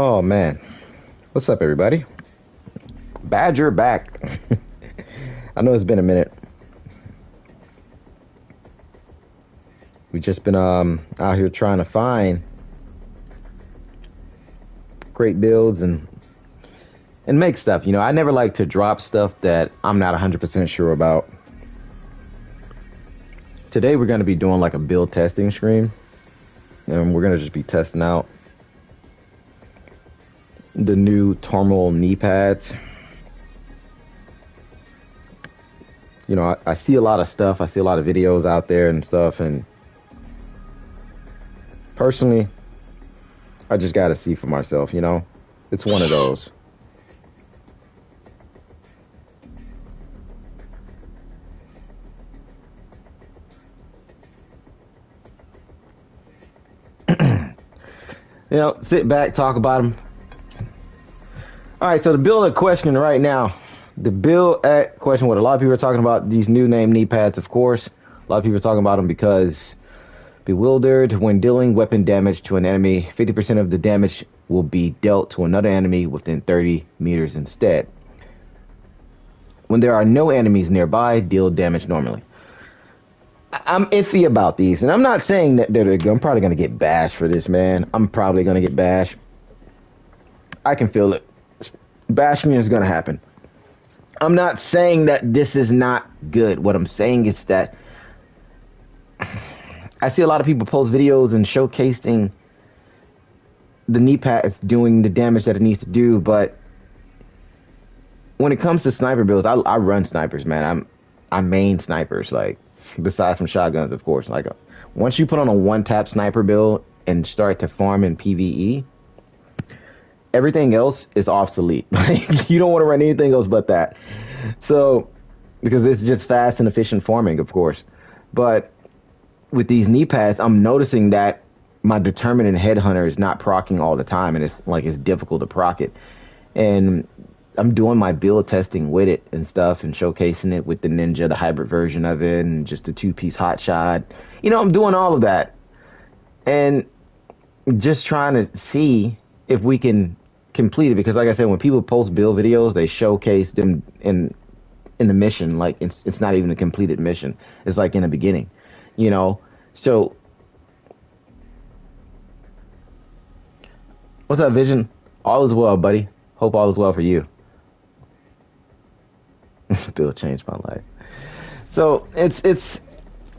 Oh man, what's up, everybody? Badger back. I know it's been a minute. We've just been out here trying to find great builds and make stuff. You know, I never like to drop stuff that I'm not 100% sure about. Today we're going to be doing like a build testing stream, and we're going to just be testing out the new Turmoil Kneepads. You know, I see a lot of stuff. I see a lot of videos out there and stuff, and personally, I just got to see for myself, you know? It's one of those. You know, sit back, talk about them. All right, so the build at question right now. The build at question, what a lot of people are talking about, these new name knee pads, of course. A lot of people are talking about them because bewildered when dealing weapon damage to an enemy, 50% of the damage will be dealt to another enemy within 30 meters instead. When there are no enemies nearby, deal damage normally. I'm iffy about these, and I'm not saying that I'm probably going to get bashed for this, man. I'm probably going to get bashed. I can feel it. Bashing is going to happen. I'm not saying that this is not good. What I'm saying is that I see a lot of people post videos and showcasing the knee pads doing the damage that it needs to do, but when it comes to sniper builds, I run snipers, man. I main snipers, like, besides some shotguns, of course. Like, once you put on a one-tap sniper build and start to farm in PvE, everything else is obsolete. Like, you don't want to run anything else but that. So, because it's just fast and efficient farming, of course. But with these knee pads, I'm noticing that my determinant headhunter is not proccing all the time, and it's difficult to proc it. And I'm doing my build testing with it and stuff, and showcasing it with the Ninja, the hybrid version of it, and just the two-piece hot shot. You know, I'm doing all of that, and just trying to see if we can complete it. Because, like I said, when people post build videos, they showcase them in the mission like it's not even a completed mission. It's like in the beginning, you know. So, what's up, Vision? All is well, buddy. Hope all is well for you. Build changed my life. So it's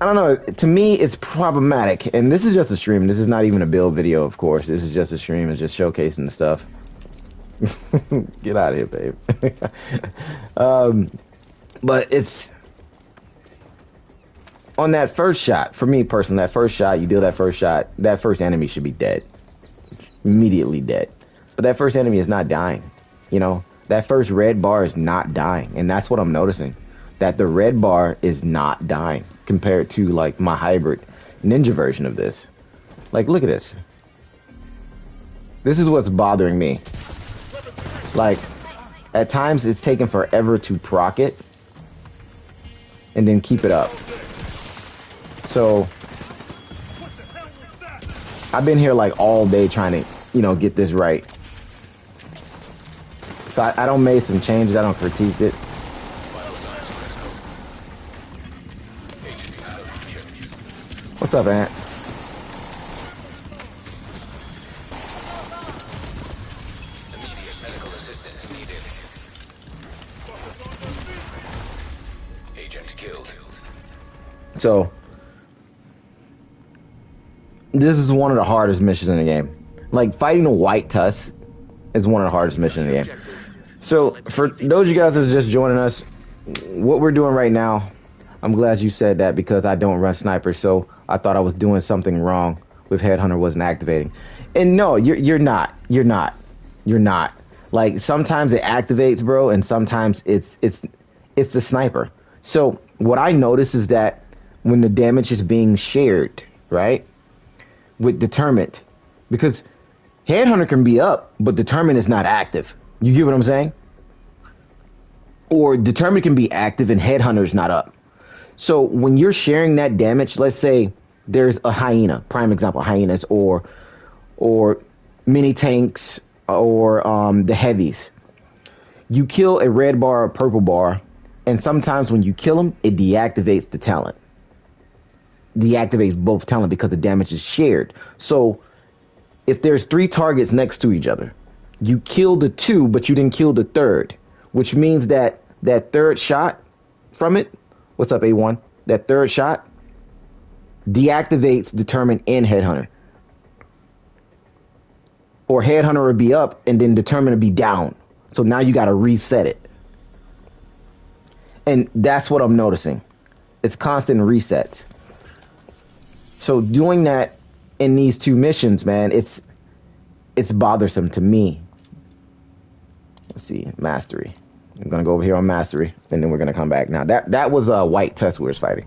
I don't know, to me it's problematic, and this is just a stream. This is not even a build video, of course. This is just a stream. It's just showcasing the stuff. Get out of here, babe. But it's on that first shot, for me personally, that first shot, you deal that first shot, that first enemy should be dead. Immediately dead. But that first enemy is not dying, you know. That first red bar is not dying, and that's what I'm noticing. That the red bar is not dying compared to, like, my hybrid ninja version of this. Like, look at this. This is what's bothering me. Like, at times it's taking forever to proc it and then keep it up. So I've been here like all day trying to, you know, get this right. So I don't made some changes. I don't critique it. What's up, Ant? Immediate medical assistance needed. Agent killed. So this is one of the hardest missions in the game. Like, fighting a white tusk is one of the hardest missions in the game. So, for those of you guys that are just joining us, what we're doing right now, I'm glad you said that, because I don't run snipers, so I thought I was doing something wrong with Headhunter wasn't activating. And no, you're not. You're not. You're not. Like, sometimes it activates, bro, and sometimes it's the sniper. So, what I notice is that when the damage is being shared, right, with Determined, because Headhunter can be up, but Determined is not active. You get what I'm saying? Or Determined can be active and Headhunter is not up. So when you're sharing that damage, let's say there's a hyena, prime example, hyenas or mini tanks or the heavies. You kill a red bar or purple bar, and sometimes when you kill them, it deactivates the talent. Deactivates both talent because the damage is shared. So if there's 3 targets next to each other, you kill the 2, but you didn't kill the third, which means that that third shot from it, what's up, A1? That third shot deactivates Determine and Headhunter. Or Headhunter would be up and then Determine to be down. So now you got to reset it. And that's what I'm noticing. It's constant resets. So doing that in these 2 missions, man, it's bothersome to me. Let's see, mastery. I'm gonna go over here on mastery, and then we're gonna come back. Now that was a white tusk we was fighting.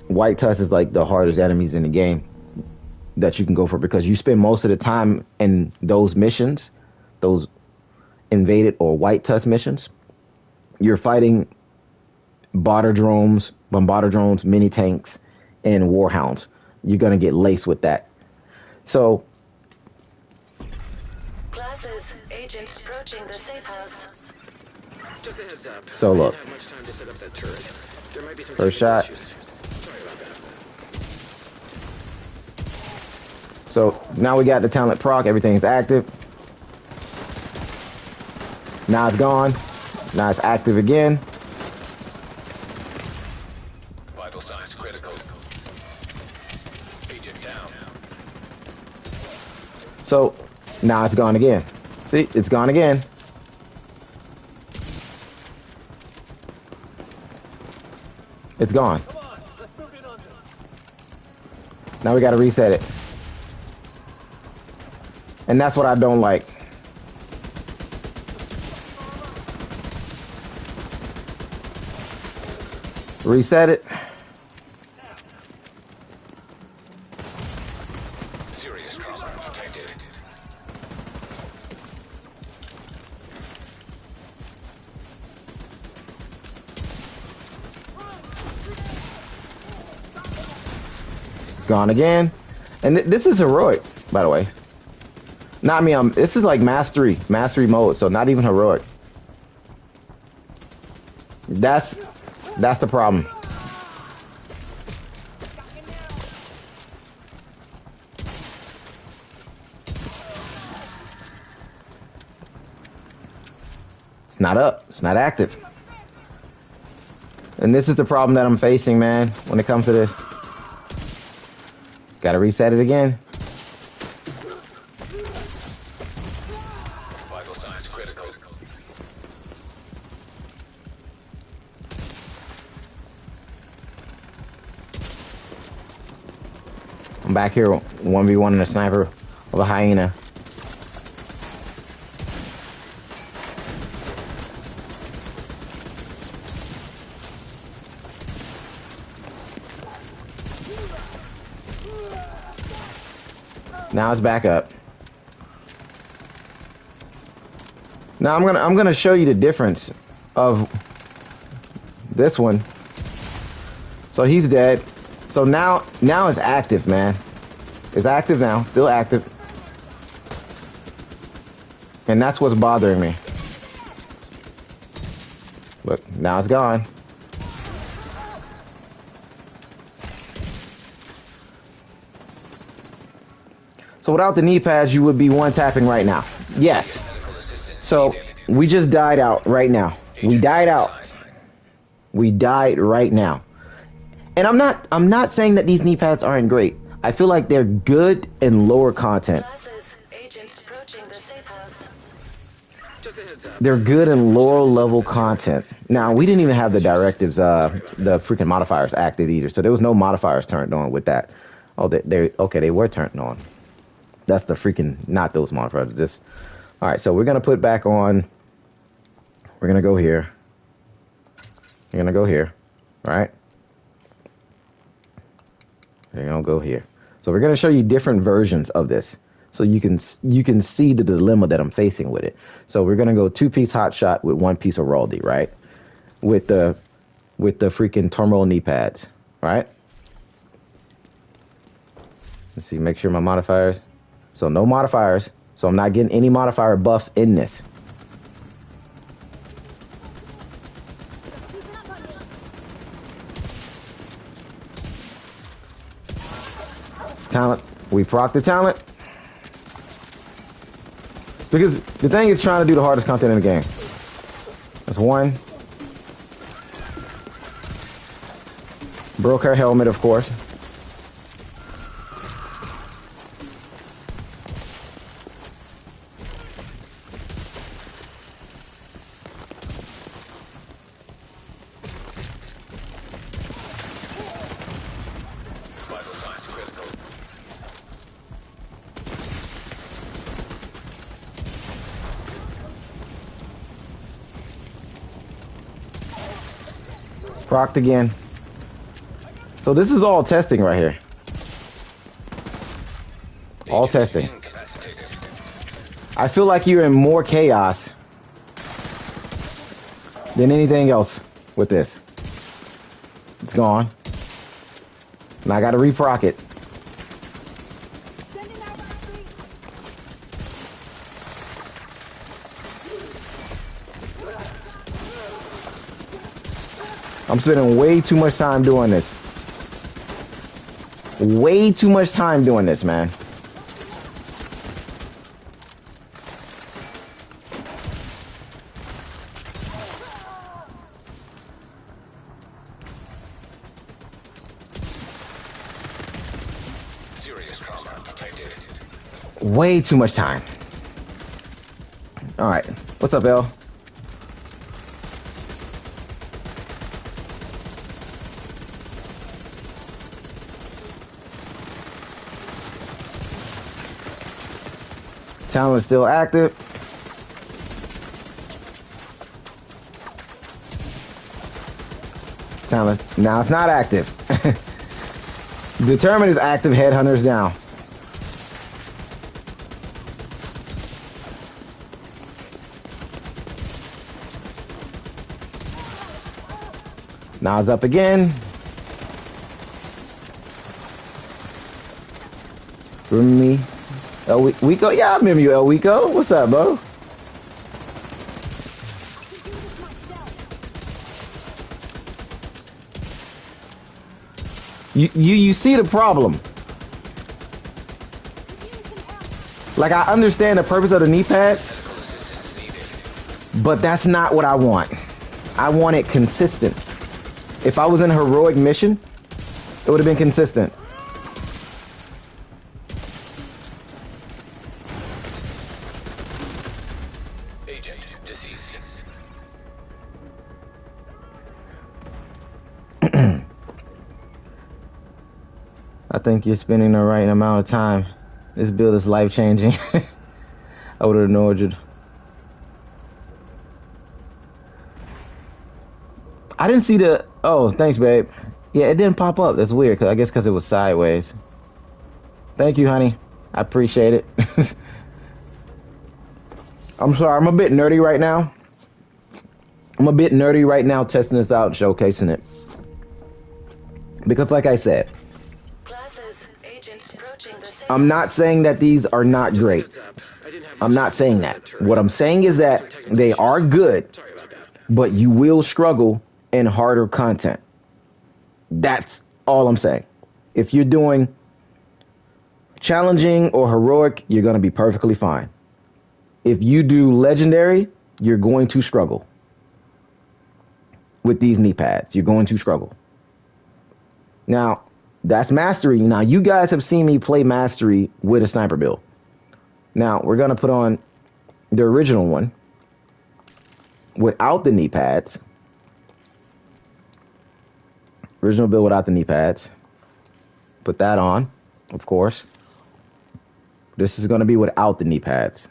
White tusk is like the hardest enemies in the game that you can go for, because you spend most of the time in those missions, those invaded or white tusk missions. You're fighting bombardier drones, mini tanks, and warhounds. You're gonna get laced with that. So Classes, agent approaching the safe house. Just a heads up. So look. I didn't have much time to set up that turret. There might be some First technical shot. issues. Sorry about that. So now we got the talent proc, everything's active. Now it's gone. Now it's active again. Vital signs critical. Agent down. So now it's gone again. See, it's gone again. It's gone. Now we gotta reset it. And that's what I don't like. Reset it. Serious trauma detected. Gone again. And this is heroic, by the way. Not me, this is like mastery mode, so not even heroic. That's the problem. It's not up. It's not active. And this is the problem that I'm facing, man, when it comes to this. Gotta reset it again. Vital signs critical. I'm back here 1v1 in a sniper of a hyena. Now it's back up. Now I'm gonna show you the difference of this one. So he's dead. So now it's active, man. It's active now, still active. And that's what's bothering me. Look, now it's gone. So without the knee pads, you would be one tapping right now. Yes. So we just died out right now. We died out. We died right now. And I'm not saying that these knee pads aren't great. I feel like they're good in lower content. Classes, agent approaching the safe house. Just a heads up. They're good in lower level content. Now, we didn't even have the directives, the freaking modifiers active either. So there was no modifiers turned on with that. Oh, they were turned on. That's the freaking, not those modifiers. Just, all right, so we're going to put back on, we're going to go here. We're going to go here, all right? We're going to go here. So we're going to show you different versions of this, so you can see the dilemma that I'm facing with it. So we're going to go 2-piece hot shot with 1-piece of Raldi, right? With the freaking Turmoil Kneepads, right? Let's see, make sure my modifiers. So no modifiers, So I'm not getting any modifier buffs in this. Talent. We proc the talent. Because the thing is trying to do the hardest content in the game. That's one. Broke her helmet, of course. Vital signs critical. Procced again. So this is all testing right here. All testing. Incapacitated. I feel like you're in more chaos than anything else with this. It's gone. And I gotta reproc it. I'm spending way too much time doing this. Way too much time doing this, man. Serious trauma detected. Way too much time. All right. What's up, L? Talent is still active. Talent. Now it's not active. Determined is active. Headhunter's down. Now it's up again. Remember me? El Wico? Yeah, I remember you, El Wico. What's up, bro? You see the problem. Like, I understand the purpose of the knee pads, Medical assistance needed. but that's not what I want. I want it consistent. If I was in a heroic mission, it would have been consistent. Agent deceased. I think you're spending the right amount of time. This build is life-changing. I would have ignored you. I didn't see the... Oh, thanks, babe. Yeah, it didn't pop up. That's weird. I guess because it was sideways. Thank you, honey. I appreciate it. I'm sorry. I'm a bit nerdy right now. Testing this out and showcasing it. Because like I said, Classes, agent approaching the safe I'm not house. saying that these are not great. I'm not saying that. What I'm saying is that they are good, Sorry about that. but you will struggle in harder content. That's all I'm saying. If you're doing challenging or heroic, you're going to be perfectly fine. If you do legendary, you're going to struggle with these knee pads. You're going to struggle. Now, that's mastery. Now, you guys have seen me play mastery with a sniper build. Now, we're going to put on the original one without the knee pads. Original build without the knee pads. Put that on, of course. This is going to be without the knee pads.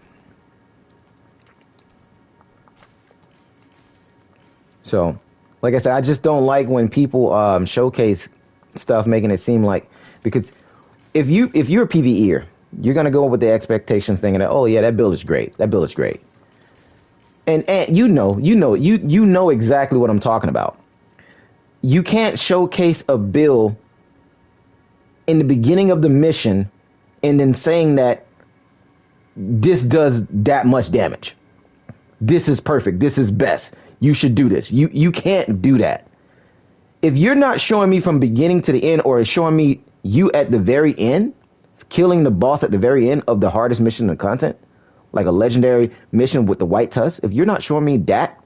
So, like I said, I just don't like when people showcase stuff making it seem like, because if you're a PvEer, you're going to go with the expectations thinking that, oh yeah, that build is great. That build is great. And you know exactly what I'm talking about. You can't showcase a build in the beginning of the mission and then saying that this does that much damage. This is perfect. This is best. You should do this. You can't do that. If you're not showing me from beginning to the end, or showing me you at the very end, killing the boss at the very end of the hardest mission in the content, like a legendary mission with the white tusk, if you're not showing me that,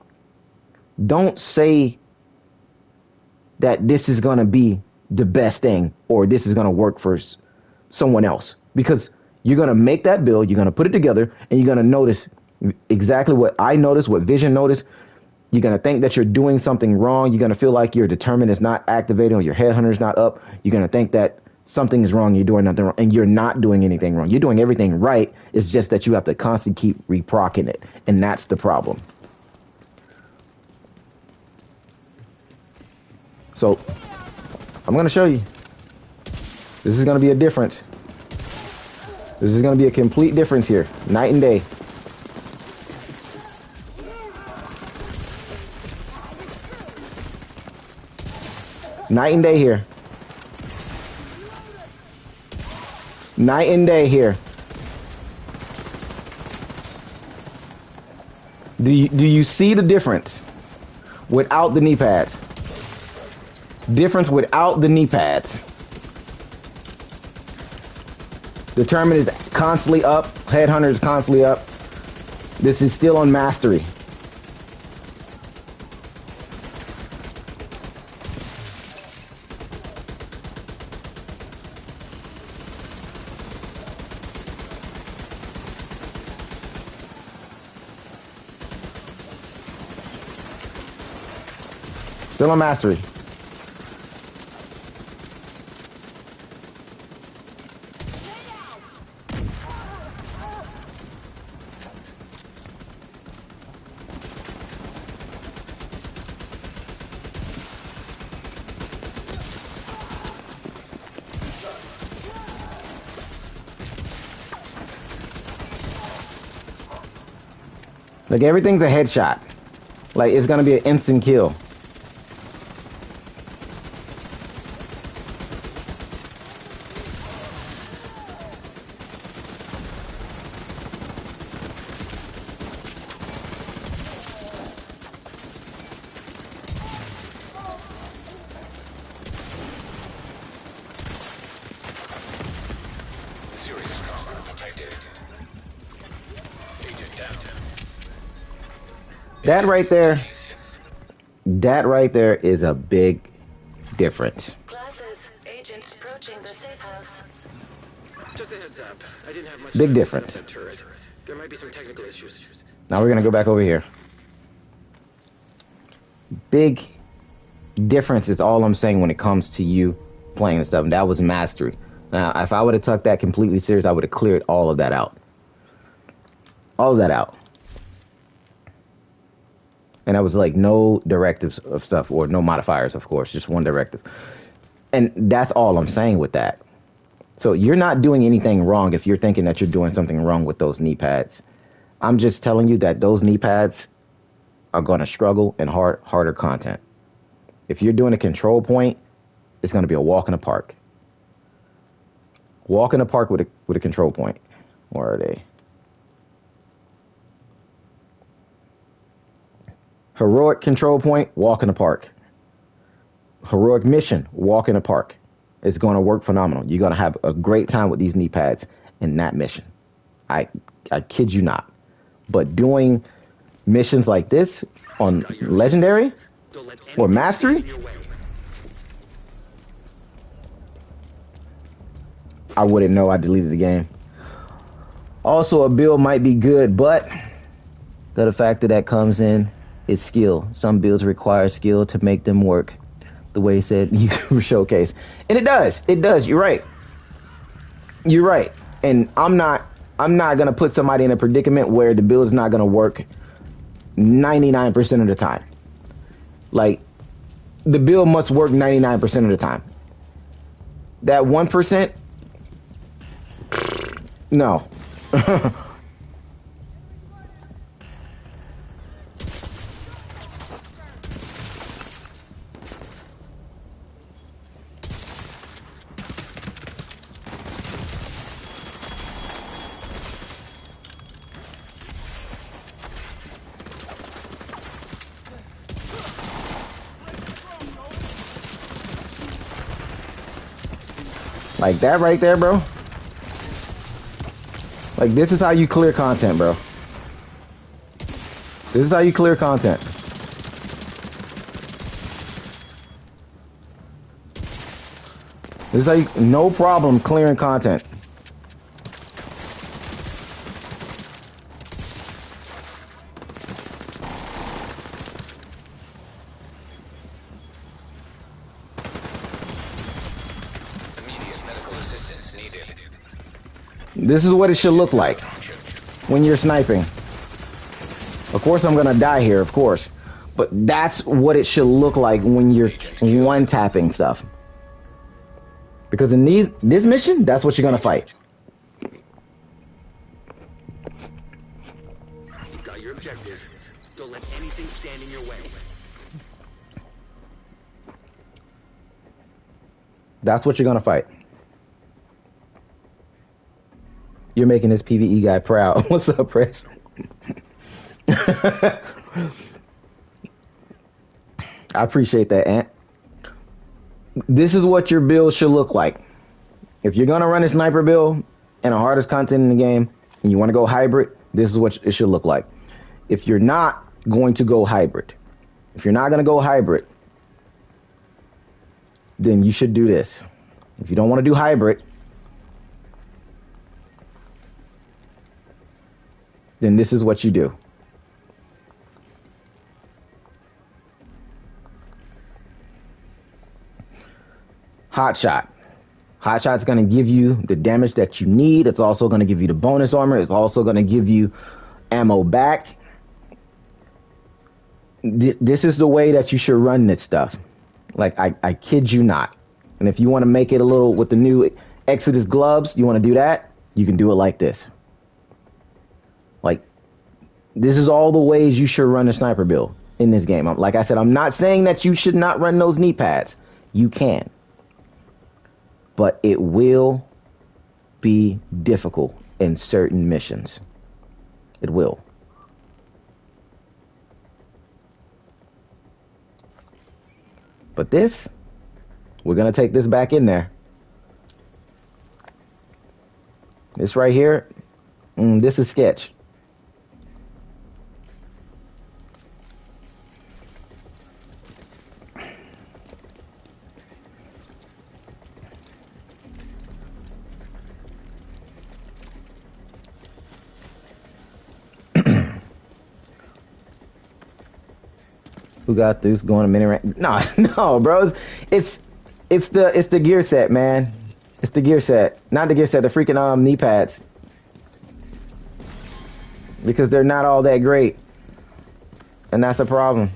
don't say that this is going to be the best thing or this is going to work for someone else, because you're going to make that build, you're going to put it together, and you're going to notice exactly what I noticed, what Vision noticed. You're going to think that you're doing something wrong. You're going to feel like your determinant is not activated or your headhunter is not up. You're going to think that something is wrong. You're doing nothing wrong, and you're not doing anything wrong. You're doing everything right. It's just that you have to constantly keep reprocking it, and that's the problem. So I'm going to show you. This is going to be a difference. This is going to be a complete difference here. Night and day. Night and day here. Night and day here. Do you see the difference without the knee pads? Difference without the knee pads. Determinant is constantly up. Headhunter is constantly up. This is still on mastery. Still on mastery. Like, everything's a headshot. Like, it's gonna be an instant kill. Serious trauma detected. Agent down. That right there is a big difference. Glasses. Agent approaching the safe house. Just a heads up. I didn't have much Big time to difference. set up that turret. There might be some technical issues. Now we're gonna go back over here. Big difference is all I'm saying when it comes to you playing and stuff. And that was mastery. Now, if I would have took that completely serious, I would have cleared all of that out. All of that out. And I was like, no directives of stuff, or no modifiers, of course, just one directive. And that's all I'm saying with that. So you're not doing anything wrong if you're thinking that you're doing something wrong with those knee pads. I'm just telling you that those knee pads are going to struggle in harder content. If you're doing a control point, it's going to be a walk in the park. Walk in the park with a control point. Where are they? Heroic control point, walk in the park. Heroic mission, walk in the park. It's going to work phenomenal. You're going to have a great time with these knee pads in that mission. I kid you not. But doing missions like this on Legendary or Mastery, I wouldn't know. I deleted the game. Also, a build might be good, but the factor that comes in is skill. Some builds require skill to make them work. The way he said you showcase. And it does. It does. You're right. You're right. And I'm not gonna put somebody in a predicament where the build is not gonna work 99% of the time. Like, the build must work 99% of the time. That 1%, no. Like that right there, bro. Like this is how you clear content, bro. This is how you clear content. This is how you, no problem clearing content. Immediate medical assistance needed. This is what it should look like when you're sniping. Of course I'm gonna die here, of course. But that's what it should look like when you're one-tapping stuff. Because in this mission, that's what you're gonna fight. You've got your objective. Don't let anything stand in your way. That's what you're gonna fight. You're making this PvE guy proud. What's up, Press? I appreciate that, Ant. This is what your build should look like. If you're gonna run a sniper build and the hardest content in the game, and you want to go hybrid, this is what it should look like. If you're not going to go hybrid, then you should do this. If you don't want to do hybrid, then this is what you do. Hotshot. Hotshot's going to give you the damage that you need. It's also going to give you the bonus armor. It's also going to give you ammo back. This is the way that you should run this stuff. Like, I kid you not. And if you want to make it a little with the new Exodus gloves, you want to do that, you can do it like this. Like, this is all the ways you should run a sniper build in this game. Like I said, I'm not saying that you should not run those knee pads. You can. But it will be difficult in certain missions. It will. But this, we're going to take this back in there. This right here, this is sketch. Who got this going a minute rank? No, no, bros. It's the gear set, man. It's the gear set, not the gear set. The freaking knee pads, because they're not all that great, and that's a problem.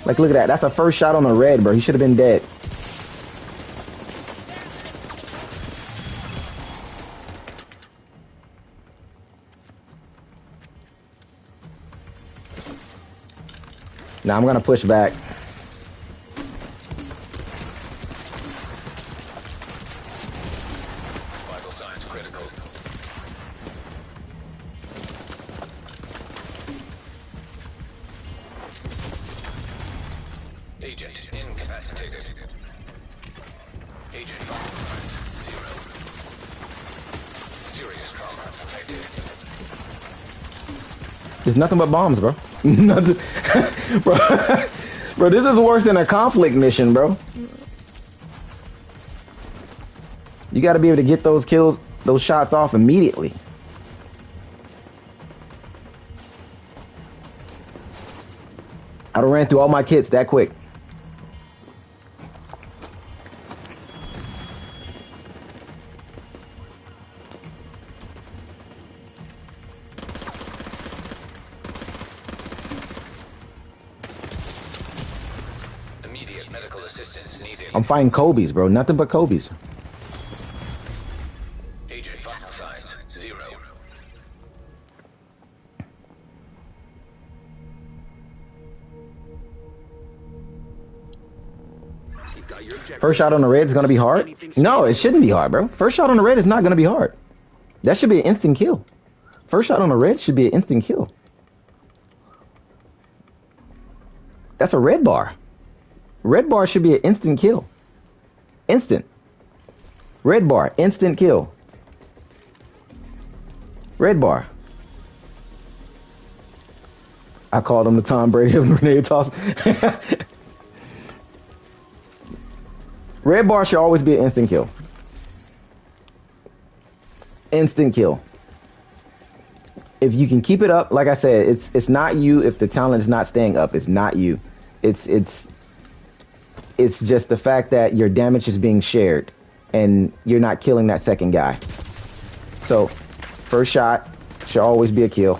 Like, look at that. That's a first shot on the red, bro. He should have been dead. Now I'm gonna push back. Vital signs critical. Agent incapacitated. Agent vital signs 0. Serious trauma detected. There's nothing but bombs, bro. Nothing, bro. Bro, this is worse than a conflict mission, bro. You got to be able to get those kills, those shots off immediately. I done ran through all my kits that quick. Immediate medical assistance needed. I'm fighting Kobe's, bro. Nothing but Kobe's. Agent vital signs 0. You've got your objective. First shot on the red is going to be hard? No, it shouldn't be hard, bro. First shot on the red is not going to be hard. That should be an instant kill. First shot on the red should be an instant kill. That's a red bar. Red bar should be an instant kill. Instant. Red bar, instant kill. Red bar. I called him the Tom Brady of grenade toss. Red bar should always be an instant kill. Instant kill. If you can keep it up, like I said, it's not you if the talent is not staying up. It's not you. It's just the fact that your damage is being shared and you're not killing that second guy. So, first shot should always be a kill.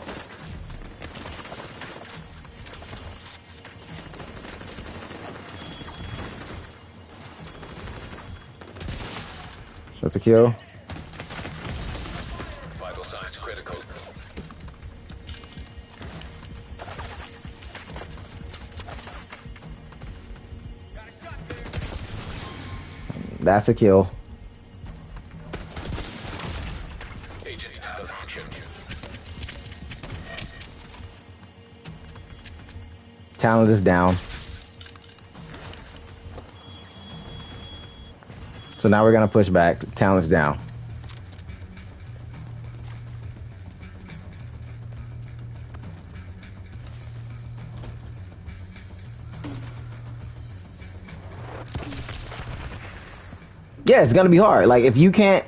That's a kill. Vital signs critical. That's a kill. Agent out of action. Talent is down. So now we're gonna push back. Talent's down. Yeah, it's gonna be hard. Like if you can't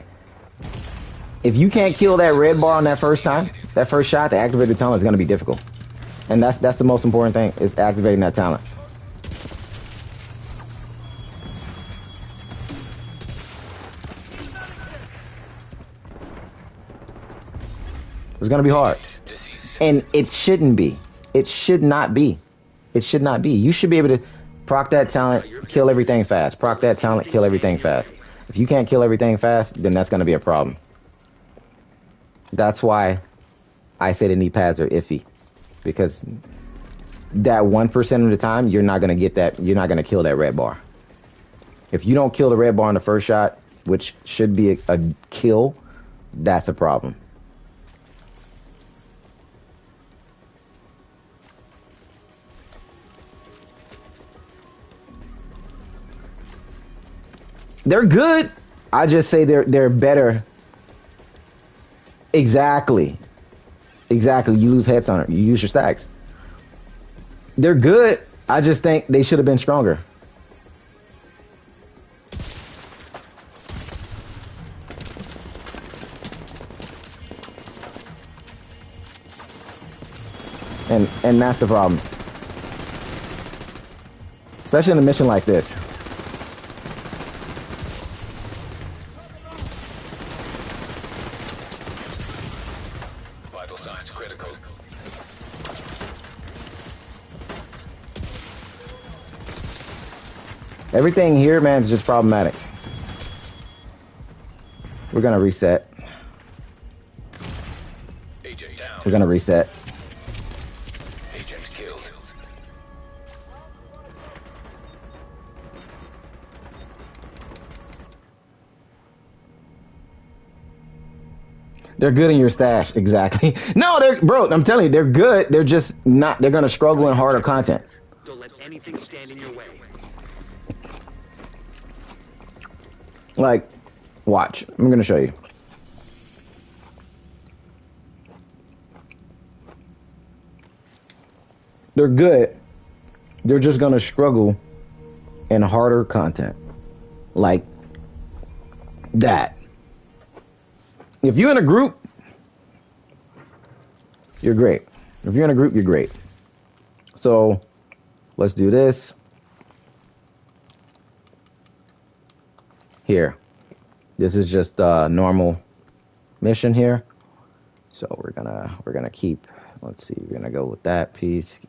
kill that red bar on that first time, that first shot, the activated talent is gonna be difficult. And that's the most important thing, is activating that talent. It's gonna be hard. And it shouldn't be. It should not be. It should not be. You should be able to proc that talent, kill everything fast. Proc that talent, kill everything fast. If you can't kill everything fast, then that's gonna be a problem. That's why I say the knee pads are iffy. Because that 1% of the time, you're not gonna get that, you're not gonna kill that red bar. If you don't kill the red bar on the first shot, which should be a kill, that's a problem. They're good. I just say they're better. Exactly. Exactly. You lose heads on it. You use your stacks. They're good. I just think they should have been stronger. And that's the problem. Especially in a mission like this. Vital signs critical. Everything here, man, is just problematic. We're gonna reset. Agent down. We're gonna reset. Agent killed. They're good in your stash, exactly. No, they're, bro, I'm telling you, they're good. They're just not, they're gonna struggle in harder content. Don't let anything stand in your way. Like, watch. I'm gonna show you. They're good. They're just gonna struggle in harder content. Like that. If you're in a group, you're great. If you're in a group, you're great. So, let's do this. Here. This is just a normal mission here. So we're gonna keep, let's see, we're gonna go with that piece.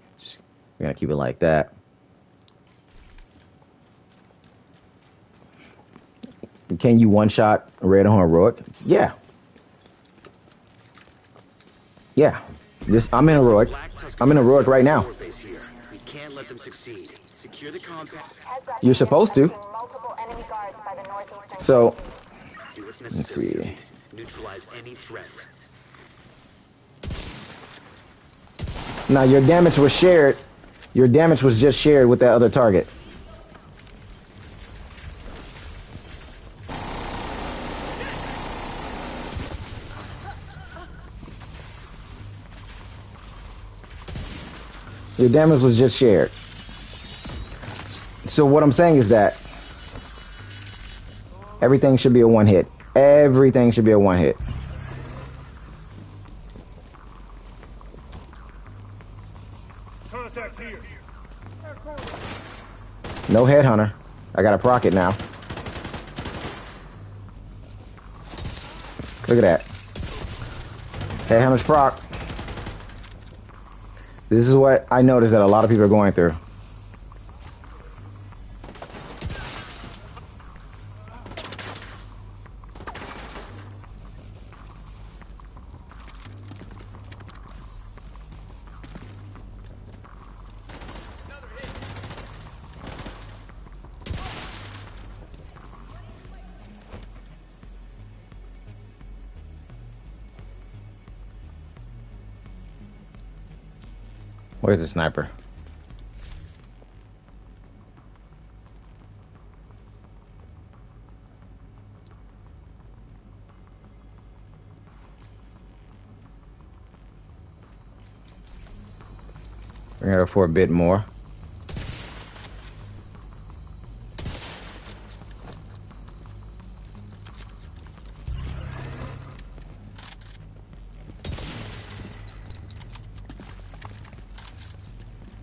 We're gonna keep it like that. Can you one-shot Red on heroic? Yeah. Yeah. Just I'm in heroic. I'm in heroic right now. We can't let them succeed. Secure the compound. You're supposed to. So let's see. Neutralize any threat. Now your damage was shared. Your damage was just shared with that other target. Your damage was just shared. So what I'm saying is that everything should be a one hit. Everything should be a one hit. Contact here. No headhunter. I got a proc it now. Look at that. Headhunter's proc. This is what I noticed that a lot of people are going through. Where's the sniper? Bring her for a bit more.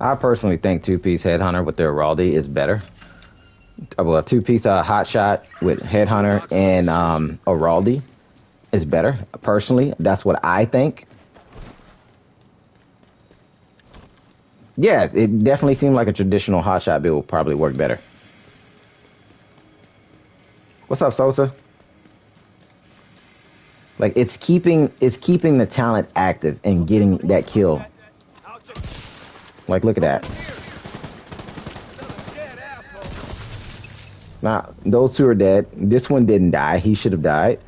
I personally think two-piece headhunter with their Raldi is better. Well, a two-piece hot shot with headhunter and a Raldi is better. Personally, that's what I think. Yes, it definitely seemed like a traditional hot shot build would probably work better. What's up, Sosa? Like it's keeping the talent active and getting that kill. Like look at that. Nah, those two are dead. This one didn't die. He should have died.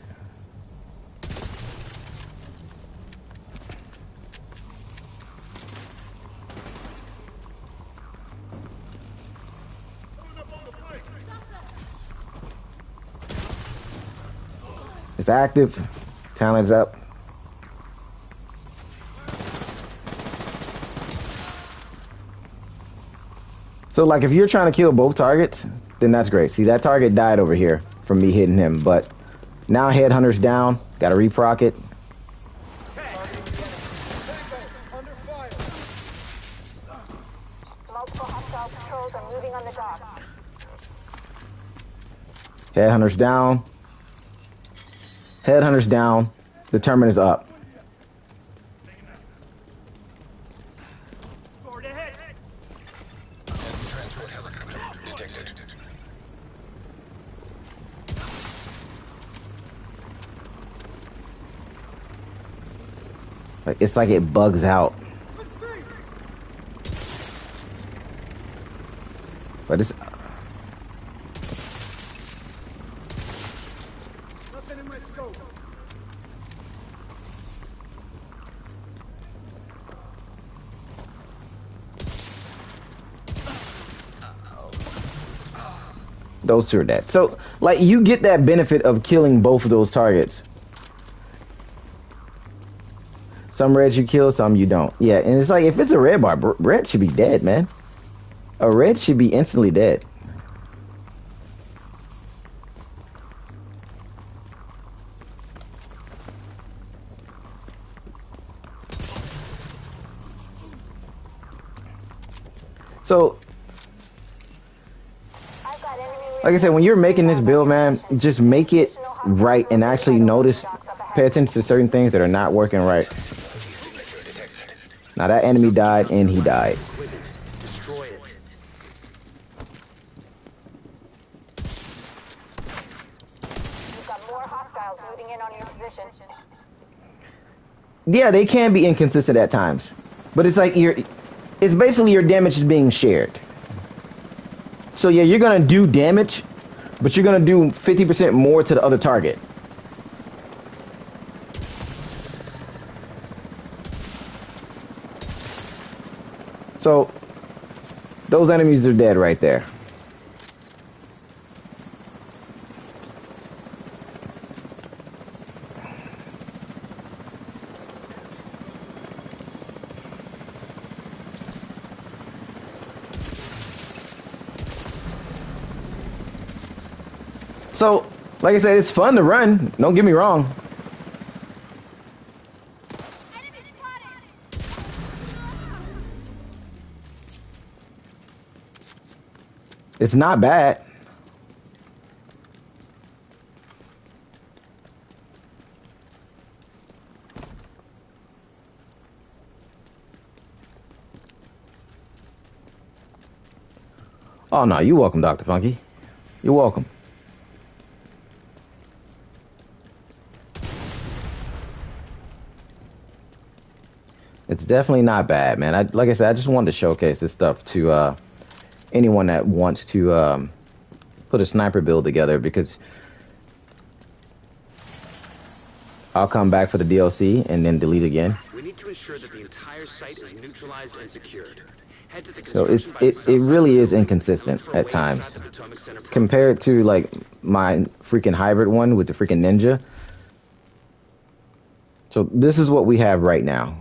It's active. Talent's up. So like if you're trying to kill both targets, then that's great. See, that target died over here from me hitting him, but now headhunter's down. Gotta reproc it. Multiple hostile patrols are moving on the docks. Headhunter's down. Headhunter's down. The Terminator's up. Transport helicopter detected. Like it's like it bugs out. But it's Nothing in my scope. those two are dead. So like you get that benefit of killing both of those targets. Some reds you kill, some you don't. Yeah, and it's like if it's a red bar, red should be dead, man. A red should be instantly dead. So, like I said, when you're making this build, man, just make it right and actually notice, pay attention to certain things that are not working right. Now that enemy died and he died. Destroy it. You've got more hostiles moving in on your position. Yeah, they can be inconsistent at times, but it's like it's basically your damage is being shared. So yeah, you're gonna do damage, but you're gonna do 50% more to the other target. So those enemies are dead right there. So, like I said, it's fun to run. Don't get me wrong. It's not bad. Oh no, you're welcome, Dr. Funky. You're welcome. It's definitely not bad, man. Like I said, I just wanted to showcase this stuff to anyone that wants to put a sniper build together, because I'll come back for the DLC and then delete again. We need to ensure that the entire site is neutralized and secured. Head to the So construction by the south it side really of the is building. inconsistent Look for a at way times inside the Potomac Center property. compared to like my freaking hybrid one with the freaking Ninja. So this is what we have right now.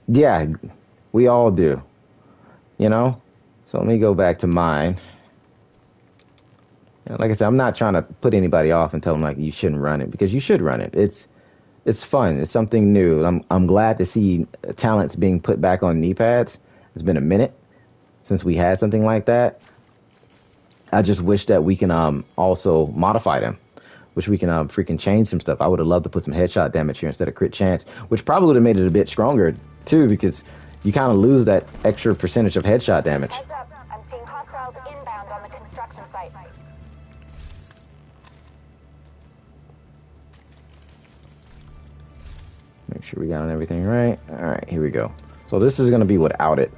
Yeah, we all do, you know? So let me go back to mine. And like I said, I'm not trying to put anybody off and tell them like you shouldn't run it, because you should run it. It's fun. It's something new. I'm glad to see talents being put back on knee pads. It's been a minute since we had something like that. I just wish that we can also modify them. Wish we can freaking change some stuff. I would have loved to put some headshot damage here instead of crit chance, which probably would have made it a bit stronger too, because you kind of lose that extra percentage of headshot damage. Heads up. I'm seeing hostiles inbound on the construction site. Make sure we got everything right. All right, here we go. So this is going to be without it.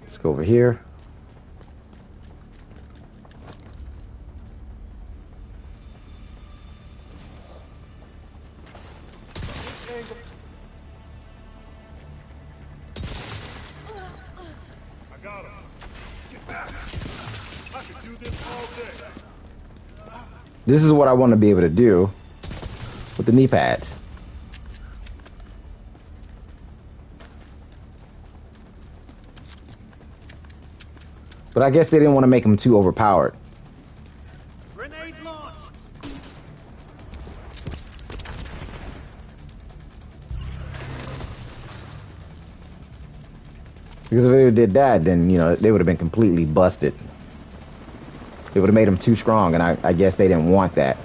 Let's go over here. I got him. Get back. I could do this all day. This is what I want to be able to do with the knee pads. But I guess they didn't want to make them too overpowered. Grenade launched. Because if they did that, then, you know, they would have been completely busted. It would have made them too strong, and I guess they didn't want that.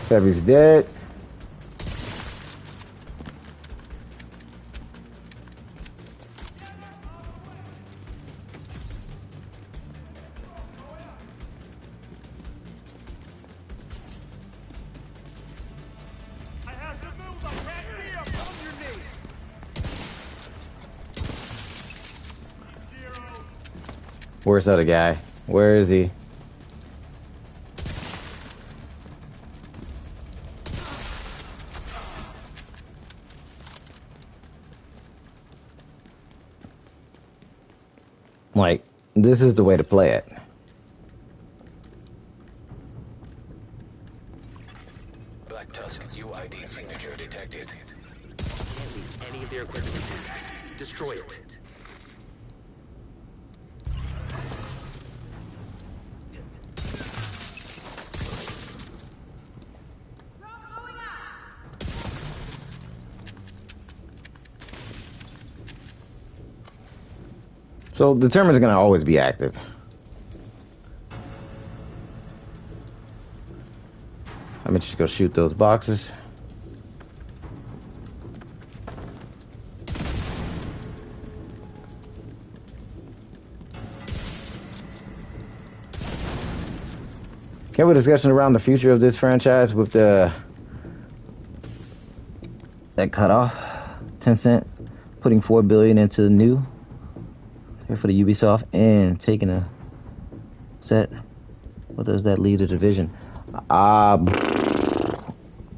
Heavy's dead. I have to move. I can't see him. On your knees. Zero. Where's the other guy? Where is he? Like, this is the way to play it. Black Tusk UID signature detected. Can't leave any of their equipment intact. Destroy it. So Determined's gonna always be active. Let me just go shoot those boxes. Can we have a discussion around the future of this franchise with that cutoff? Tencent putting $4 billion into new for the Ubisoft and taking a set. What does that leave the division?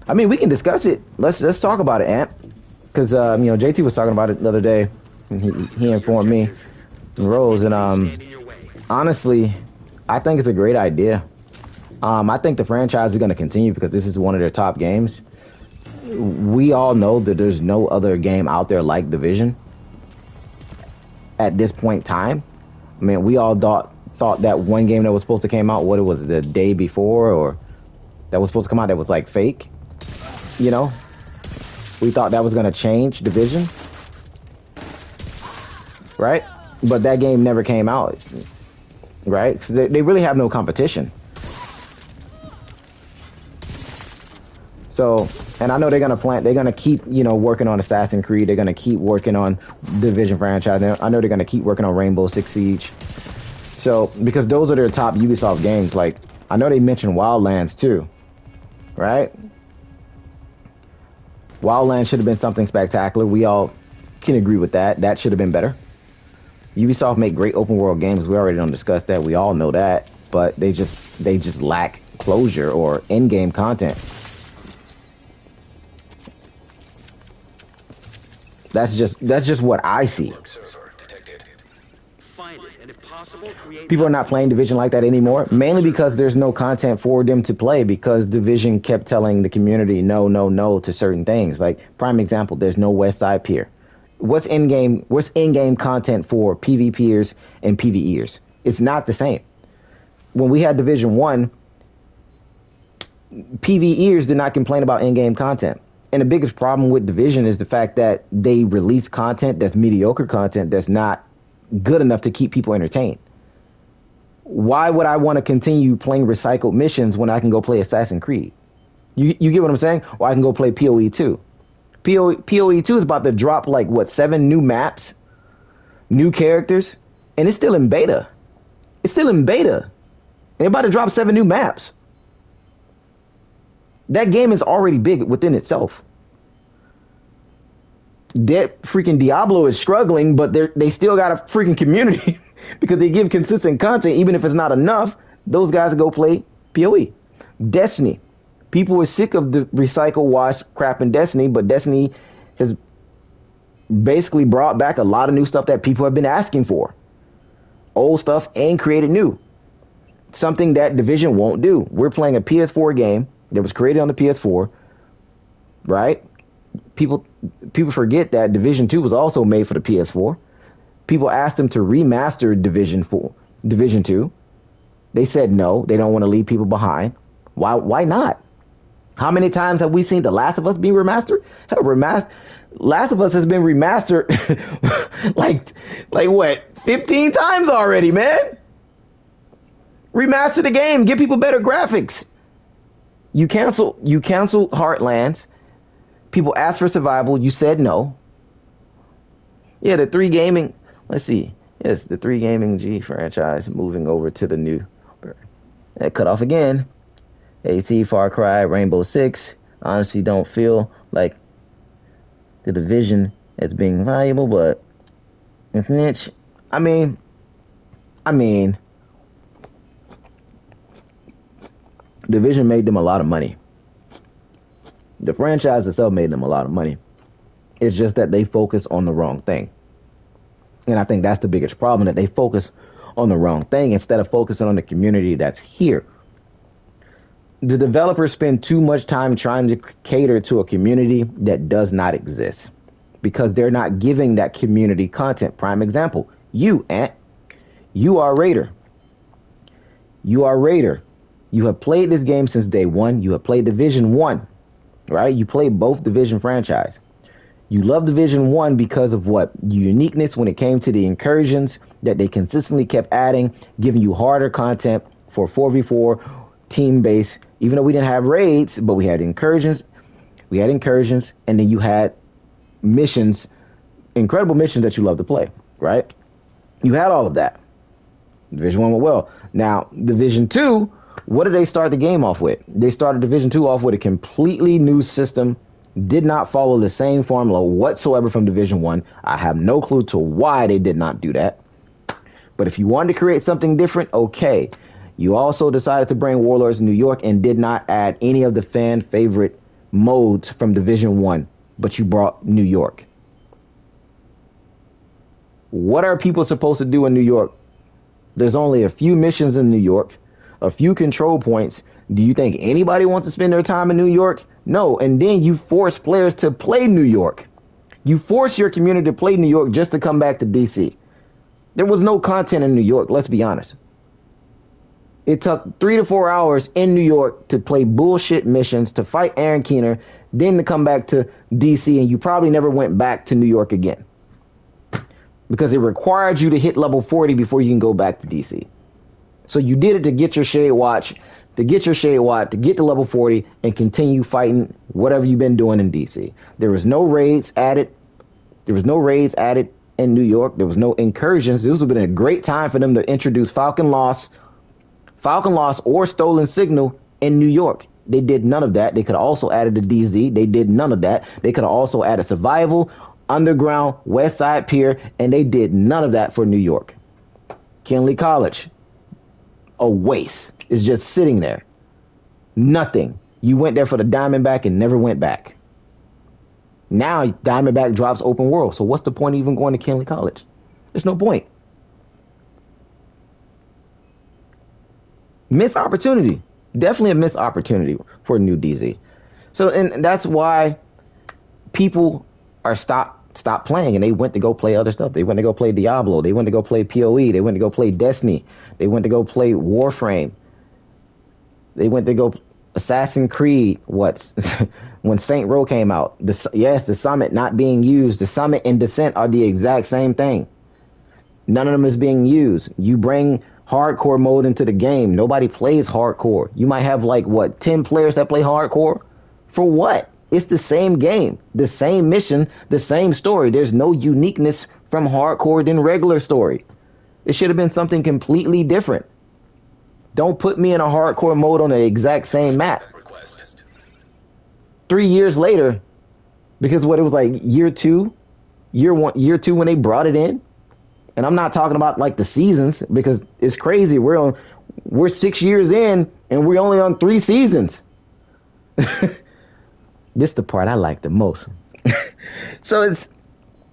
I mean, we can discuss it. Let's talk about it, Ant. Because JT was talking about it the other day, and he informed me, and Rose, and Stand in your way. honestly, I think it's a great idea. I think the franchise is going to continue because this is one of their top games. We all know that there's no other game out there like Division at this point in time. I mean, we all thought that one game that was supposed to come out, what it was the day before, or that was supposed to come out that was like fake. You know, we thought that was going to change Division, right? But that game never came out, right? So they really have no competition. So, and I know they're gonna keep, working on Assassin's Creed. They're gonna keep working on Division franchise. I know they're gonna keep working on Rainbow Six Siege. So, because those are their top Ubisoft games. Like, I know they mentioned Wildlands too, right? Wildlands should have been something spectacular. We all can agree with that. That should have been better. Ubisoft make great open world games. We already don't discuss that. We all know that. But they just lack closure or in-game content. That's just what I see. Server detected. Find it, and if possible, create. People are not playing Division like that anymore, mainly because there's no content for them to play because Division kept telling the community no to certain things. Like, prime example, there's no West Side Pier. What's in-game content for PvPers and PvEers? It's not the same. When we had Division 1, PvEers did not complain about in-game content. And the biggest problem with Division is the fact that they release content that's mediocre content that's not good enough to keep people entertained. Why would I want to continue playing recycled missions when I can go play Assassin's Creed? You get what I'm saying? Or I can go play PoE 2. PoE 2 is about to drop 7 new maps, new characters, and it's still in beta. They're about to drop 7 new maps. That game is already big within itself. That freaking Diablo is struggling, but they still got a freaking community because they give consistent content, even if it's not enough. Those guys go play PoE. Destiny. People were sick of the recycle wash crap in Destiny, but Destiny has basically brought back a lot of new stuff that people have been asking for. Old stuff and created new. Something that Division won't do. We're playing a PS4 game that was created on the PS4, right? People forget that Division 2 was also made for the PS4. People asked them to remaster Division 2. They said no, they don't want to leave people behind. Why not? How many times have we seen The Last of Us being remastered? Hell, Last of Us has been remastered like what, 15 times already, man? Remaster the game, give people better graphics. You cancel Heartlands. People asked for survival. You said no. Yeah, the 3 Gaming. Let's see. Yes, the 3 Gaming G franchise moving over to the new. That cut off again. AT, Far Cry, Rainbow Six. Honestly, don't feel like the Division as being valuable, but it's niche. I mean. Division made them a lot of money. The franchise itself made them a lot of money. It's just that they focus on the wrong thing. And I think that's the biggest problem, that they focus on the wrong thing instead of focusing on the community that's here. The developers spend too much time trying to cater to a community that does not exist because they're not giving that community content. Prime example, you, Ant. You are Raider. You have played this game since day one. You have played Division 1, right? You played both Division franchise. You love Division 1 because of what? Uniqueness when it came to the incursions that they consistently kept adding, giving you harder content for 4v4 team base. Even though we didn't have raids, but we had incursions. And then you had missions, incredible missions that you love to play, right? You had all of that. Division 1 went well. Now, Division 2, what did they start the game off with? They started Division 2 off with a completely new system, did not follow the same formula whatsoever from Division 1. I have no clue to why they did not do that. But if you wanted to create something different, okay. You also decided to bring Warlords in New York and did not add any of the fan favorite modes from Division 1, but you brought New York. What are people supposed to do in New York? There's only a few missions in New York, a few control points. Do you think anybody wants to spend their time in New York? No. And then you force players to play New York. You force your community to play New York just to come back to DC. There was no content in New York, let's be honest. It took 3 to 4 hours in New York to play bullshit missions, to fight Aaron Keener, then to come back to DC, and you probably never went back to New York again. Because it required you to hit level 40 before you can go back to DC. So you did it to get your Shade Watch, to get to level 40, and continue fighting whatever you've been doing in DC. There was no raids added. There was no raids added in New York. There was no incursions. This would have been a great time for them to introduce Falcon Loss or Stolen Signal in New York. They did none of that. They could have also added a DZ. They did none of that. They could have also added Survival, Underground, West Side Pier, and they did none of that for New York. Kinley College, a waste. It's just sitting there. Nothing. You went there for the Diamondback and never went back. Now Diamondback drops open world. So what's the point of even going to Kinley College? There's no point. Missed opportunity. Definitely a missed opportunity for new DZ. So, and that's why people are stop playing, and they went to go play other stuff. They went to go play Diablo. They went to go play PoE. They went to go play Destiny. They went to go play Warframe. They went to go Assassin's Creed. When Saint Row came out? The Summit not being used. The Summit and Descent are the exact same thing. None of them is being used. You bring hardcore mode into the game. Nobody plays hardcore. You might have 10 players that play hardcore. For what? It's the same game, the same mission, the same story. There's no uniqueness from hardcore than regular story. It should have been something completely different. Don't put me in a hardcore mode on the exact same map. 3 years later, because it was year two when they brought it in. And I'm not talking about the seasons, because it's crazy. We're 6 years in and we're only on 3 seasons. This is the part I like the most. So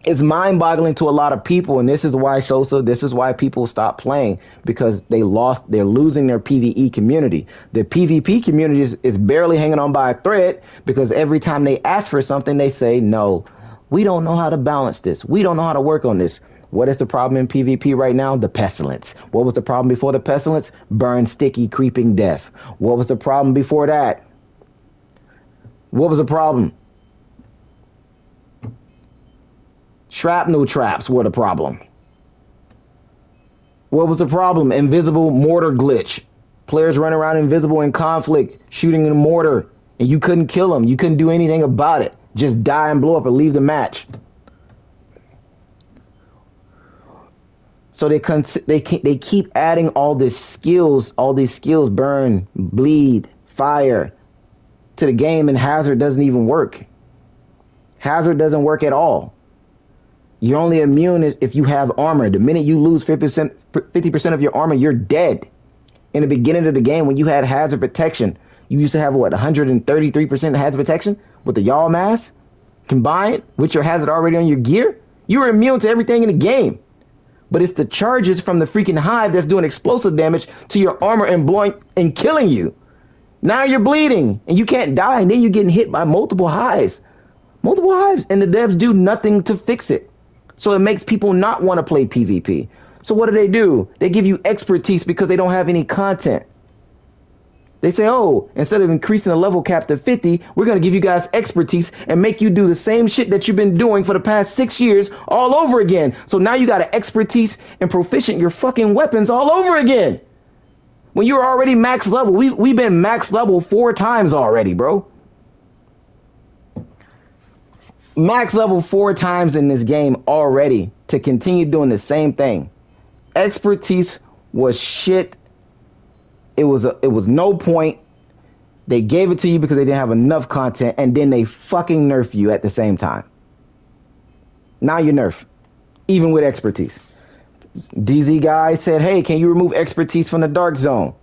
it's mind-boggling to a lot of people, and this is why people stop playing, because they're losing their PvE community. The PvP community is barely hanging on by a thread, because every time they ask for something, they say, no, we don't know how to balance this. We don't know how to work on this. What is the problem in PvP right now? The pestilence. What was the problem before the pestilence? Burn, sticky, creeping death. What was the problem before that? What was the problem? Shrapnel traps were the problem. What was the problem? Invisible mortar glitch. Players running around invisible in conflict, shooting in a mortar, and you couldn't kill them. You couldn't do anything about it. Just die and blow up or leave the match. So they keep adding all these skills, burn, bleed, fire, to the game, and Hazard doesn't even work. Hazard doesn't work at all. You're only immune if you have armor. The minute you lose 50% of your armor, you're dead. In the beginning of the game, when you had hazard protection, you used to have 133% hazard protection with the Yaw mask combined with your hazard already on your gear. You were immune to everything in the game. But it's the charges from the freaking hive that's doing explosive damage to your armor and blowing and killing you. Now you're bleeding and you can't die, and then you're getting hit by multiple hives, and the devs do nothing to fix it. So it makes people not want to play PvP. So what do? They give you expertise because they don't have any content. They say, oh, instead of increasing the level cap to 50, we're going to give you guys expertise and make you do the same shit that you've been doing for the past 6 years all over again. So now you got an expertise and proficient your fucking weapons all over again. When you're already max level. We've been max level 4 times already, bro. Max level 4 times in this game already to continue doing the same thing. Expertise was shit. It was no point. They gave it to you because they didn't have enough content, and then they fucking nerf you at the same time. Now you're nerfed, even with expertise. DZ guy said, hey, can you remove expertise from the dark zone?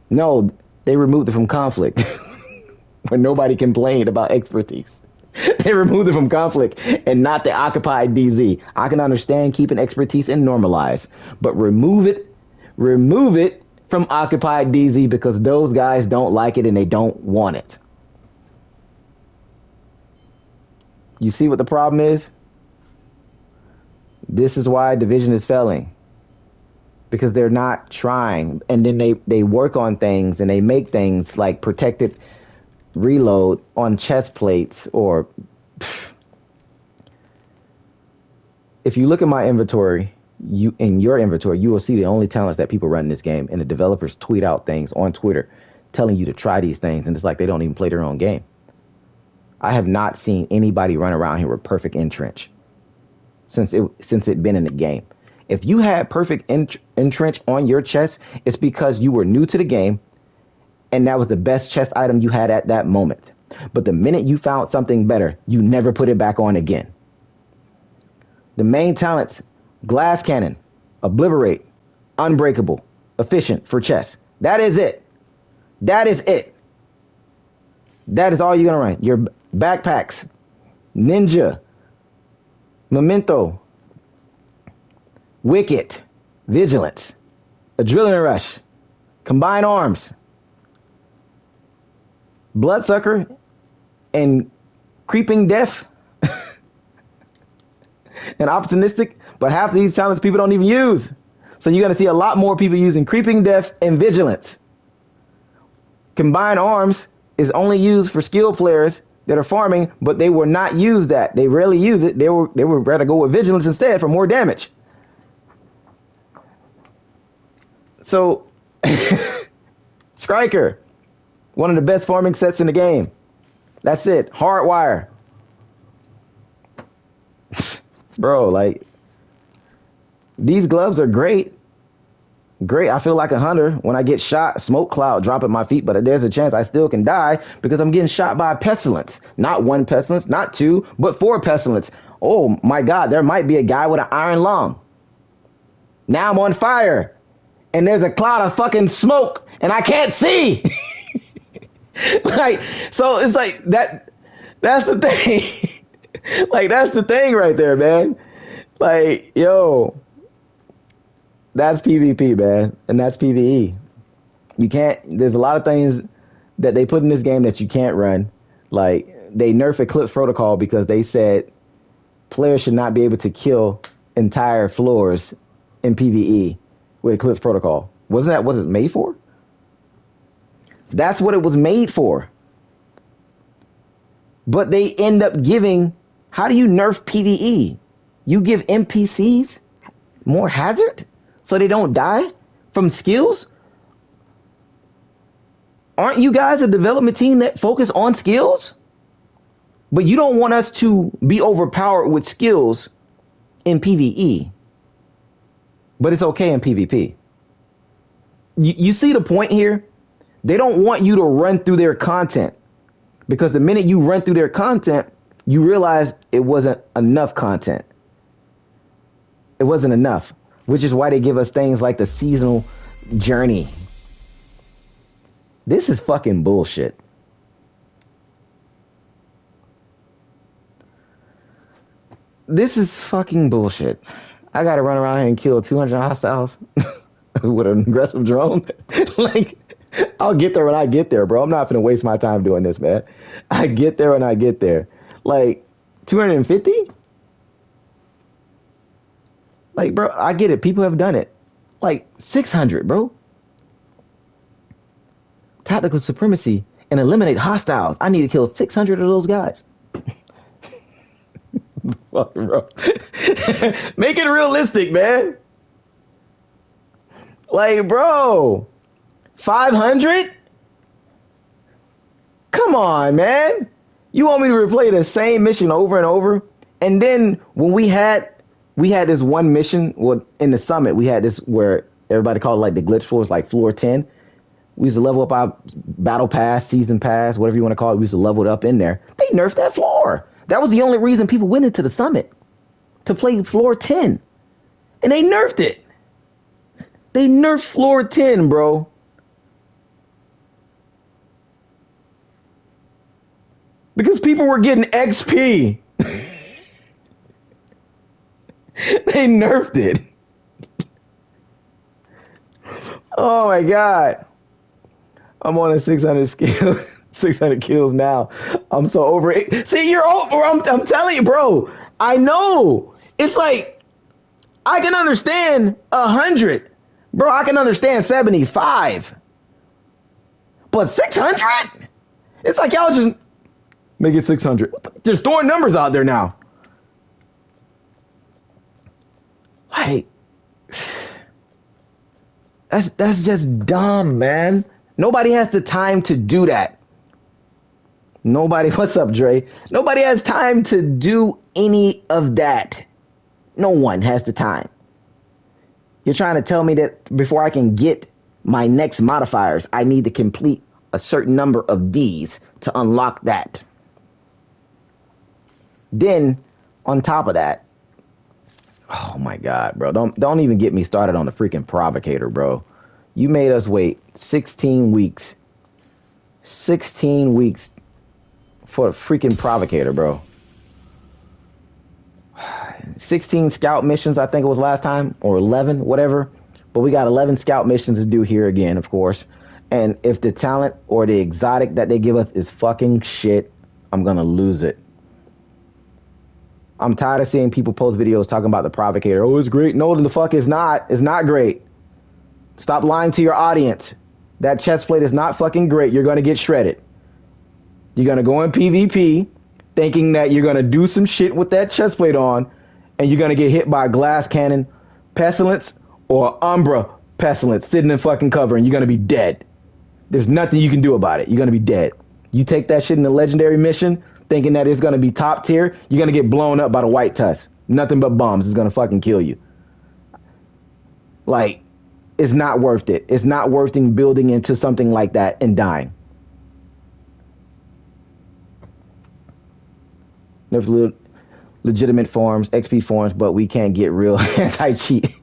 No, they removed it from conflict. where nobody complained about expertise. They removed it from conflict and not the occupied DZ. I can understand keeping expertise and normalize, but remove it from occupied DZ because those guys don't like it and they don't want it. You see what the problem is? This is why Division is failing. Because they're not trying. And then they work on things and they make things like protected reload on chest plates or... If you look at my inventory, you will see the only talents that people run in this game. And the developers tweet out things on Twitter telling you to try these things. And it's like they don't even play their own game. I have not seen anybody run around here with perfect entrench since it been in the game. If you had perfect entrench on your chest, it's because you were new to the game and that was the best chest item you had at that moment. But the minute you found something better, you never put it back on again. The main talents: glass cannon, obliterate, unbreakable, efficient for chest. That is it. That is it. That is all you're going to run. Your backpacks, ninja, memento, wicket, vigilance, adrenaline rush, combined arms, bloodsucker, and creeping death, and opportunistic. But half of these talents people don't even use. So you're going to see a lot more people using creeping death and vigilance. Combined arms is only used for skill players that are farming, but they will not use that. They rarely use it. They would rather go with vigilance instead for more damage. So, Striker, one of the best farming sets in the game. That's it. Hardwire. Bro, like, these gloves are great. Great. I feel like a hunter when I get shot, smoke cloud drop at my feet, but there's a chance I still can die because I'm getting shot by a pestilence. Not one pestilence, not two, but 4 pestilence. Oh my God, there might be a guy with an iron lung. Now I'm on fire and there's a cloud of fucking smoke and I can't see. Like, so it's like that's the thing. Like, that's the thing right there, man. Like, yo, that's PvP, man. And that's PvE. You can't, there's a lot of things that they put in this game that you can't run. Like, they nerfed Eclipse Protocol because they said players should not be able to kill entire floors in PvE with Eclipse Protocol. Wasn't that what it was made for? That's what it was made for. But they end up giving, how do you nerf PvE? You give NPCs more hazard so they don't die from skills? Aren't you guys a development team that focus on skills? But you don't want us to be overpowered with skills in PvE. But it's okay in PvP. You see the point here? They don't want you to run through their content. Because the minute you run through their content, you realize it wasn't enough content. It wasn't enough. Which is why they give us things like the seasonal journey. This is fucking bullshit. This is fucking bullshit. I gotta run around here and kill 200 hostiles with an aggressive drone. Like, I'll get there when I get there, bro. I'm not gonna waste my time doing this, man. I get there when I get there. Like, 250? Like, bro, I get it. People have done it. Like, 600, bro. Tactical supremacy and eliminate hostiles. I need to kill 600 of those guys. Fuck, bro. Make it realistic, man. Like, bro, 500? Come on, man. You want me to replay the same mission over and over? And then when we had this one mission, well, in the summit, we had this where everybody called it like the glitch floors, like floor 10. We used to level up our battle pass, season pass, whatever you want to call it. We used to level it up in there. They nerfed that floor. That was the only reason people went into the summit, to play floor 10. And they nerfed it. They nerfed floor 10, bro. Because people were getting XP. They nerfed it. Oh my god. I'm on a 600 skill, 600 kills now. I'm so over it. See, you're over. I'm telling you, bro. I know. It's like, I can understand 100. Bro, I can understand 75. But 600? It's like y'all just make it 600. Just throwing numbers out there now. Like, that's just dumb, man. Nobody has the time to do that. Nobody, what's up, Dre? Nobody has time to do any of that. No one has the time. You're trying to tell me that before I can get my next modifiers, I need to complete a certain number of these to unlock that. Then, on top of that, oh my god, bro, don't even get me started on the freaking provocator, bro. You made us wait 16 weeks. 16 weeks for a freaking provocator, bro. 16 scout missions, I think it was last time, or 11, whatever. But we got 11 scout missions to do here again, of course. And if the talent or the exotic that they give us is fucking shit, I'm gonna lose it. I'm tired of seeing people post videos talking about the provocator. Oh, it's great. No, the fuck it's not. It's not great. Stop lying to your audience. That chest plate is not fucking great. You're gonna get shredded. You're gonna go in PvP thinking that you're gonna do some shit with that chest plate on, and you're gonna get hit by a glass cannon, pestilence, or umbra pestilence sitting in fucking cover, and you're gonna be dead. There's nothing you can do about it. You're gonna be dead. You take that shit in the legendary mission thinking that it's gonna be top tier, you're gonna get blown up by the white tusk. Nothing but bombs is gonna fucking kill you. Like, it's not worth it. It's not worth it building into something like that and dying. There's legitimate forms, XP forms, but we can't get real anti-cheat.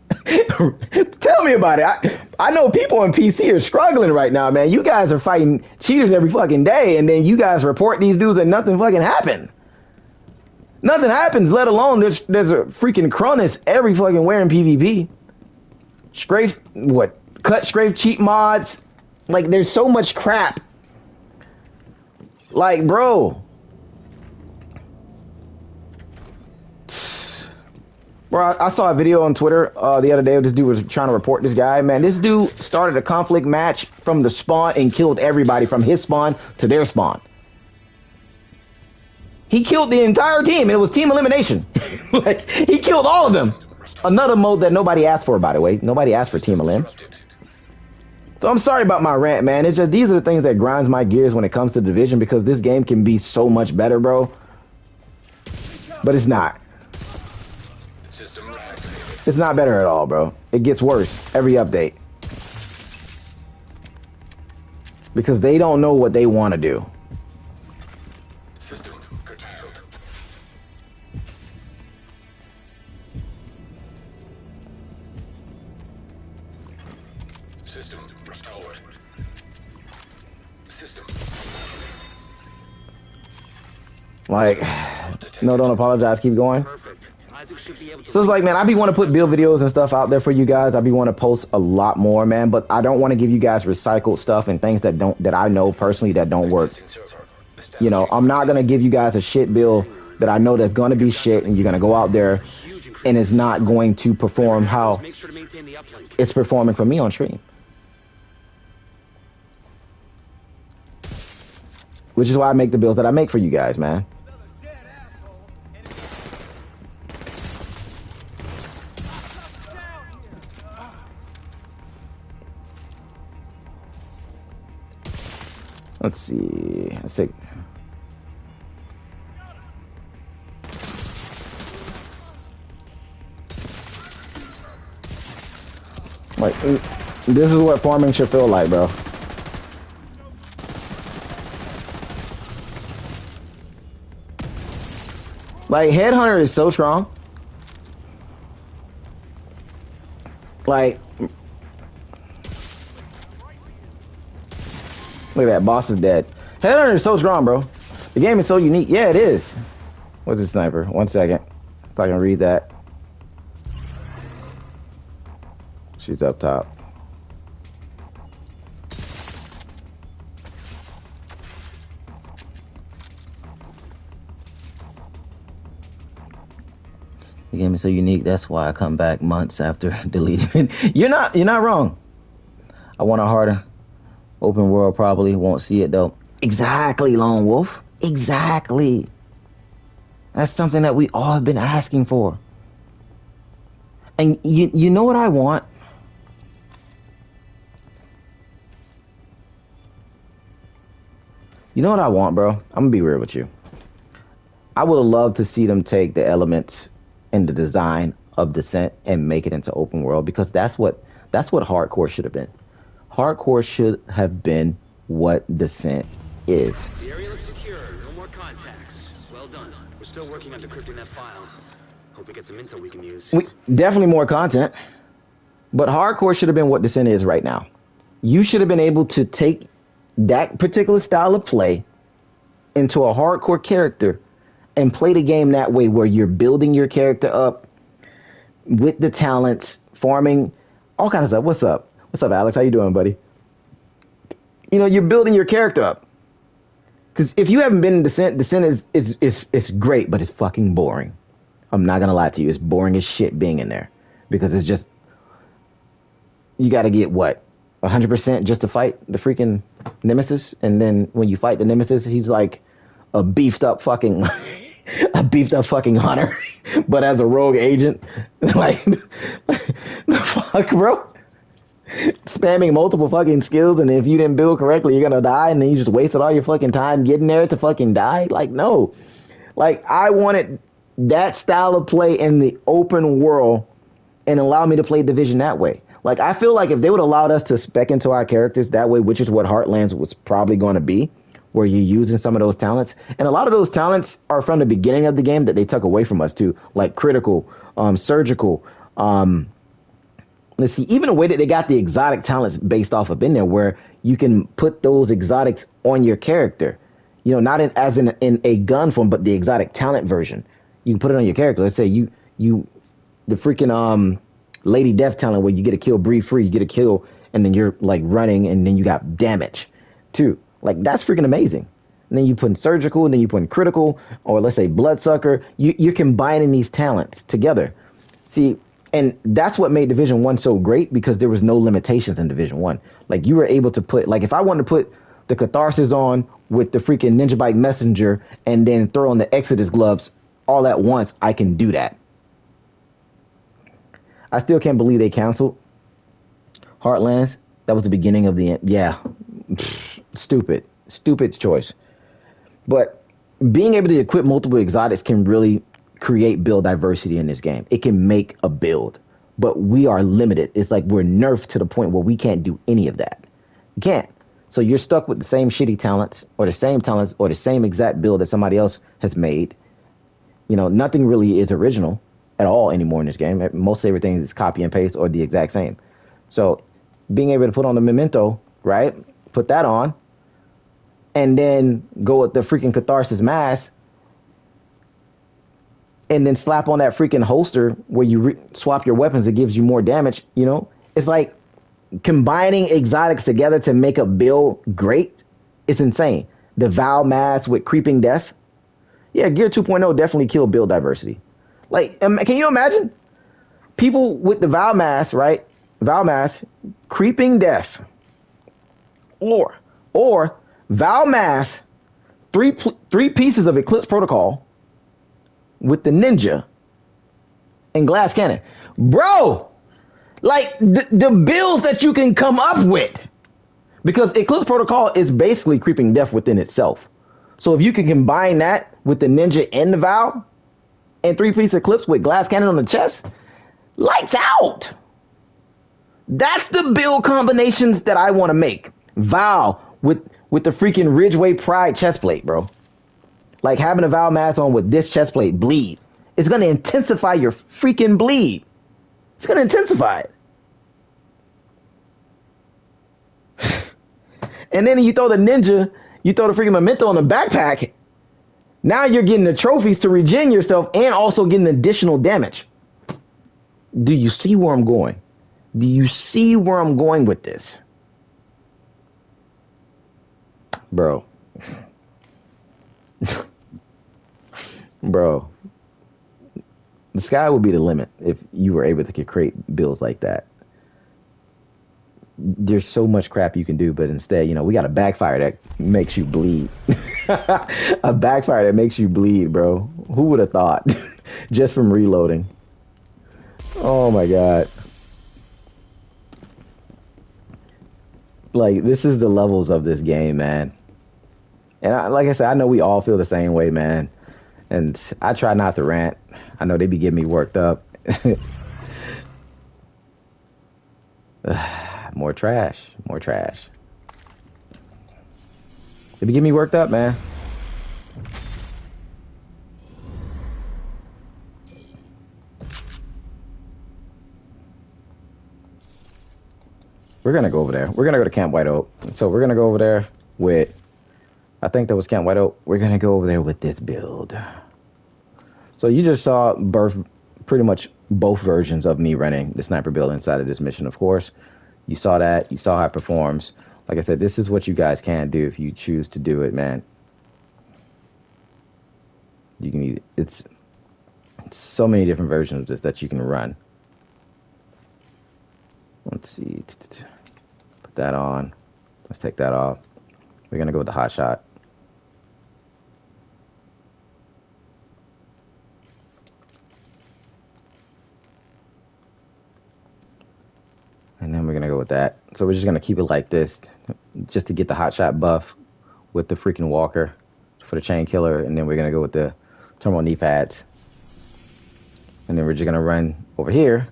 Tell me about it. I know people on PC are struggling right now, man. You guys are fighting cheaters every fucking day, and then you guys report these dudes and nothing fucking happened. Nothing happens, let alone there's a freaking Cronus every fucking where in PvP. Strafe, cut strafe cheat mods. Like, there's so much crap. Like, bro. Bro, I saw a video on Twitter the other day. This dude was trying to report this guy. Man, this dude started a conflict match from the spawn and killed everybody from his spawn to their spawn. He killed the entire team, and it was team elimination. Like, he killed all of them. Another mode that nobody asked for, by the way. Nobody asked for team elim. So I'm sorry about my rant, man. It's just, these are the things that grinds my gears when it comes to Division, because this game can be so much better, bro. But it's not. It's not better at all, bro. It gets worse every update. Because they don't know what they want to do. System curtailed. System restored. System. Like, no, don't apologize. Keep going. Perfect. Isaac should be able to. So it's like, man, I be want to put build videos and stuff out there for you guys. I be want to post a lot more, man, but I don't want to give you guys recycled stuff and things that I know personally that don't work. You know, I'm not gonna give you guys a shit build that I know that's gonna be shit, and you're gonna go out there and it's not going to perform how Make sure to maintain the uplink. it's performing for me on stream. Which is why I make the builds that I make for you guys, man. Let's see. Let's take. Like, this is what farming should feel like, bro. Like, Headhunter is so strong. Like, look at that, boss is dead. Headhunter is so strong, bro. If The game is so unique. Yeah, it is. What's a sniper? 1 second. So I can read that. She's up top. The game is so unique. That's why I come back months after deleting it. You're not wrong. I want a harder open world. Probably won't see it though. Exactly, Lone Wolf. Exactly. That's something that we all have been asking for. And you know what I want? You know what I want, bro? I'm gonna be real with you. I would have loved to see them take the elements in the design of Descent and make it into open world, because that's what hardcore should have been. Hardcore should have been what Descent is. The area looks secure. No more contacts. Well done. We're still working on decrypting that file. Hope we get some intel we can use. Definitely more content. But hardcore should have been what Descent is right now. You should have been able to take that particular style of play into a hardcore character and play the game that way, where you're building your character up with the talents, farming, all kinds of stuff. What's up? What's up, Alex? How you doing, buddy? You know, you're building your character up. Because if you haven't been in Descent, Descent is great, but it's fucking boring. I'm not gonna lie to you. It's boring as shit being in there. Because it's just, you gotta get what? 100% just to fight the freaking Nemesis, and then when you fight the Nemesis, he's like a beefed up fucking hunter, but as a rogue agent. Like, the fuck, bro? Spamming multiple fucking skills, and if you didn't build correctly, you're gonna die, and then you just wasted all your fucking time getting there to fucking die? Like, no. Like, I wanted that style of play in the open world and allow me to play Division that way. Like, I feel like if they would allowed us to spec into our characters that way, which is what Heartlands was probably going to be, where you're using some of those talents. And a lot of those talents are from the beginning of the game that they took away from us too, like critical, surgical. Let's see, even the way that they got the exotic talents based off of in there, where you can put those exotics on your character. You know, not as in a gun form, but the exotic talent version. You can put it on your character. Let's say you the freaking Lady Death talent, where you get a kill, breathe free, you get a kill, and then you're like running, and then you got damage too. Like, that's freaking amazing. And then you put in surgical, and then you put in critical, or let's say bloodsucker. You're combining these talents together. See, and that's what made Division 1 so great, because there was no limitations in Division 1. Like, you were able to put, like, if I wanted to put the Catharsis on with the freaking Ninja Bike Messenger and then throw on the Exodus gloves all at once, I can do that. I still can't believe they canceled Heartlands. That was the beginning of the end. Yeah. Stupid choice. But being able to equip multiple exotics can really create build diversity in this game. It can make a build, but we are limited. It's like we're nerfed to the point where we can't do any of that. You can't. So you're stuck with the same shitty talents, or the same exact build that somebody else has made. You know, nothing really is original at all anymore in this game. Most everything is copy and paste or the exact same. So being able to put on the memento, right? Put that on, and then go with the freaking Catharsis mask, and then slap on that freaking holster where you swap your weapons. It gives you more damage. You know, it's like combining exotics together to make a build great. It's insane. The Vow mask with creeping death. Yeah, Gear 2.0 definitely killed build diversity. Like, can you imagine people with the Vow mask, right? Vow mask, creeping death, or Vow mask, three pieces of Eclipse Protocol with the ninja and glass cannon, bro. Like, the builds that you can come up with, because Eclipse Protocol is basically creeping death within itself. So if you can combine that with the ninja and the Vow, and 3-piece Eclipse with glass cannon on the chest, lights out. That's the build combinations that I want to make. Vow with the freaking Ridgeway Pride chestplate, bro. Like, having a Vow mask on with this chestplate, bleed. It's going to intensify your freaking bleed. It's going to intensify it. And then you throw the ninja, you throw the freaking memento on the backpack, Now you're getting the trophies to regen yourself and also getting additional damage. Do you see where I'm going? Do you see where I'm going with this? Bro. Bro. The sky would be the limit if you were able to create builds like that. There's so much crap you can do, but instead, you know, we got a backfire that makes you bleed. A backfire that makes you bleed, bro. Who would have thought? Just from reloading. Oh my god. Like, this is the levels of this game, man. And like I said, I know we all feel the same way, man. And I try not to rant. I know they be getting me worked up. More trash. More trash. They be getting me worked up, man. We're gonna go over there. We're gonna go to Camp White Oak. So we're gonna go over there with, I think that was Camp White Oak. We're gonna go over there with this build. So you just saw pretty much both versions of me running the sniper build inside of this mission, of course. You saw that. You saw how it performs. Like I said, this is what you guys can do if you choose to do it, man. You can, it's so many different versions of this that you can run. Let's see. Put that on. Let's take that off. We're gonna go with the hot shot. And then we're gonna go with that. So we're just gonna keep it like this, just to get the hot shot buff with the freaking walker for the chain killer. And then we're gonna go with the Turmoil Kneepads. And then we're just gonna run over here.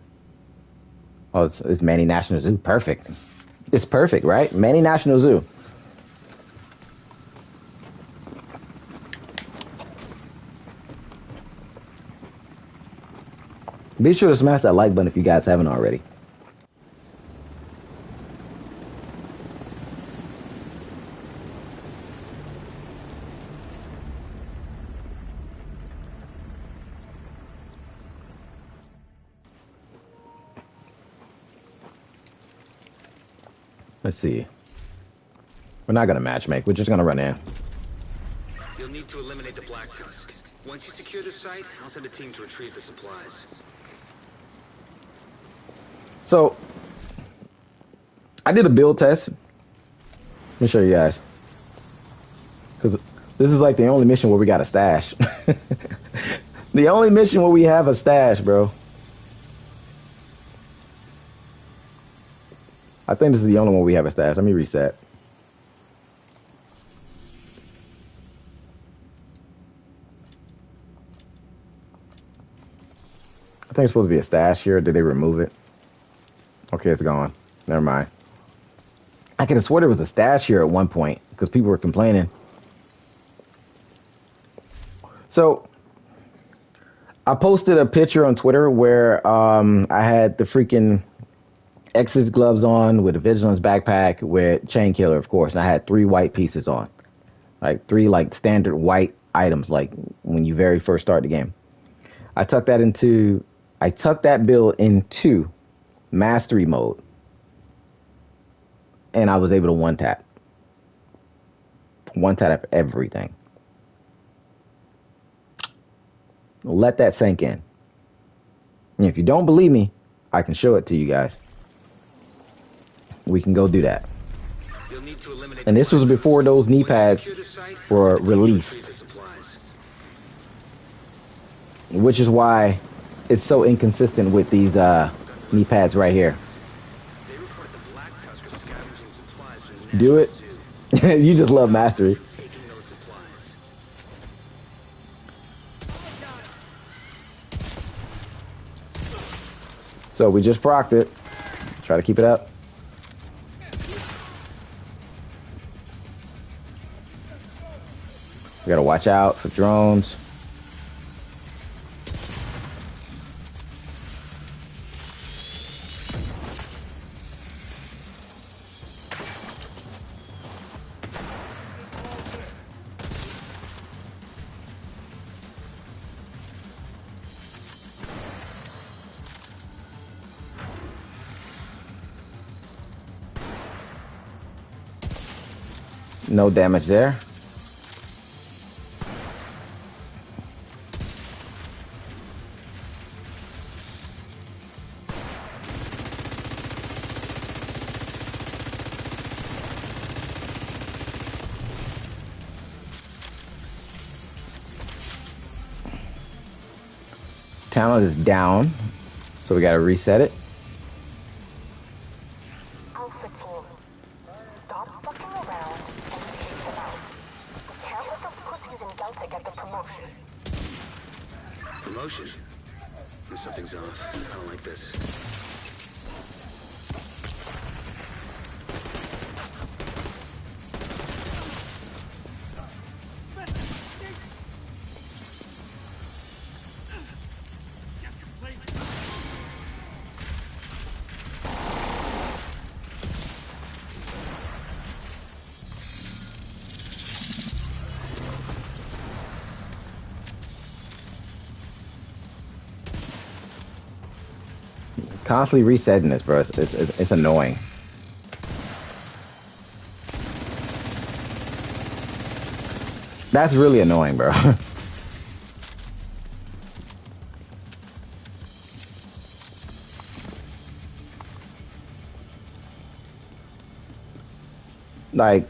Oh, it's Manny National Zoo. Perfect. It's perfect, right? Manny National Zoo. Be sure to smash that like button if you guys haven't already. Let's see. We're not gonna matchmake. We're just gonna run in. You'll need to eliminate the Black Tusk. Once you secure the site, I'll send a team to retrieve the supplies. So, I did a build test. Let me show you guys. Because this is like the only mission where we got a stash. The only mission where we have a stash, bro. I think this is the only one we have a stash. Let me reset. I think it's supposed to be a stash here. Did they remove it? Okay, it's gone. Never mind. I could have swore there was a stash here at one point because people were complaining. So, I posted a picture on Twitter where I had the freaking Exodus gloves on with a Vigilance backpack with chain killer, of course. And I had 3 white pieces on. Like 3 like standard white items like when you very first start the game. I tucked that build into mastery mode. And I was able to one tap everything. Let that sink in. And if you don't believe me, I can show it to you guys. We can go do that. And this was before those knee pads were released. Which is why it's so inconsistent with these knee pads right here. Do it. You just love mastery. So we just procced it. Try to keep it up. We gotta watch out for drones. No damage there. Talent is down, so we gotta reset it. Alpha team, stop fucking around and take them out. We can't let those pussies in Delta get the promotion. Promotion? Something's off. I don't like this. Constantly resetting this, bro. It's annoying. That's really annoying, bro. Like,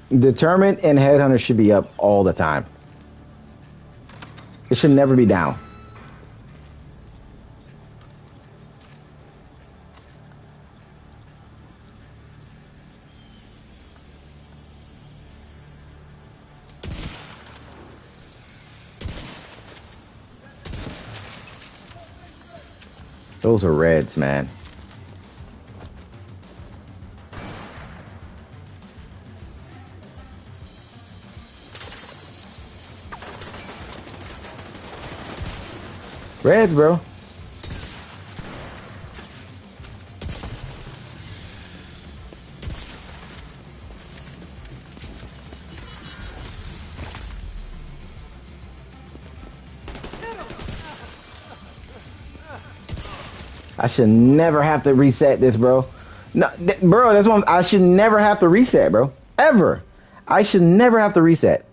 Determined and Headhunter should be up all the time. It should never be down. Those are reds, man. Reds, bro. I should never have to reset this, bro. No, bro, that's what I should never have to reset, bro. Ever. I should never have to reset.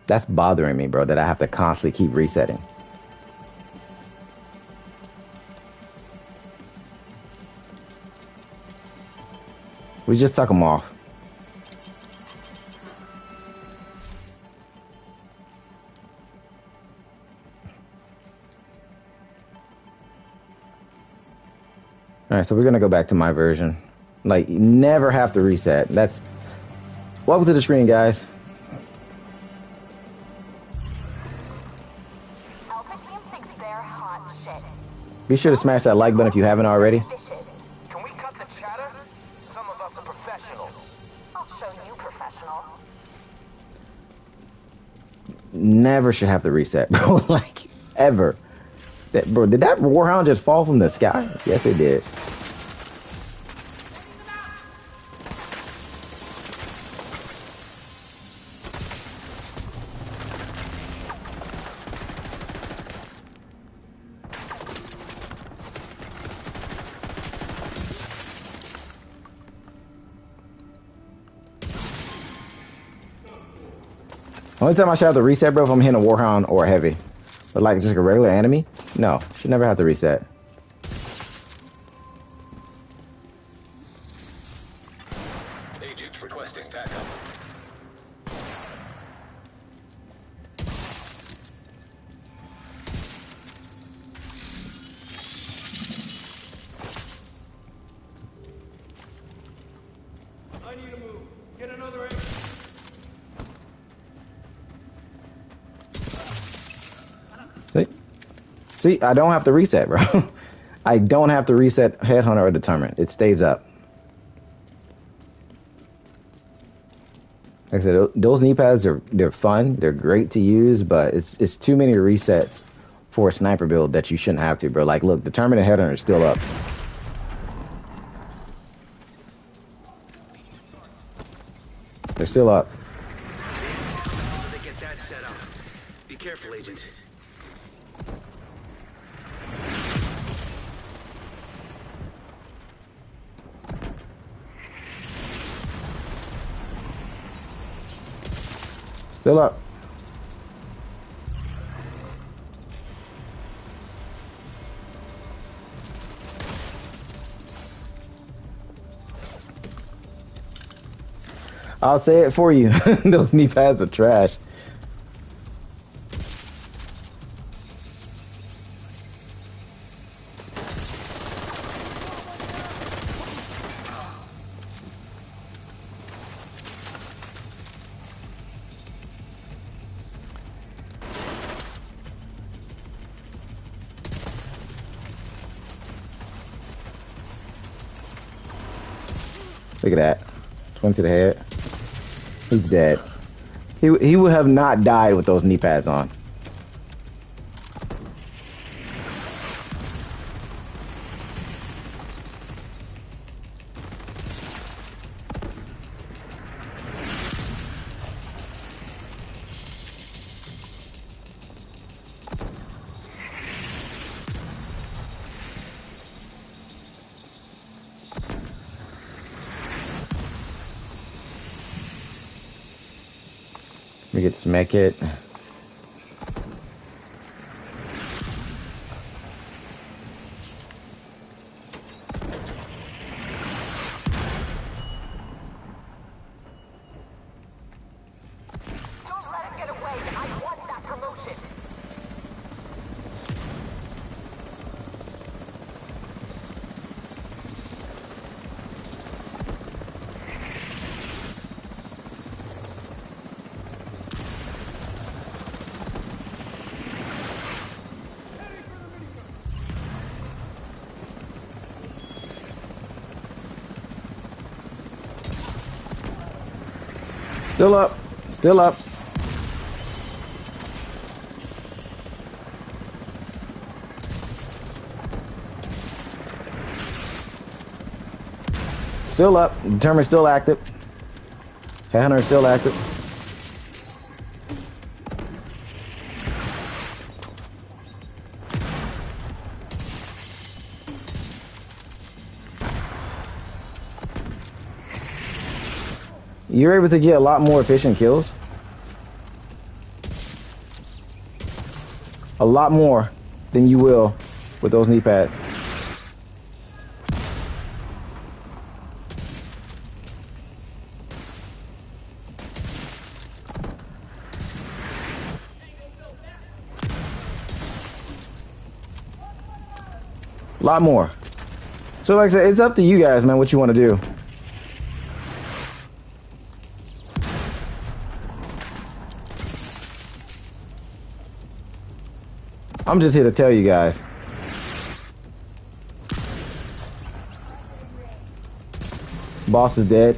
That's bothering me, bro, that I have to constantly keep resetting. We just took them off. All right, so we're gonna go back to my version. Like, never have to reset. That's... Welcome to the screen, guys. Alpha team thinks they're hot shit. Be sure to smash that like button if you haven't already. Can we cut the chatter? Some of us are professionals. I'll show you professional. Never should have to reset, bro. Like, ever. That, bro, did that warhound just fall from the sky? Yes, it did. Only time I should have to reset, bro, if I'm hitting a warhound or a heavy. But like just a regular enemy, no, should never have to reset. Agent requesting backup. I need to move. Get another agent. See, I don't have to reset, bro. I don't have to reset Headhunter or Determined. It stays up. Like I said, those knee pads they're fun, they're great to use, but it's too many resets for a sniper build that you shouldn't have to, bro. Like, look, Determined and Headhunter are still up. They're still up. How do they get that set up? Be careful, Agent. Still up. I'll say it for you. Those knee pads are trash. Look at that. 20 to the head. He's dead. He would have not died with those knee pads on. We get to smack it. Don't let him get away. I want that promotion. Still up. Still up. Still up. Determined still active. Headhunter still active. You're able to get a lot more efficient kills. A lot more than you will with those knee pads. A lot more. So like I said, it's up to you guys, man, what you want to do. I'm just here to tell you guys. Boss is dead.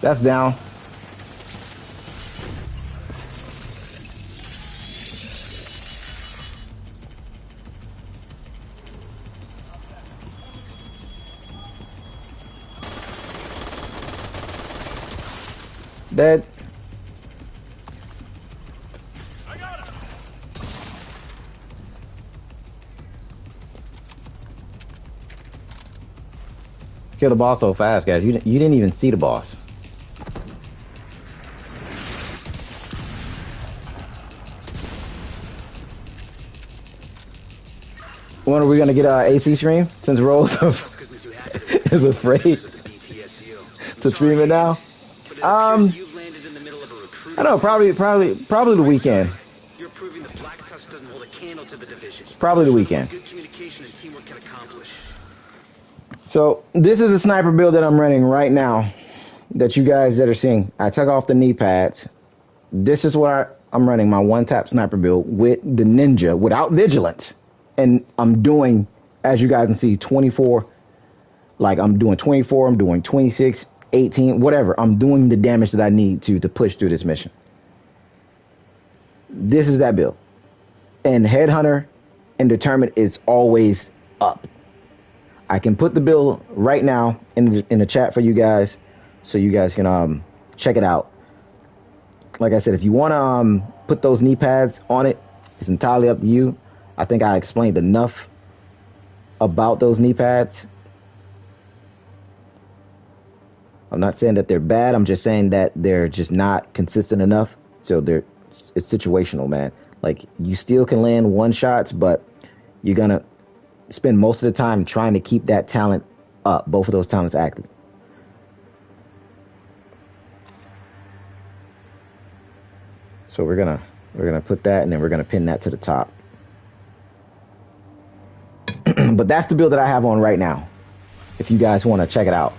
That's down. Dead. Kill the boss so fast, guys. You didn't even see the boss. When are we gonna get our AC stream? Since Rose is afraid to stream it now. I don't know. Probably the weekend. You're proving the Black Tusk doesn't hold a handle to the division. Probably the Shows weekend. what good communication and teamwork can accomplish. So this is a sniper build that I'm running right now that you guys that are seeing. I took off the knee pads. This is what I'm running, my one-tap sniper build with the Ninja without vigilance. And I'm doing, as you guys can see, 24. Like I'm doing 24, I'm doing 26, 18, whatever. I'm doing the damage that I need to push through this mission. This is that build. And Headhunter and Determined is always up. I can put the build right now in the chat for you guys, so you guys can check it out. Like I said, if you want to put those knee pads on it, it's entirely up to you. I think I explained enough about those knee pads. I'm not saying that they're bad. I'm just saying that they're just not consistent enough. So it's situational, man. Like you still can land one shots, but you're gonna spend most of the time trying to keep that talent up, both of those talents active. So we're gonna put that, and then we're gonna pin that to the top. But that's the build that I have on right now, if you guys want to check it out.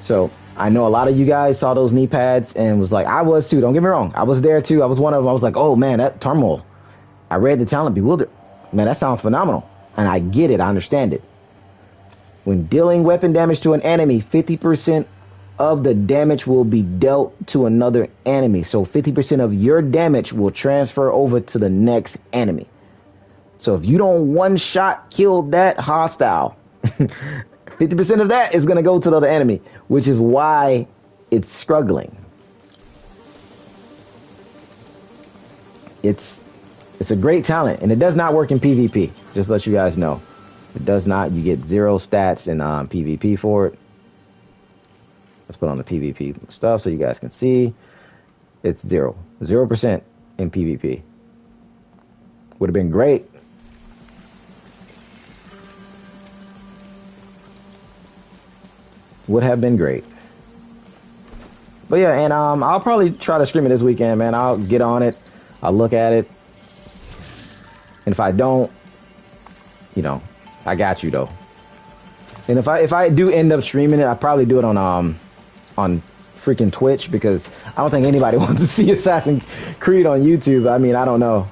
So I know a lot of you guys saw those knee pads and was like, I was too, don't get me wrong, I was there too. I was one of them. I was like, oh man, that Turmoil, I read the talent bewildered, man, that sounds phenomenal. And I get it, I understand it. When dealing weapon damage to an enemy, 50% of the damage will be dealt to another enemy. So 50% of your damage will transfer over to the next enemy. So if you don't one shot kill that hostile, 50% of that is going to go to the other enemy, which is why it's struggling. It's a great talent, and it does not work in PvP. Just to let you guys know. It does not. You get 0 stats in PvP for it. Let's put on the PvP stuff so you guys can see. It's 0% in PvP. Would have been great. Would have been great. But yeah, and I'll probably try to stream it this weekend, man. I'll get on it. I'll look at it. And if I don't, you know, I got you though. And if I do end up streaming it, I probably do it on freaking Twitch, because I don't think anybody wants to see Assassin's Creed on YouTube. I mean, I don't know.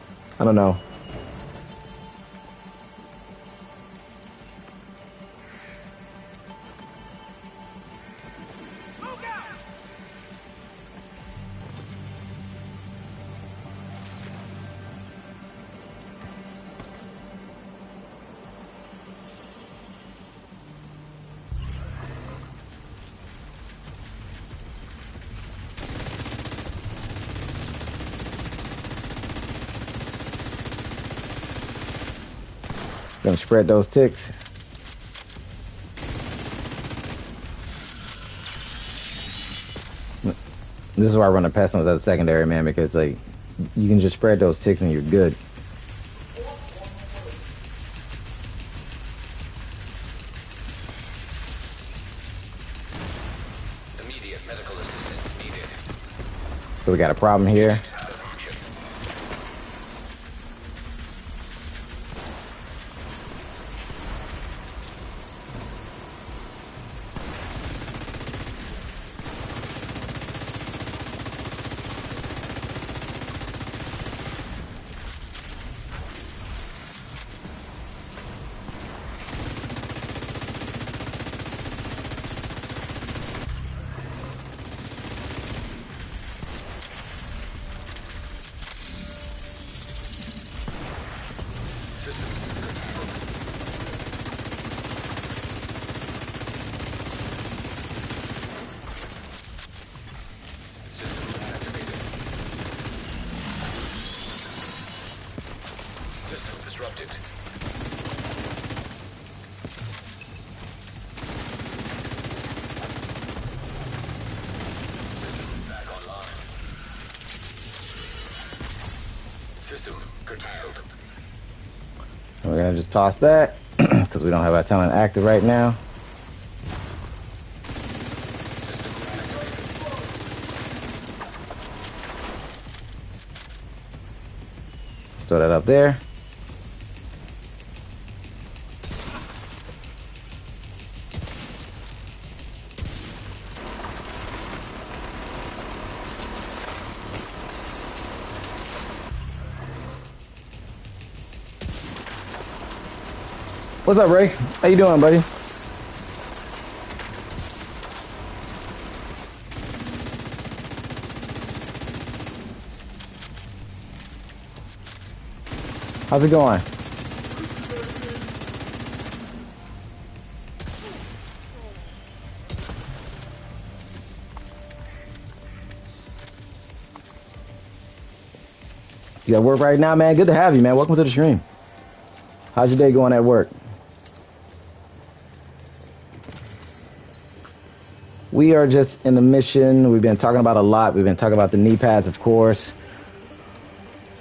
Gonna spread those ticks. This is why I run a pestilence as a secondary, man, because like you can just spread those ticks and you're good. Immediate medical assistance needed. So we got a problem here. System disrupted. System back online. System curtailed. We're gonna just toss that because we don't have our talent active right now. Let's throw that up there. What's up, Ray? How you doing, buddy? How's it going? You at work right now, man? Good to have you, man. Welcome to the stream. How's your day going at work? We are just in the mission. We've been talking about a lot. We've been talking about the knee pads, of course.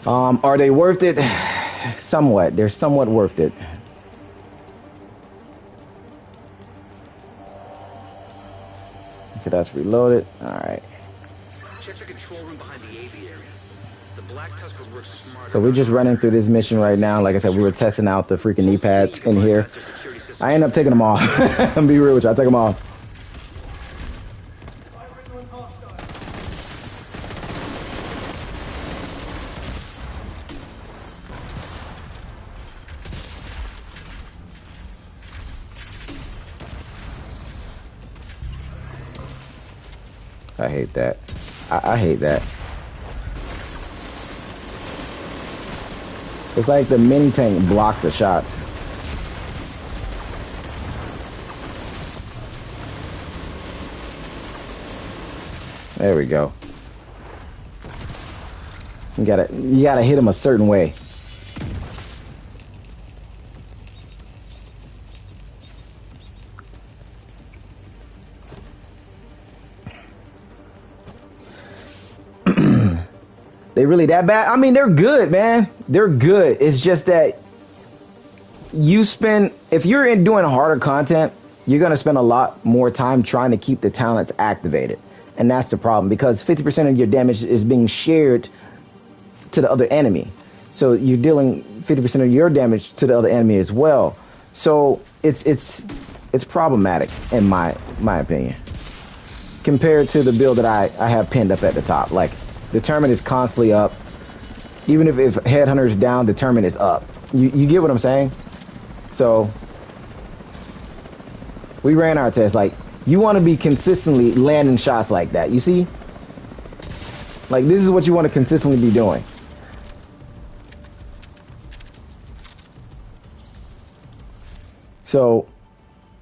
Are they worth it? Somewhat. They're somewhat worth it. Okay, that's reloaded. All right. Check the control room behind the aviary. The Black Tusk would work smarter. So we're just running through this mission right now. Like I said, we were testing out the freaking knee pads in here. I end up taking them off. I'm gonna be real with you. I take them off. I hate that. I hate that. It's like the mini tank blocks the shots. There we go. You gotta hit him a certain way. They really that bad? I mean, they're good, man. They're good. It's just that if you're in doing harder content, you're going to spend a lot more time trying to keep the talents activated. And that's the problem, because 50% of your damage is being shared to the other enemy. So you're dealing 50% of your damage to the other enemy as well. So it's problematic in my opinion, compared to the build that I have pinned up at the top. Like, Determined is constantly up. Even if Headhunter's down, Determined is up. You get what I'm saying? So we ran our test. Like, you want to be consistently landing shots like that. You see? Like, this is what you want to consistently be doing. So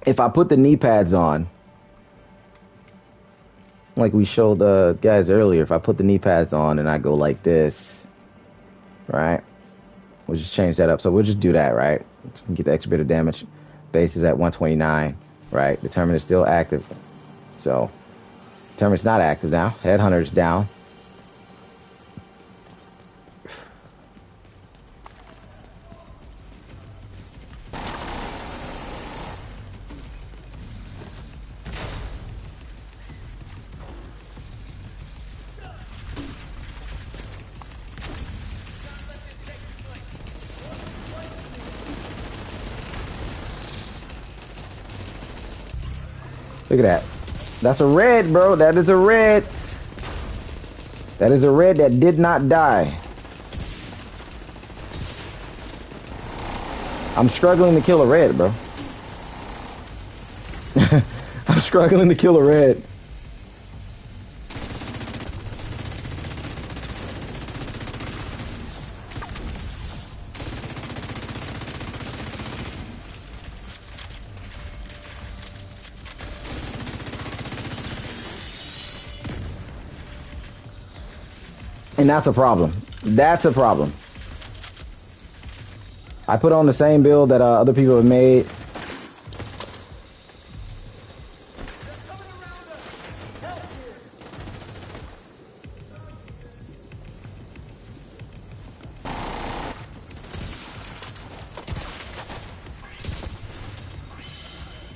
if I put the knee pads on, like we showed the guys earlier, if I put the knee pads on and I go like this, right? We'll just change that up. So we'll just do that, right? So we can get the extra bit of damage. Base is at 129, right? Determined is still active. So Determined's not active now. Headhunter's down. Look at that. That's a red, bro. That is a red. That is a red that did not die. I'm struggling to kill a red, bro. I'm struggling to kill a red. And that's a problem. That's a problem. I put on the same build that other people have made.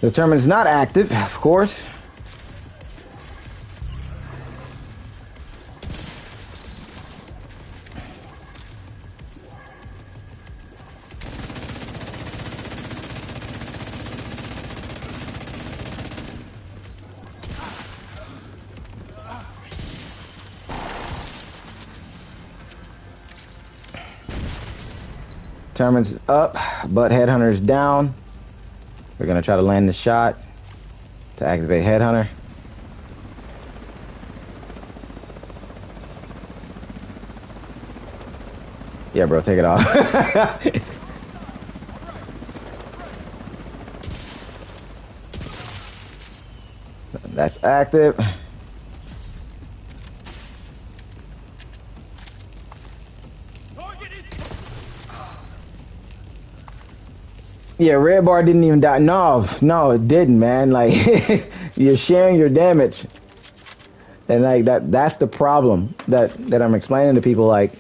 Determined is not active, of course. Determined's up, but Headhunter's down. We're gonna try to land the shot to activate Headhunter. Yeah, bro, take it off. That's active. Yeah, red bar didn't even die. No, no, it didn't, man. Like, you're sharing your damage. And like that's the problem that I'm explaining to people. Like,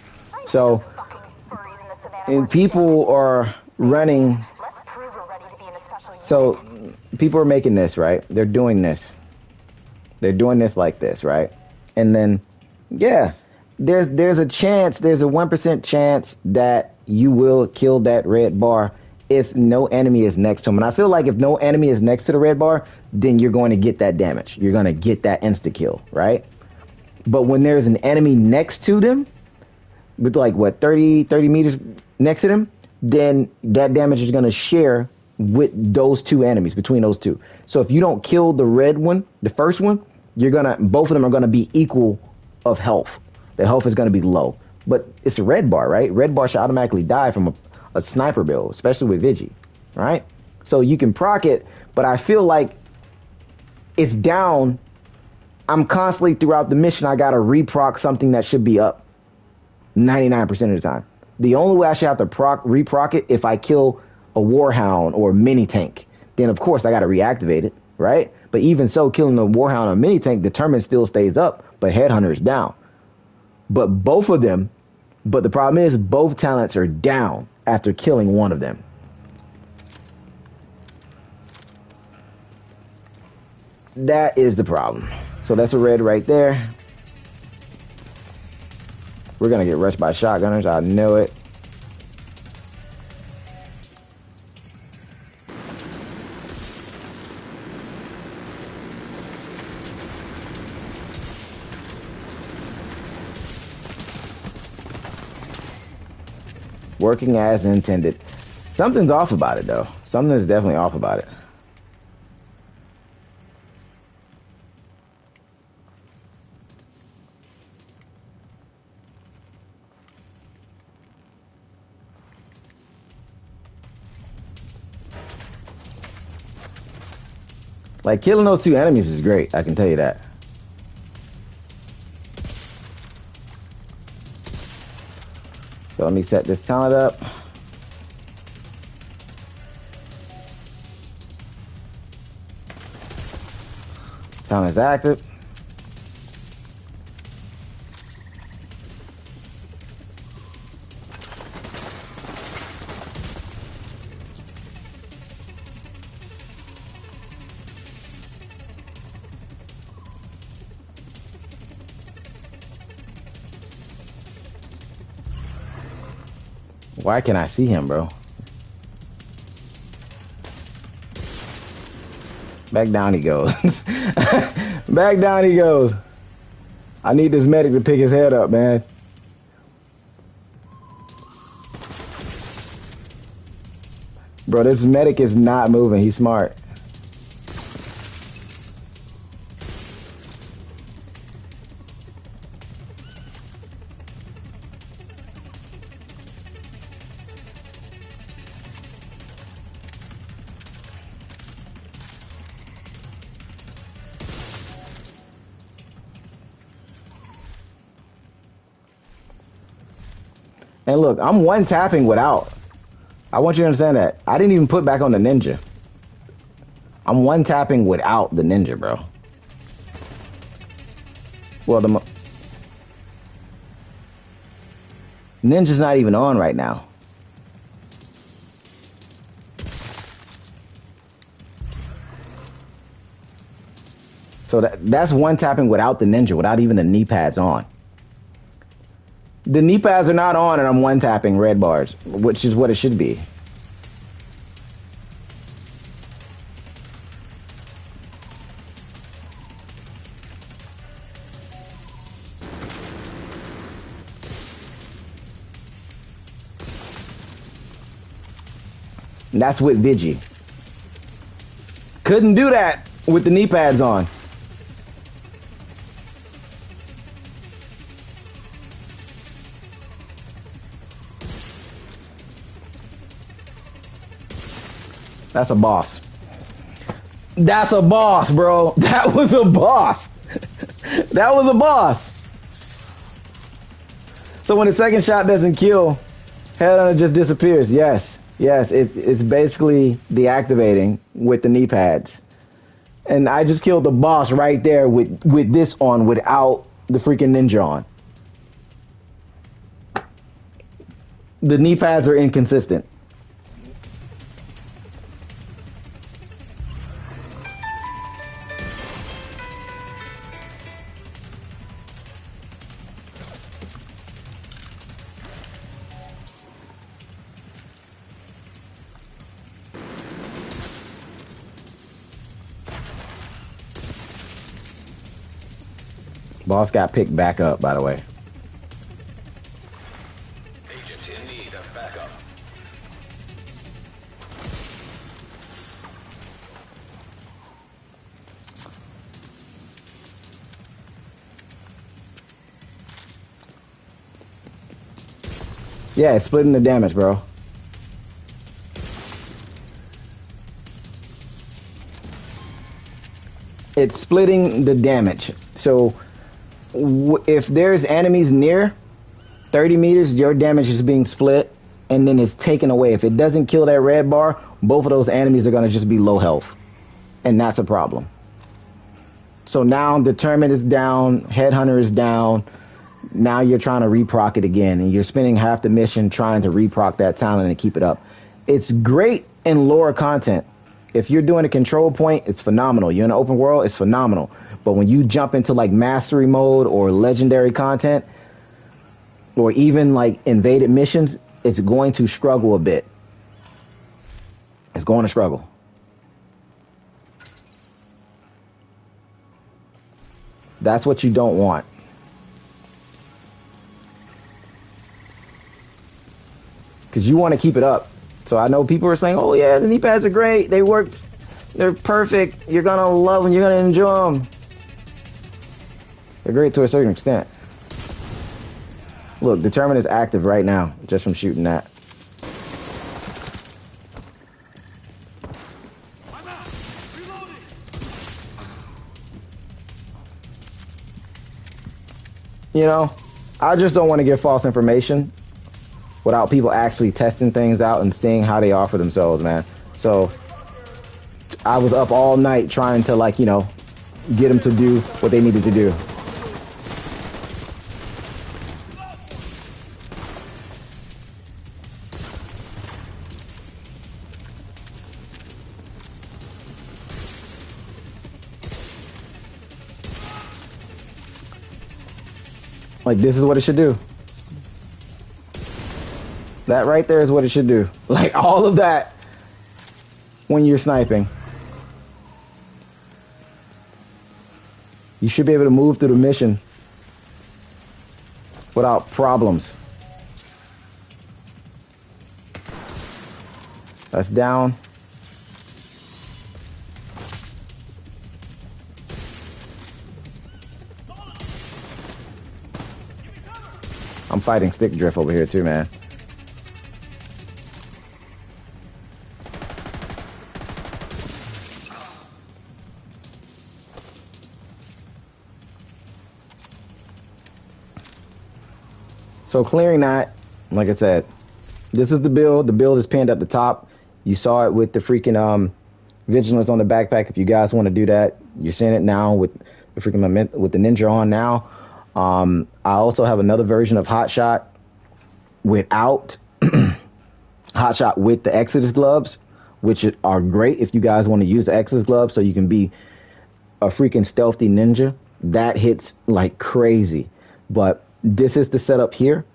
so, and people are running. So, people are making this, right? They're doing this. They're doing this like this, right? And then, yeah, there's a chance, there's a 1% chance that you will kill that red bar if no enemy is next to him. And I feel like if no enemy is next to the red bar, then you're going to get that damage. You're going to get that insta kill, right? But when there's an enemy next to them, with like what 30 meters next to them, then that damage is going to share with those two enemies, between those two. So if you don't kill the red one, the first one, both of them are gonna be equal of health. The health is gonna be low, but it's a red bar, right? Red bar should automatically die from a sniper build, especially with Vigi, right? So you can proc it, but I feel like it's down. I'm constantly throughout the mission, I gotta reproc something that should be up 99% of the time. The only way I should have to reproc it if I kill a warhound or a mini tank. Then of course I gotta reactivate it, right? But even so, killing a warhound or mini tank, determined still stays up, but headhunter is down. But both of them, but the problem is both talents are down after killing one of them. That is the problem. So that's a red right there. We're gonna get rushed by shotgunners, I know it. Working as intended. Something's off about it, though. Something's definitely off about it. Like, killing those two enemies is great, I can tell you that. So let me set this talent up. Talent is active. Why can't I see him, bro? Back down he goes. Back down he goes. I need this medic to pick his head up, man. Bro, this medic is not moving. He's smart. And look, I'm one tapping without. I want you to understand that. I didn't even put back on the ninja. I'm one tapping without the ninja, bro. Well, the ninja's not even on right now. So that's one tapping without the ninja, without even the knee pads on. The knee pads are not on and I'm one tapping red bars, which is what it should be. And that's with Vigi. Couldn't do that with the knee pads on. That's a boss. That's a boss, bro. That was a boss. That was a boss. So when the second shot doesn't kill, Headhunter just disappears. Yes. Yes, it's basically deactivating with the knee pads. And I just killed the boss right there with this on without the freaking ninja on. The knee pads are inconsistent. Boss got picked back up, by the way. Agent in need of backup. Yeah, it's splitting the damage, bro. It's splitting the damage. So if there's enemies near 30 meters, your damage is being split and then it's taken away. If it doesn't kill that red bar, both of those enemies are going to just be low health. And that's a problem. So now Determined is down, Headhunter is down. Now you're trying to reproc it again, and you're spending half the mission trying to reproc that talent and keep it up. It's great in lore content. If you're doing a control point, it's phenomenal. You're in an open world, it's phenomenal. But when you jump into like mastery mode or legendary content, or even like invaded missions, it's going to struggle a bit. It's going to struggle. That's what you don't want. Because you want to keep it up. So I know people are saying, oh yeah, the knee pads are great. They work. They're perfect. You're going to love them. You're going to enjoy them. They're great to a certain extent. Look, Determined is active right now, just from shooting that. You know, I just don't want to give false information without people actually testing things out and seeing how they are for themselves, man. So I was up all night trying to, like, you know, get them to do what they needed to do. Like, this is what it should do. That right there is what it should do. Like, all of that when you're sniping. You should be able to move through the mission without problems. That's down. I'm fighting stick drift over here too, man. So clearing that, like I said, this is the build. The build is pinned at the top. You saw it with the freaking vigilance on the backpack. If you guys want to do that, you're seeing it now with the freaking with the ninja on now. I also have another version of Hotshot without Hotshot with the Exodus gloves, which are great if you guys want to use the Exodus gloves so you can be a freaking stealthy ninja. That hits like crazy. But this is the setup here.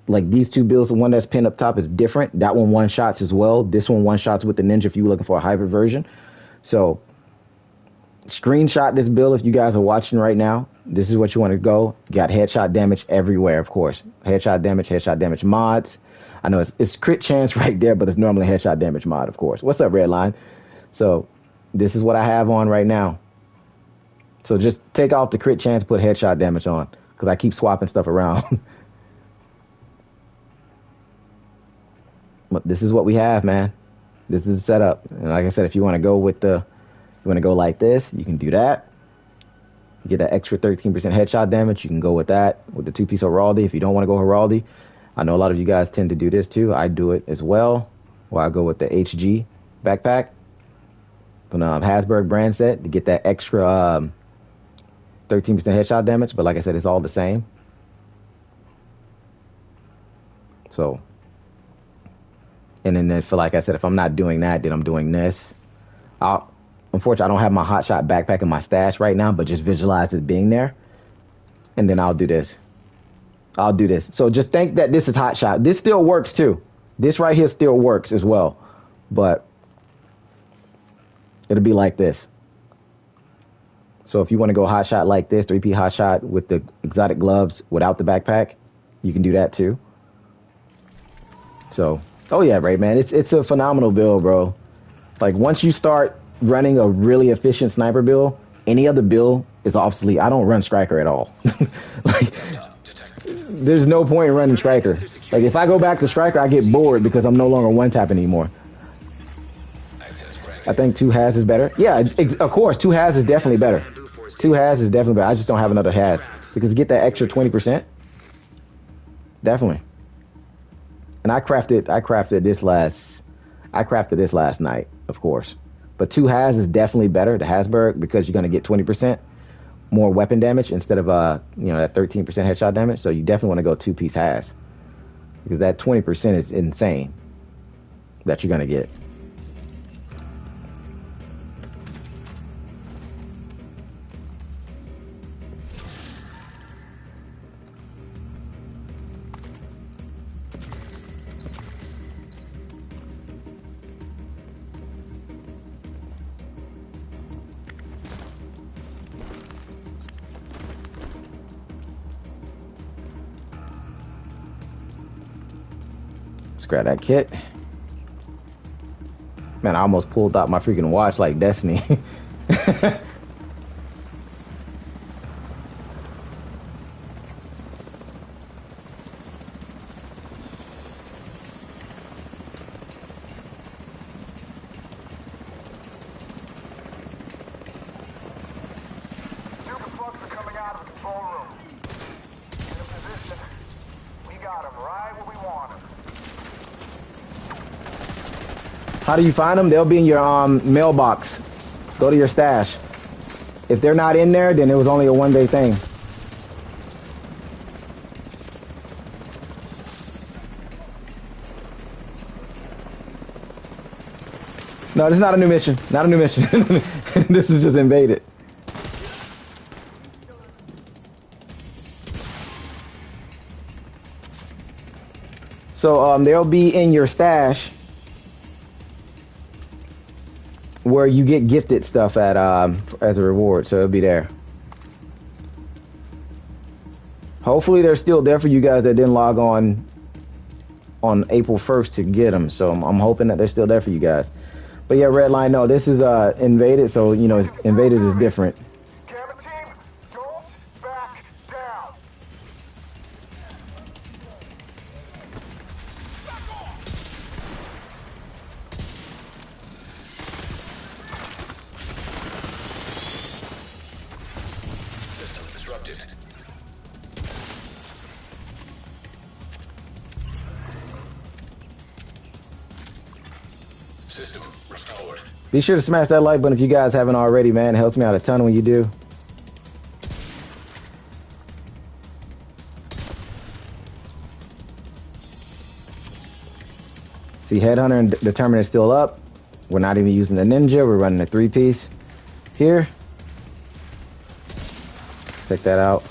Like these two builds, the one that's pinned up top is different. That one shots as well. This one shots with the ninja if you're looking for a hybrid version. So screenshot this build if you guys are watching right now. This is what you want to go. You got headshot damage everywhere, of course. Headshot damage mods. I know it's crit chance right there, but it's normally headshot damage mod, of course. What's up, Redline? So This is what I have on right now. So just take off the crit chance, put headshot damage on, because I keep swapping stuff around. But this is what we have, man. This is the setup. And like I said, if you want to go with you want to go like this, you can do that. You get that extra 13% headshot damage. You can go with that, with the 2-piece Heraldi. If you don't want to go Heraldi, I know a lot of you guys tend to do this too. I do it as well. Or I go with the HG backpack from the Hasberg brand set to get that extra 13% headshot damage. But like I said, it's all the same. So, and then if, like I said, if I'm not doing that, then I'm doing this. Unfortunately, I don't have my hotshot backpack in my stash right now, but just visualize it being there. And then I'll do this. So just think that this is hotshot. This still works too. This right here still works as well. But it'll be like this. So if you want to go hotshot like this, 3P hotshot with the exotic gloves without the backpack, you can do that too. So, oh yeah, right, man. It's a phenomenal build, bro. Like once you start running a really efficient sniper build, any other build is obviously, I don't run striker at all. Like, there's no point in running striker. Like if I go back to striker, I get bored because I'm no longer one tap anymore. I think 2 has is better. Yeah, of course, 2 has is definitely better. 2 has is definitely better. I just don't have another has because get that extra 20%. Definitely. And I crafted this last night, of course. But 2 has is definitely better, the Hasberg, because you're gonna get 20% more weapon damage instead of that 13% headshot damage. So you definitely want to go 2-piece has because that 20% is insane that you're gonna get. Grab that kit. Man, I almost pulled out my freaking watch like Destiny. How do you find them? They'll be in your mailbox. Go to your stash. If they're not in there, then it was only a one-day thing. No, this is not a new mission. Not a new mission. This is just invaded. So they'll be in your stash where you get gifted stuff at as a reward, so it'll be there. Hopefully they're still there for you guys that didn't log on April 1st to get them. So I'm hoping that they're still there for you guys. But yeah, Redline, no, this is invaded, so invaded is different. Camera team, don't back down. System disrupted. System restored. Be sure to smash that like button if you guys haven't already, man. It helps me out a ton when you do. See, Headhunter and Determinant is still up. We're not even using the Ninja. We're running a 3-piece here. Take that out.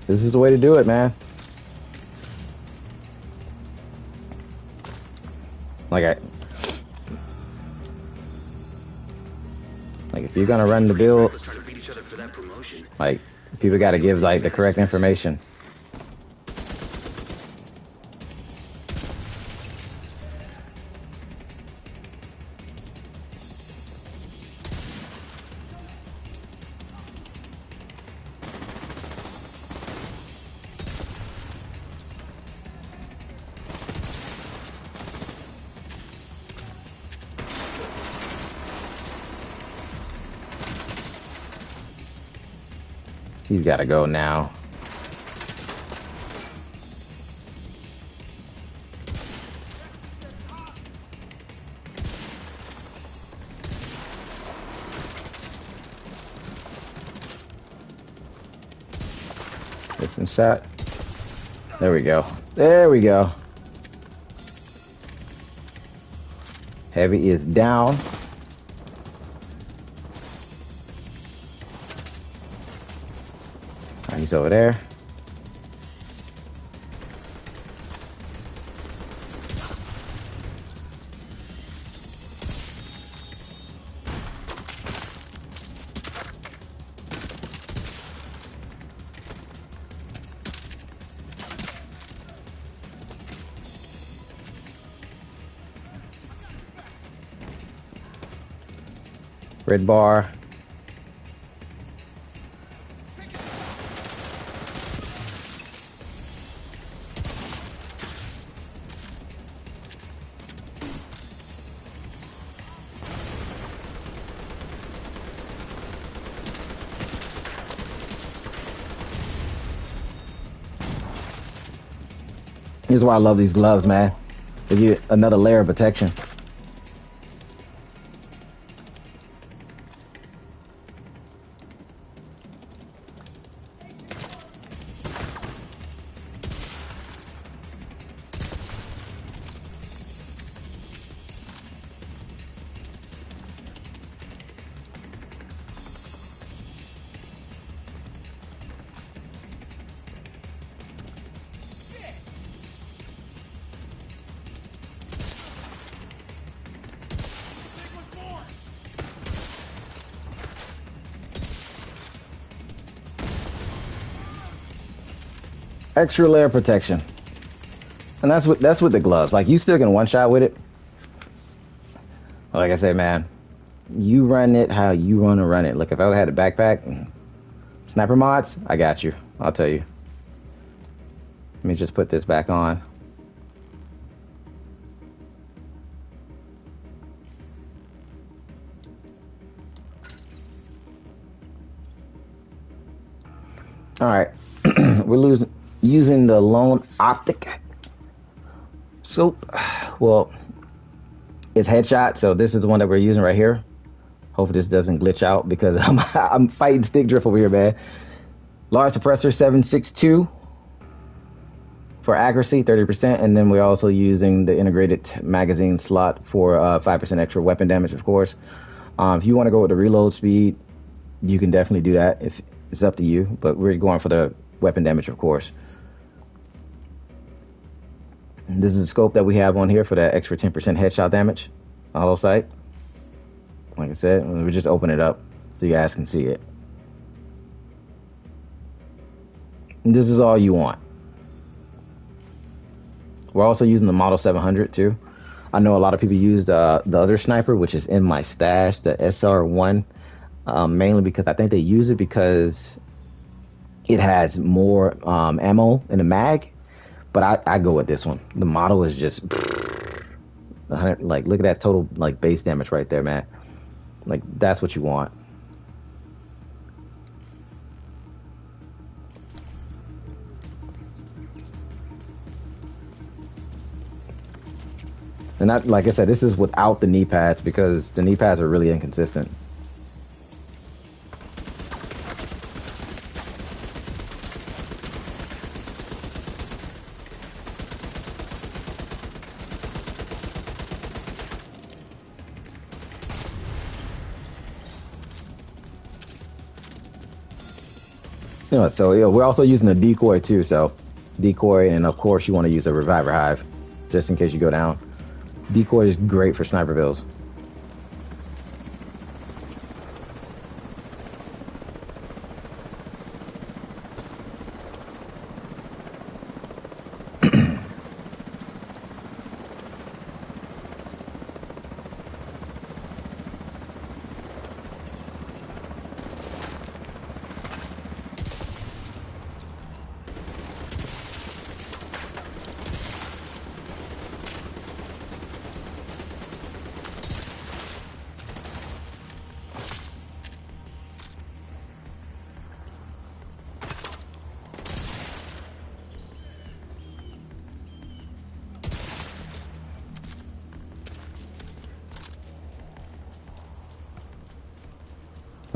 This is the way to do it, man. you're gonna run the build, Let's try to beat each other for that promotion. like people got to give like the correct information. He's got to go now. Distance shot. There we go. There we go. Heavy is down. He's over there. Red bar. This is why I love these gloves, man. They give you another layer of protection. Extra layer of protection. And that's with the gloves. Like, you still can one shot with it. Like I said, man, you run it how you want to run it. Look, if I had a backpack, sniper mods, I got you. I'll tell you. Let me just put this back on. All right, we're using the lone optic scope. Well, it's headshot, so this is the one that we're using right here. Hopefully this doesn't glitch out because I'm fighting stick drift over here, man. Large suppressor 7.62 for accuracy, 30%, and then we're also using the integrated magazine slot for 5% extra weapon damage, of course. If you want to go with the reload speed, you can definitely do that. If it's up to you, but we're going for the weapon damage, of course. This is the scope that we have on here for that extra 10% headshot damage. Auto sight. Like I said, we just open it up so you guys can see it. And this is all you want. We're also using the Model 700 too. I know a lot of people use the other sniper, which is in my stash, the SR1, mainly because I think they use it because it has more ammo in the mag. But I go with this one. The model is just 100, like, look at that total like base damage right there, man. Like, that's what you want. And that, like I said, this is without the knee pads because the knee pads are really inconsistent. You know, so yeah, we're also using a decoy too. So decoy, and of course you want to use a reviver hive just in case you go down. Decoy is great for sniper builds.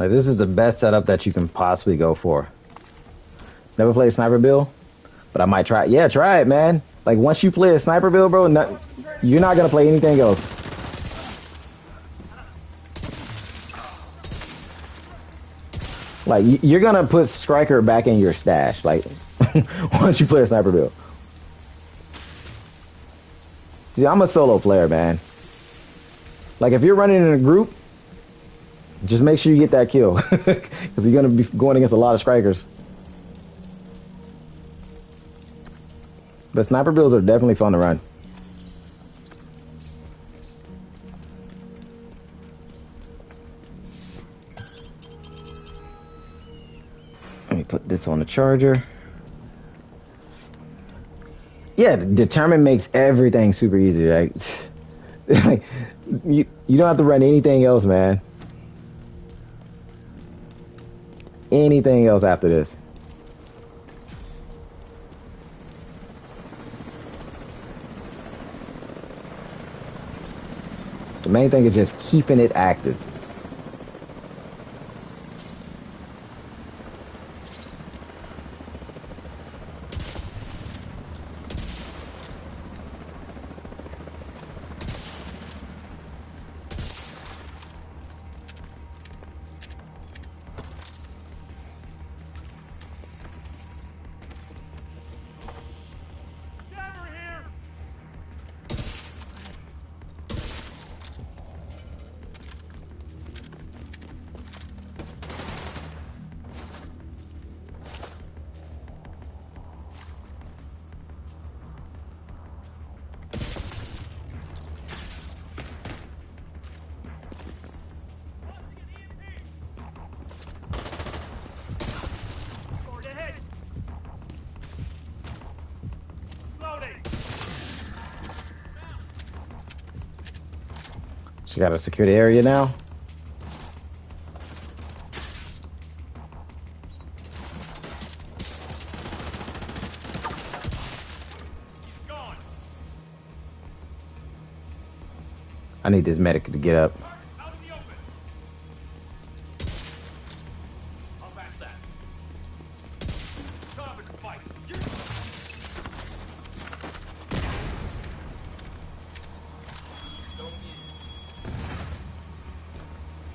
Like, this is the best setup that you can possibly go for. Never played a sniper build, but I might try. Yeah, try it, man. Like, once you play a sniper build, bro, you're not gonna play anything else. Like, you're gonna put Striker back in your stash, like, once you play a sniper build. See, I'm a solo player, man. Like, if you're running in a group, just make sure you get that kill. Because you're gonna be going against a lot of Strikers. But sniper builds are definitely fun to run. Let me put this on the charger. Yeah, determine makes everything super easy. Like, like you don't have to run anything else, man. Anything else after this. The main thing is just keeping it active. She got to secure the area now. I need this medic to get up.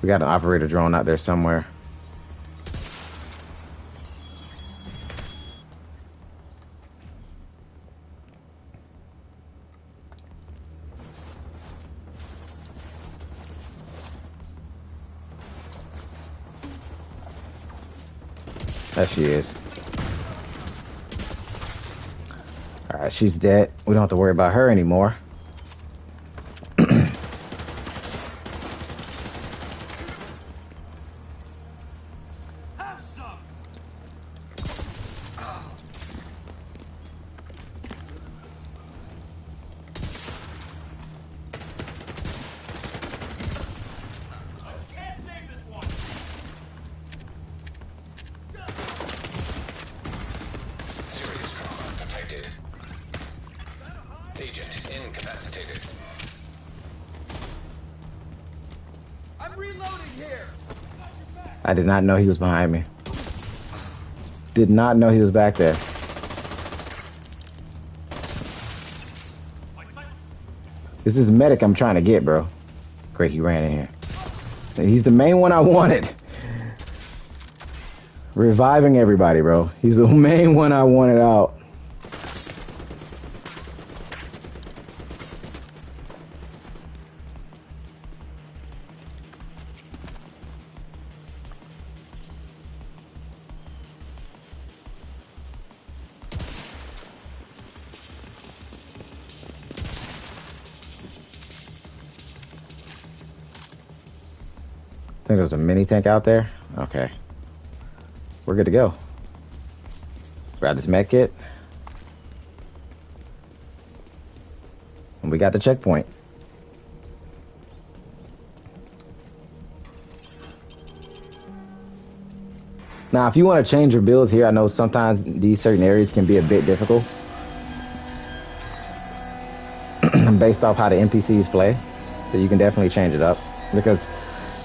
We got an operator drone out there somewhere. There she is. Alright, she's dead. We don't have to worry about her anymore. I did not know he was behind me. Did not know he was back there. This is medic I'm trying to get, bro. Great, he ran in here. He's the main one I wanted. Reviving everybody, bro. He's the main one I wanted out. I think there's a mini tank out there. Okay. We're good to go. Grab this med kit. And we got the checkpoint. Now, if you want to change your builds here, I know sometimes these certain areas can be a bit difficult. Based off how the NPCs play. So you can definitely change it up. Because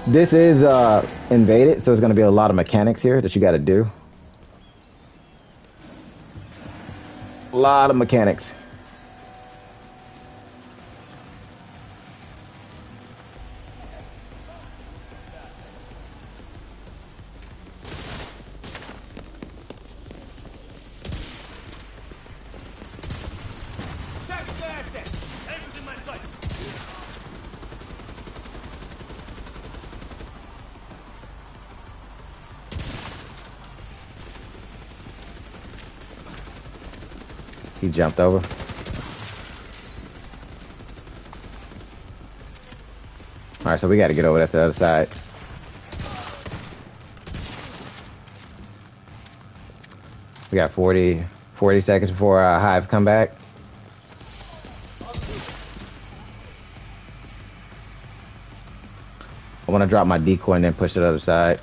This is invaded, so there's gonna be a lot of mechanics here that you got to do. A lot of mechanics. Target the asset. Enemies in my sights. He jumped over. All right, so we got to get over that to the other side. We got 40 seconds before Hive come back. I want to drop my decoy and then push to the other side.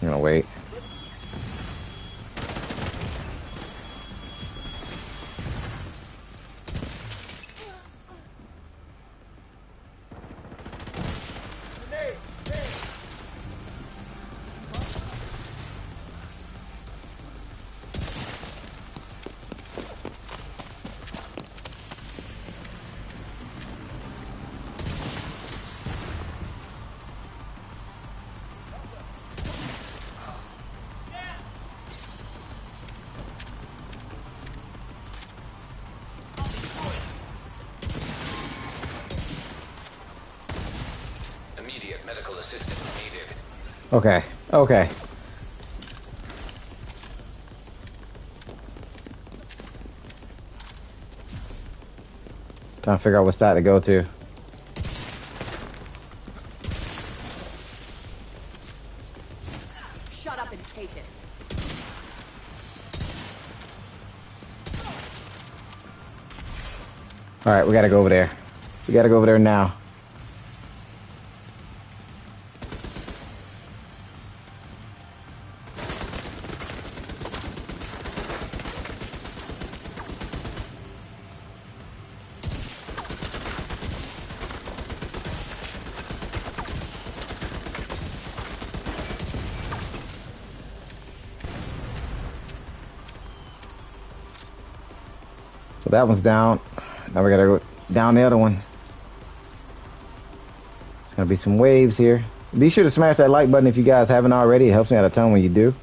I'm gonna wait. Immediate medical assistance needed. Okay, okay. Trying to figure out what side to go to. Shut up and take it. All right, we gotta go over there. We gotta go over there now. So that one's down. Now we gotta go down the other one. There's gonna be some waves here. Be sure to smash that like button if you guys haven't already. It helps me out a ton when you do.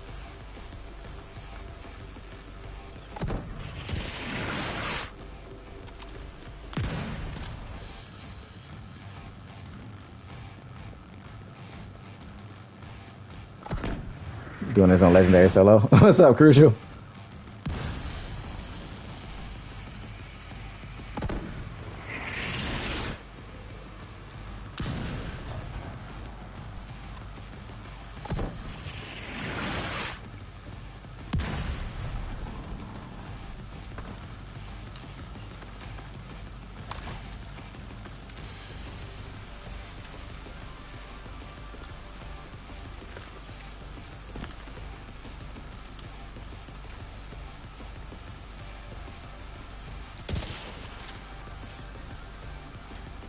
Doing this on Legendary Solo. What's up, Crucial?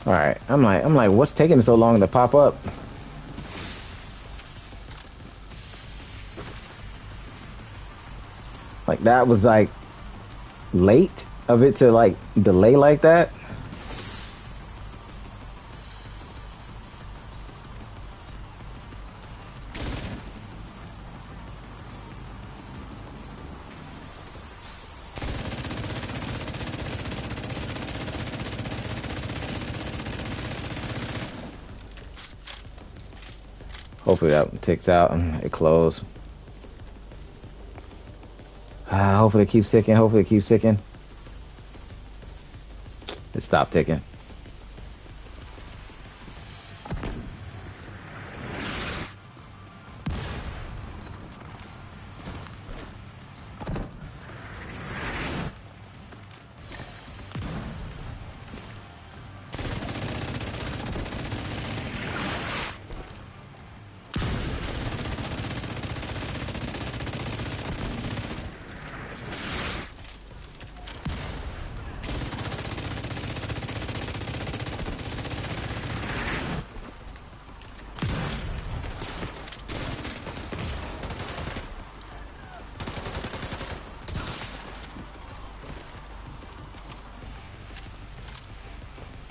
All right, I'm like, what's taking so long to pop up? Like that was like late of it to like delay like that. Hopefully that one ticks out and it closed. Hopefully it keeps ticking. Hopefully it keeps ticking. It stopped ticking.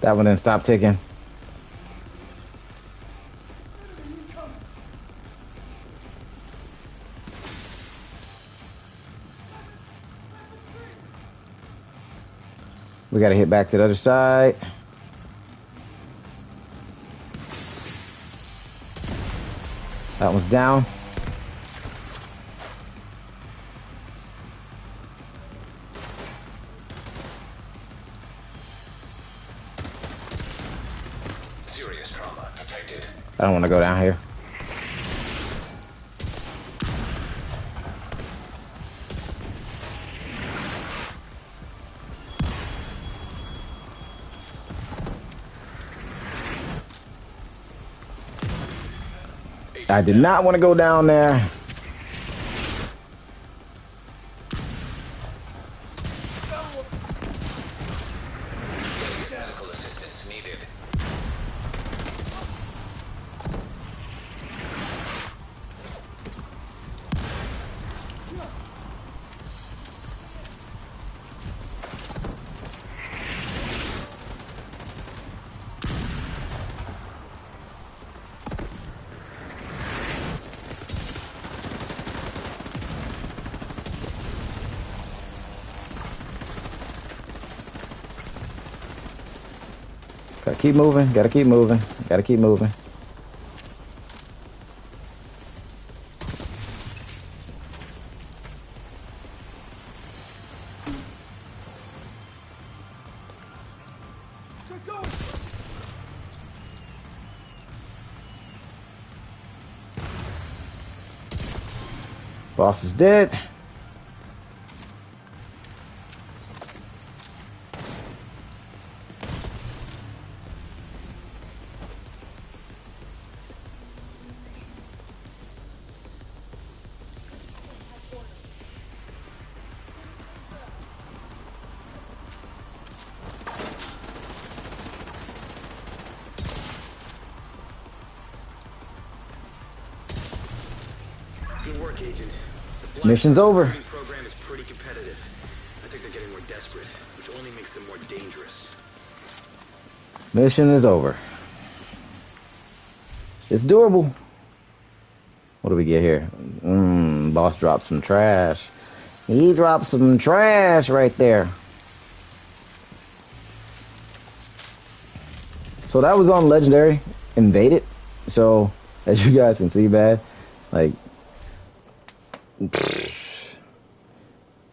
That one didn't stop ticking. We gotta hit back to the other side. That one's down. Serious trauma detected. I don't want to go down here. I did not want to go down there. Medical assistance needed. Gotta keep moving. Gotta keep moving. Gotta keep moving. Boss is dead. Good work, Agent. The Mission's over. recruiting program is pretty competitive. I think they're getting more desperate, which only makes them more dangerous. Mission is over. It's doable. What do we get here? Boss dropped some trash. He dropped some trash right there. So that was on Legendary Invaded. So as you guys can see, like,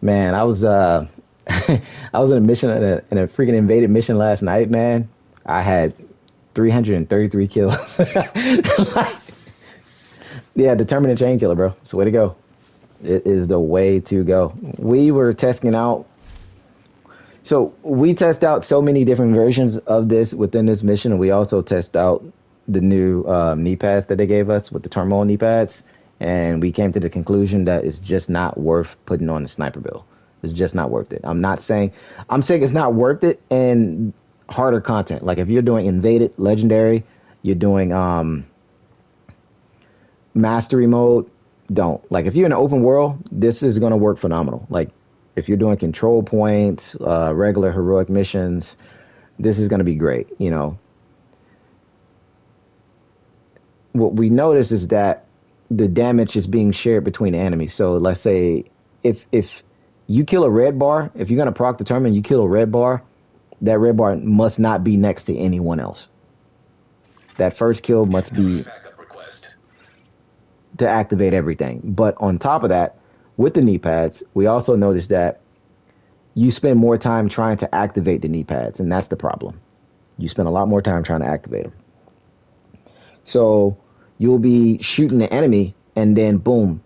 man, I was I was in a mission in a freaking Invaded mission last night, man. I had 333 kills. Like, yeah, determined chain killer, bro. It's the way to go. It is the way to go. We were testing out. So we test out so many different versions of this within this mission, and we also test out the new knee pads that they gave us with the Turmoil Kneepads, and we came to the conclusion that it's just not worth putting on the sniper build. It's just not worth it. I'm saying it's not worth it in harder content. Like if you're doing Invaded, Legendary, you're doing Mastery mode, don't. Like if you're in an open world, this is going to work phenomenal. Like if you're doing control points, regular heroic missions, this is going to be great. You know, what we notice is that the damage is being shared between the enemies. So let's say if you kill a red bar, if you're going to proc determine you kill a red bar, that red bar must not be next to anyone else. That first kill must be to activate everything. But on top of that, with the knee pads, we also noticed that you spend more time trying to activate the knee pads, and that's the problem. You spend a lot more time trying to activate them. So you'll be shooting the enemy, and then boom,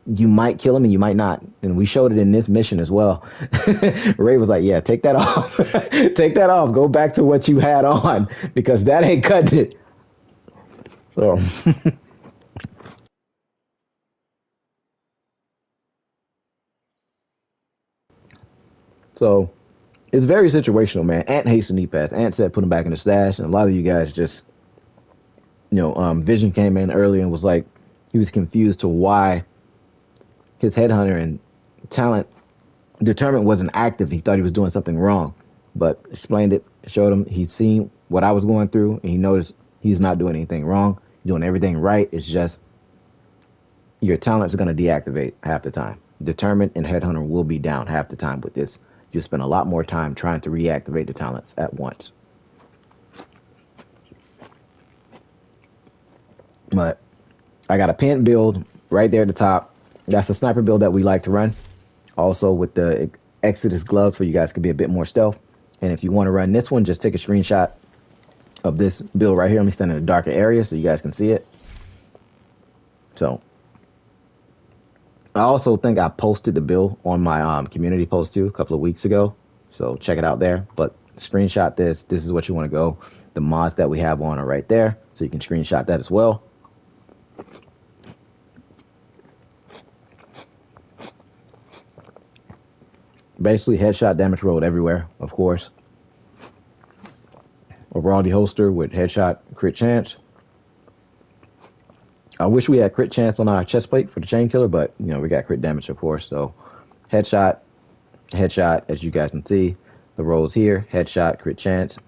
you might kill him and you might not. And we showed it in this mission as well. Ray was like, yeah, take that off. Take that off. Go back to what you had on, because that ain't cutting it. So So it's very situational, man. Ant hates the knee pads. Ant said put them back in the stash, and a lot of you guys just, Vision came in early and was like, he was confused to why his headhunter and talent determined wasn't active. He thought he was doing something wrong. but explained it, showed him. He'd seen what I was going through, and he noticed he's not doing anything wrong, doing everything right. It's just your talent's going to deactivate half the time. Determined and Headhunter will be down half the time with this. You'll spend a lot more time trying to reactivate the talents at once. But I got a pin build right there at the top. That's a sniper build that we like to run. Also with the Exodus gloves so you guys can be a bit more stealth. And if you want to run this one, just take a screenshot of this build right here. Let me stand in a darker area so you guys can see it. So I also think I posted the build on my community post too a couple of weeks ago. So check it out there. But screenshot this. This is what you want to go. The mods that we have on are right there. So you can screenshot that as well. Basically, headshot damage rolled everywhere, of course. Overall, the holster with headshot crit chance. I wish we had crit chance on our chest plate for the chain killer, but you know we got crit damage, of course. So, headshot, as you guys can see, the rolls here, headshot, crit chance.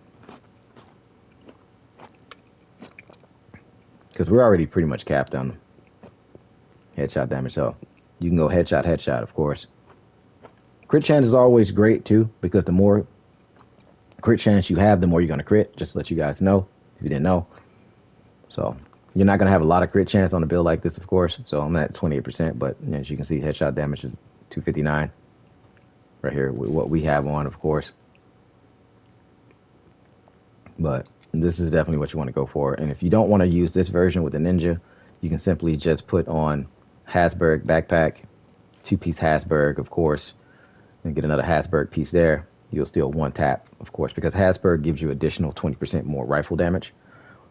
Because we're already pretty much capped on headshot damage, so you can go headshot, of course. Crit chance is always great too, because the more crit chance you have, the more you're going to crit, just to let you guys know, if you didn't know. So, you're not going to have a lot of crit chance on a build like this, of course. So, I'm at 28%, but as you can see, headshot damage is 259 right here with what we have on, of course. But this is definitely what you want to go for. And if you don't want to use this version with the Ninja, you can simply just put on Hasberg backpack, 2-piece Hasberg, of course, and get another Hasberg piece there. You'll still one tap, of course, because Hasberg gives you additional 20% more rifle damage,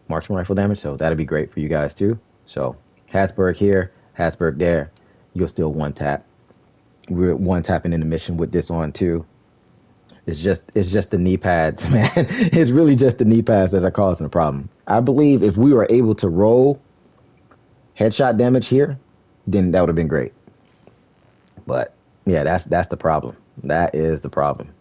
marksman rifle damage. So that'd be great for you guys too. So Hasberg here, Hasberg there. You'll still one tap. We're one tapping in the mission with this on too. It's just the knee pads, man. It's really just the knee pads that are causing the problem. I believe if we were able to roll headshot damage here, then that would have been great. But yeah, that's the problem. That is the problem.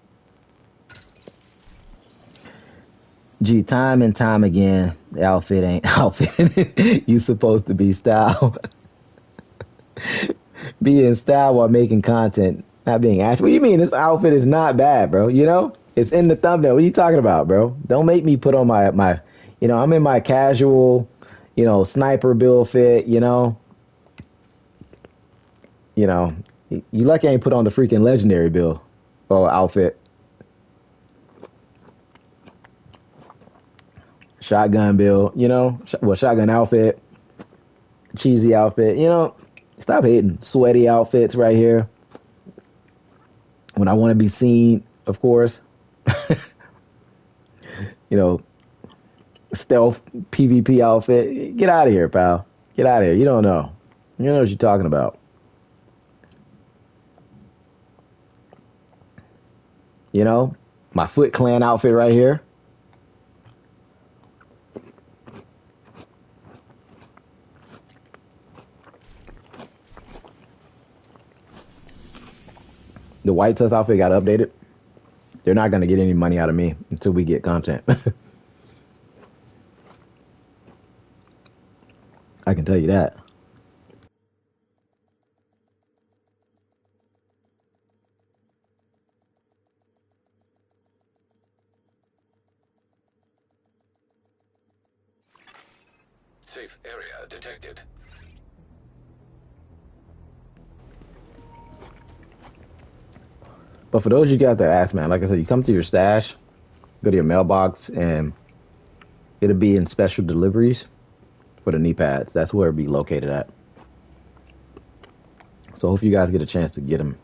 Gee, time and time again, the outfit ain't outfit. You supposed to be style. Be in style while making content, not being asked. What do you mean? This outfit is not bad, bro. You know, it's in the thumbnail. What are you talking about, bro? Don't make me put on my, you know, I'm in my casual, you know, sniper build fit. You know, you lucky I ain't put on the freaking legendary build or outfit. Shotgun build, you know, shotgun outfit, cheesy outfit, you know. Stop hating. Sweaty outfits right here. When I want to be seen, of course. You know, stealth PvP outfit. Get out of here, pal. Get out of here. You don't know. You don't know what you're talking about. You know, my Foot Clan outfit right here. The White Tusk outfit got updated. They're not going to get any money out of me until we get content. I can tell you that. Safe area detected. But for those you got to ask, man, like I said, you come to your stash, go to your mailbox, and it'll be in special deliveries for the knee pads. That's where it'll be located at. So hope you guys get a chance to get them.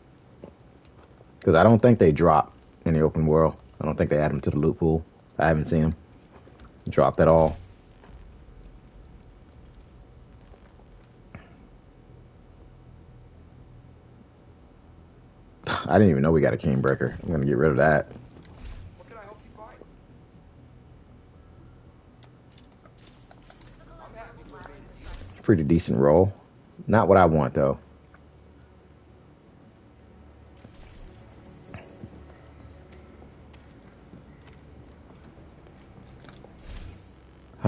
Because I don't think they drop in the open world. I don't think they add them to the loot pool. I haven't seen them drop at all. I didn't even know we got a king breaker. I'm going to get rid of that. What can I help you find? I'm happy. Pretty decent roll. Not what I want, though.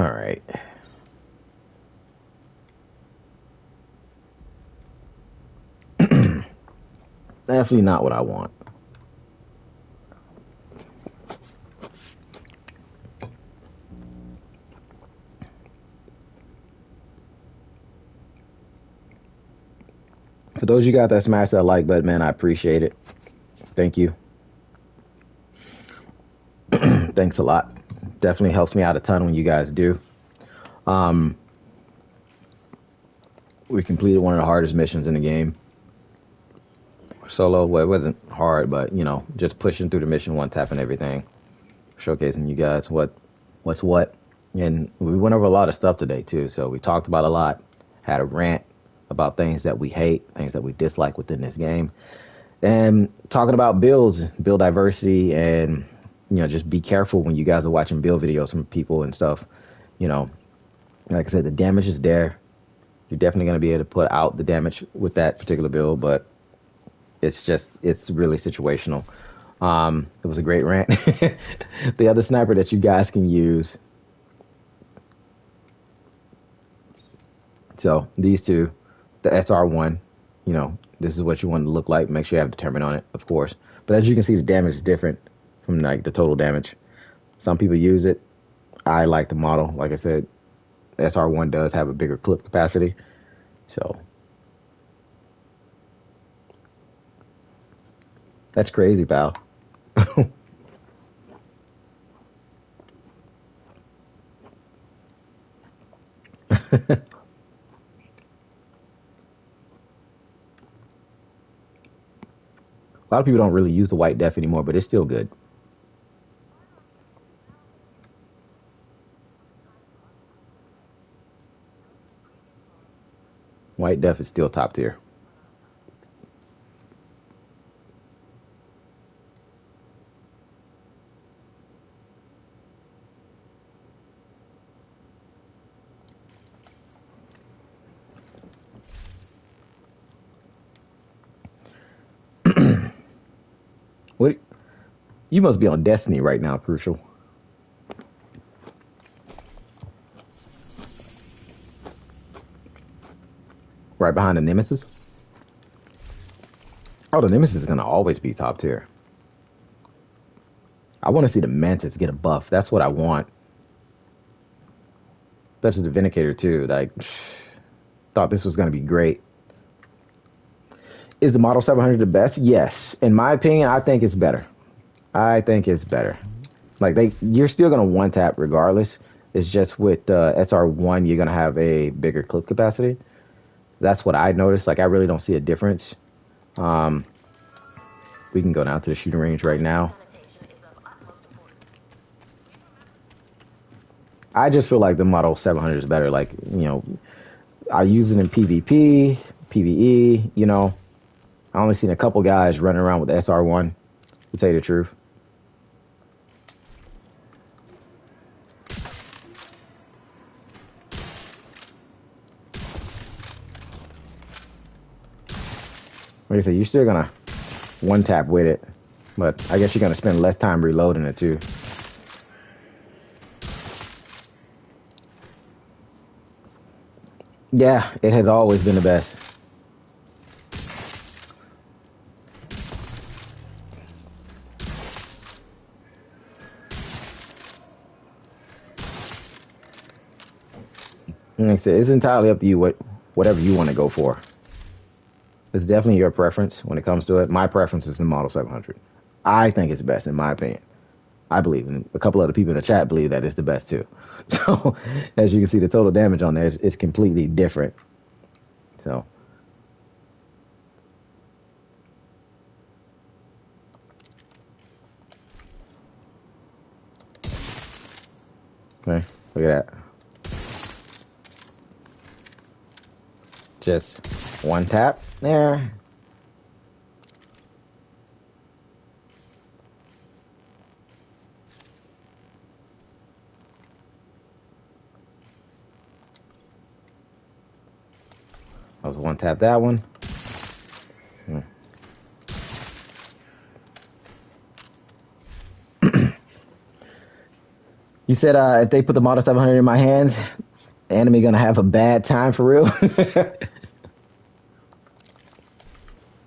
All right. Definitely not what I want. For those of you guys that smash that like button, man, I appreciate it. Thank you. Thanks a lot. Definitely helps me out a ton when you guys do. We completed one of the hardest missions in the game. Solo, well, it wasn't hard, but you know, just pushing through the mission, one tapping everything, showcasing you guys what's what. And we went over a lot of stuff today too. So we talked about a lot, had a rant about things that we hate, things that we dislike within this game, and talking about builds, build diversity, and you know, just be careful when you guys are watching build videos from people and stuff. You know, like I said, the damage is there. You're definitely going to be able to put out the damage with that particular build, but it's really situational. It was a great rant. The other sniper that you guys can use. So these two, the SR1, you know, this is what you want to look like. Make sure you have determined on it, of course. But as you can see, the damage is different from like the total damage. Some people use it. I like the model. Like I said, SR1 does have a bigger clip capacity. So that's crazy, pal. A lot of people don't really use the white def anymore, but it's still good. White def is still top tier. What? You must be on Destiny right now, Crucial. Right behind the Nemesis. Oh, the Nemesis is gonna always be top tier. I want to see the Mantis get a buff. That's what I want. Especially the Vindicator too. Like, thought this was gonna be great. Is the Model 700 the best? Yes. In my opinion, I think it's better. I think it's better. Like you're still gonna one tap regardless. It's just with SR1, you're gonna have a bigger clip capacity. That's what I noticed. Like I really don't see a difference. We can go down to the shooting range right now. I just feel like the Model 700 is better. Like, you know, I use it in PvP, PvE, you know. I only seen a couple guys running around with the SR1, to tell you the truth. Like I said, you're still gonna one tap with it, but I guess you're gonna spend less time reloading it too. Yeah, it has always been the best. Like I said, it's entirely up to you whatever you want to go for. It's definitely your preference when it comes to it. My preference is the Model 700. I think it's best in my opinion. I believe, and a couple other people in the chat believe that it's the best too. So, as you can see, the total damage on there is completely different. So, okay, look at that. Just one tap there. I was one tap that one. He said if they put the Model 700 in my hands, the enemy gonna have a bad time for real.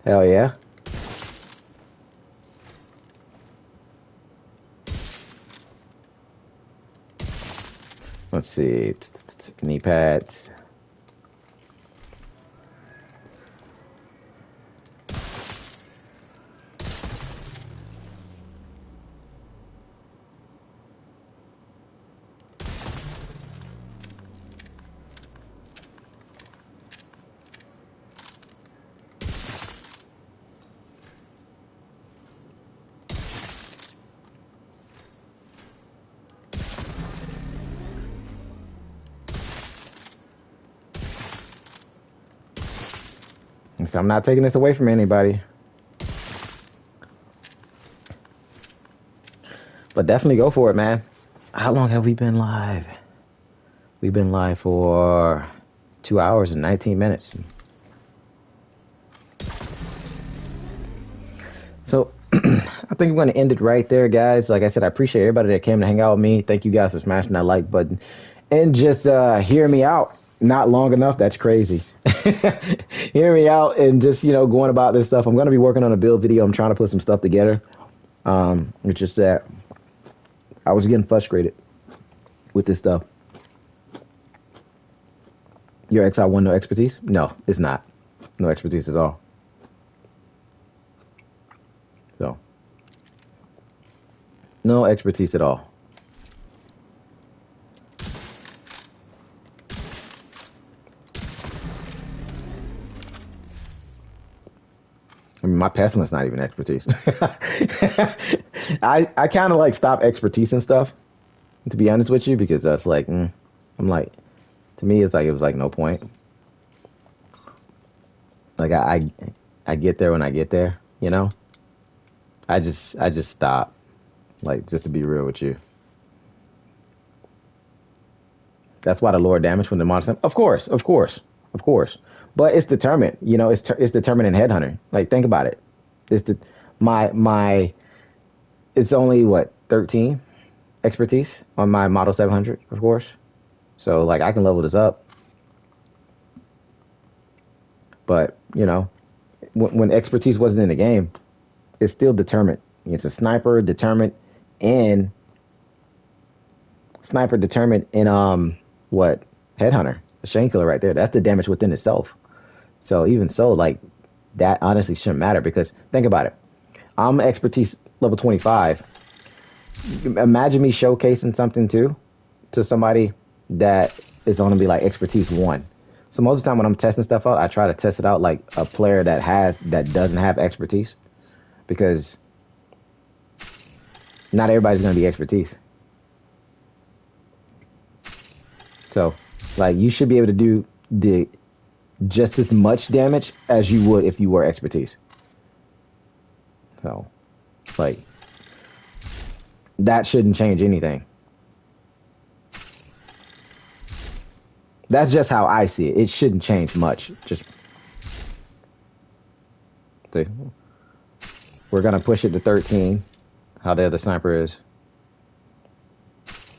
Hell yeah. Let's see. Knee pads. So I'm not taking this away from anybody. But definitely go for it, man. How long have we been live? We've been live for 2 hours and 19 minutes. So I think I'm going to end it right there, guys. Like I said, I appreciate everybody that came to hang out with me. Thank you guys for smashing that like button and just hear me out. Not long enough. That's crazy. Hear me out and just, going about this stuff. I'm going to be working on a build video. I'm trying to put some stuff together. It's just that I was getting frustrated with this stuff. Your XI1 no expertise? No, it's not. No expertise at all. So, no expertise at all. I mean, my pestilence not even expertise. I kind of like stop expertise and stuff, to be honest with you, because that's like, I'm like, to me, it's like, it was like no point. Like I get there when I get there, I just stop, like, just to be real with you. That's why the lower damage from the monster, of course. But it's determined, it's determined in Headhunter. Like, think about it. It's it's only what, 13 expertise on my Model 700, of course. So like I can level this up. But, when expertise wasn't in the game, it's still determined. It's a sniper determined in what? Headhunter. A Shane killer right there. That's the damage within itself. So even so, like, that honestly shouldn't matter, because think about it. I'm expertise level 25. Imagine me showcasing something to somebody that is going to be like expertise 1. So most of the time when I'm testing stuff out, I try to test it out like a player that doesn't have expertise, because not everybody's going to be expertise. So, like, you should be able to do just as much damage as you would if you were expertise. So, like, that shouldn't change anything. That's just how I see it. It shouldn't change much. Just see. We're gonna push it to 13. How the other sniper is.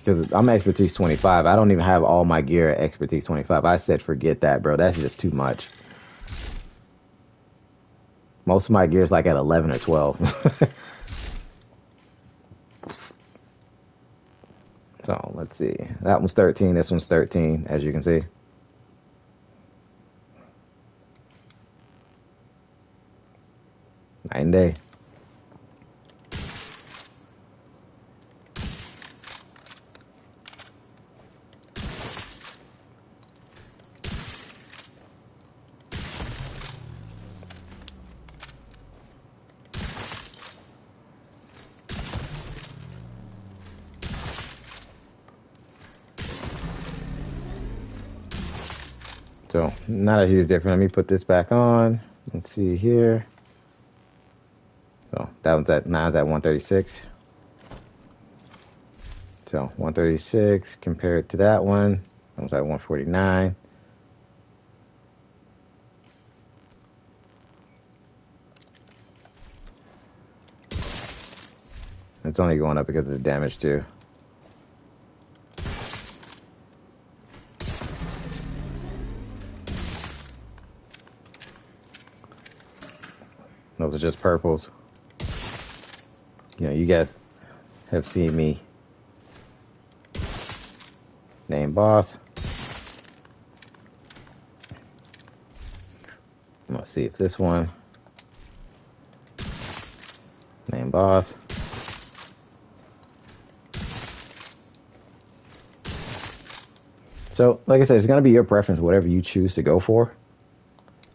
Because I'm expertise 25. I don't even have all my gear at expertise 25. I said forget that, bro. That's just too much. Most of my gear is like at 11 or 12. So let's see. That one's 13. This one's 13, as you can see. Night and day. So not a huge difference. Let me put this back on. Let's see here. So that one's at 136. So 136 compared to that one, that was at 149. It's only going up because it's damage too. Those are just purples. You know, you guys have seen me name boss. I'm gonna see if this one name boss. So, like I said, it's gonna be your preference, whatever you choose to go for.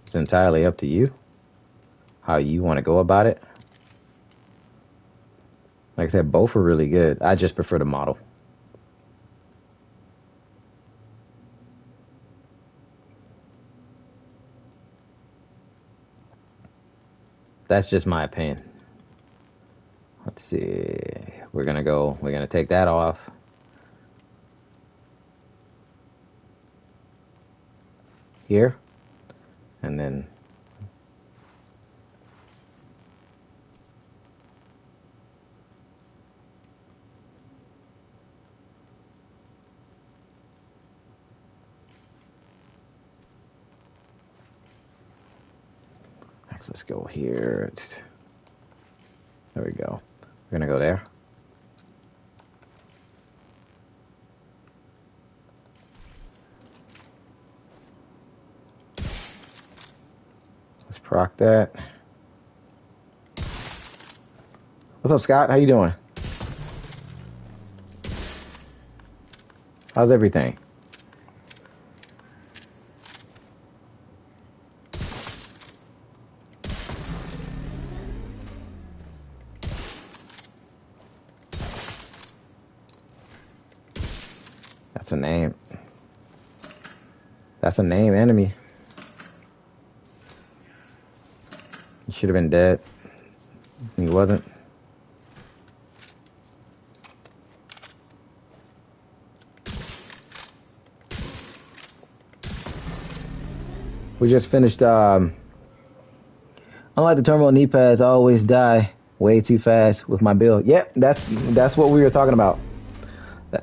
It's entirely up to you, how you want to go about it. Like I said, both are really good. I just prefer the model. That's just my opinion. Let's see. We're gonna take that off. Here. And then let's go here. There we go. We're gonna go there. Let's proc that. What's up, Scott? How you doing? How's everything? That's a name. That's a name enemy. He should have been dead. He wasn't. We just finished, unlike the Turmoil Kneepads, I always die way too fast with my build. Yep, that's what we were talking about.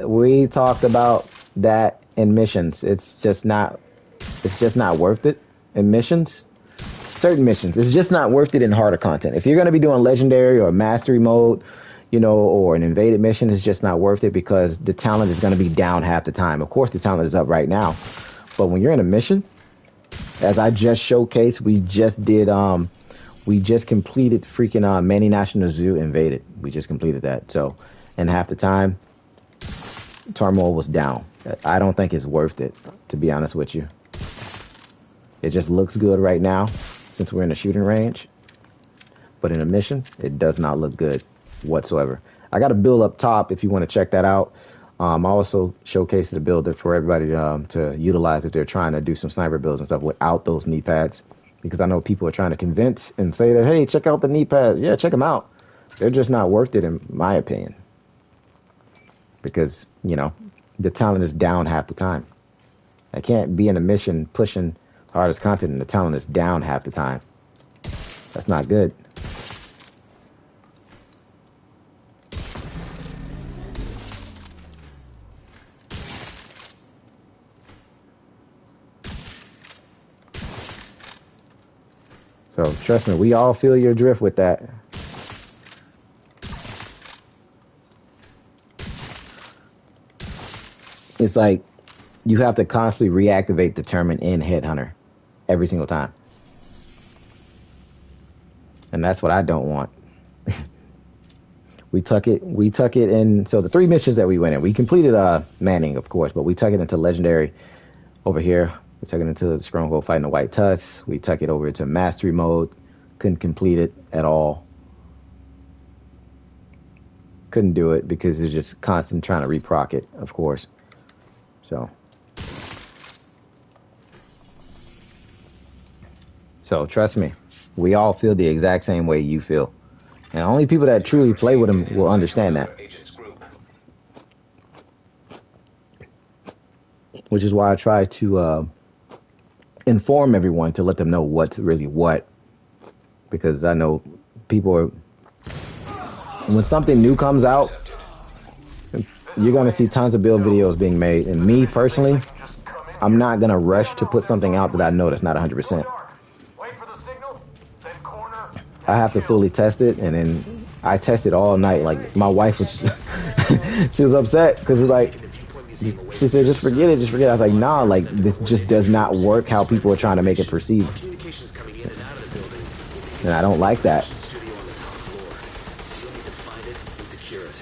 We talked about that in missions. It's just not worth it in missions. Certain missions, it's just not worth it in harder content. If you're going to be doing legendary or mastery mode, you know, or an invaded mission, it's just not worth it because the talent is going to be down half the time. Of course, the talent is up right now, but when you're in a mission, as I just showcased, we just completed freaking Manny National Zoo invaded. We just completed that. So, in half the time, Turmoil was down. I don't think it's worth it, to be honest with you. It just looks good right now since we're in a shooting range, but in a mission, it does not look good whatsoever. I got a build up top if you want to check that out. I also showcased the build for everybody to utilize if they're trying to do some sniper builds and stuff without those knee pads, because I know people are trying to convince and say that, hey, check out the knee pads. Yeah, check them out. They're just not worth it in my opinion, because, you know, the talent is down half the time. I can't be in a mission pushing hardest content and the talent is down half the time. That's not good. So trust me, we all feel your drift with that. It's like you have to constantly reactivate the Determine in Headhunter every single time. And that's what I don't want. We tuck it in. So the 3 missions that we went in, we completed Manning, of course, but we tuck it into Legendary over here. We tuck it into the Stronghold fighting the White Tusk. We tuck it over into Mastery mode. Couldn't complete it at all. Couldn't do it because it's just constant trying to reproc it, of course. So trust me, we all feel the exact same way you feel. And only people that truly play with them will understand that. Which is why I try to inform everyone to let them know what's really what. Because I know people are... When something new comes out, you're going to see tons of build videos being made. And me, personally, I'm not going to rush to put something out that I know that's not 100%. I have to fully test it, and then I tested all night. Like my wife was, she was upset because like she said, just forget it, just forget it. I was like, nah, like this just does not work how people are trying to make it perceive, Communications coming in and out of the building. and I don't like that. Studio on the top floor. You'll need to find it and secure it.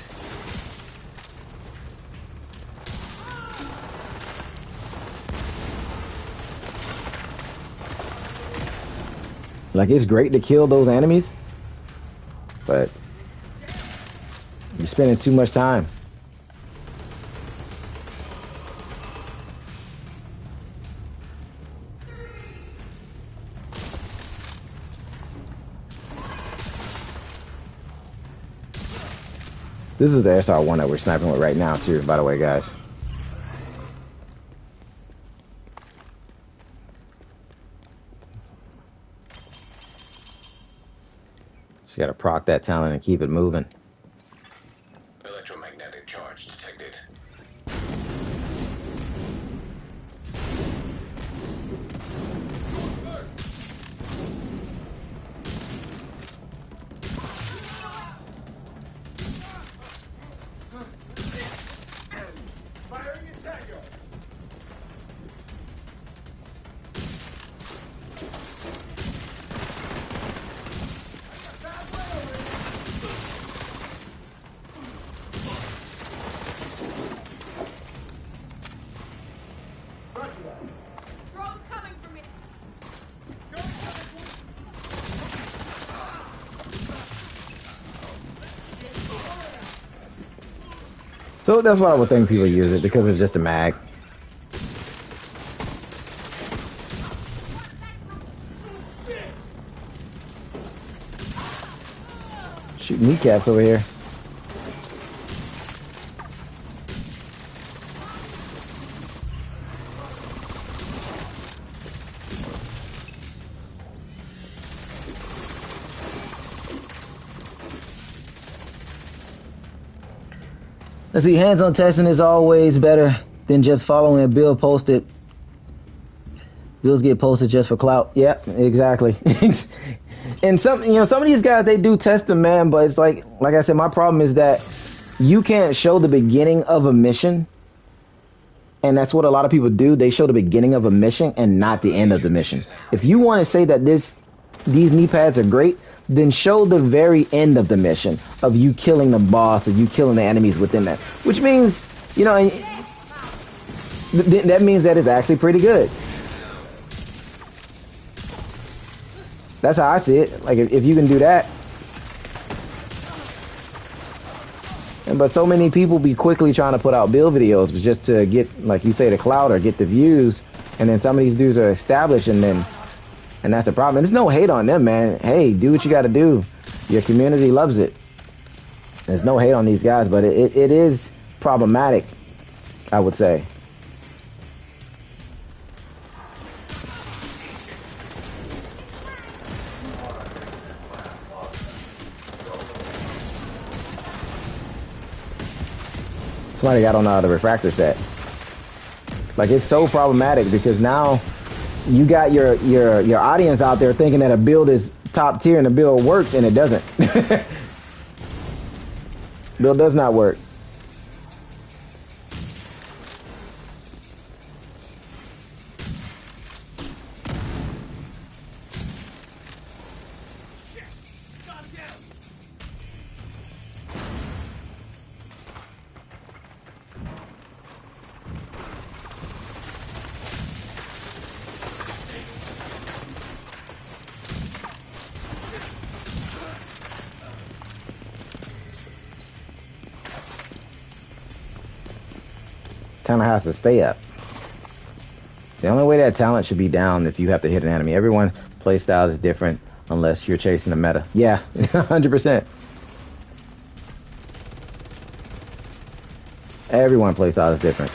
Like it's great to kill those enemies, but you're spending too much time. This is the SR1 that we're sniping with right now, too, by the way, guys. Just gotta proc that talent and keep it moving. Electromagnetic charge detected. Firing at Tango. Drone's coming for me. So that's why I would think people use it, because it's just a mag. Shoot kneecaps over here. Let's see, hands-on testing is always better than just following a build posted. Builds get posted just for clout. Yeah, exactly. And some of these guys, they do test them, man, but it's like I said, my problem is that you can't show the beginning of a mission. And that's what a lot of people do. They show the beginning of a mission and not the end of the mission. If you want to say that these knee pads are great, then show the very end of the mission of you killing the boss or you killing the enemies within that. Which means, that means that it's actually pretty good. That's how I see it. Like, if you can do that. But so many people be quickly trying to put out build videos just to get, like you say, the clout or get the views. And then some of these dudes are established, and that's the problem. And there's no hate on them, man. Hey, do what you got to do. Your community loves it. There's no hate on these guys, but it is problematic, I would say. Somebody got on the refractor set. Like, it's so problematic because now you got your audience out there thinking that a build is top tier and the build works, and it doesn't. Build does not work. Talent has to stay up. The only way that talent should be down if you have to hit an enemy. Everyone playstyle is different unless you're chasing a meta. Yeah, 100%. Everyone playstyle is different,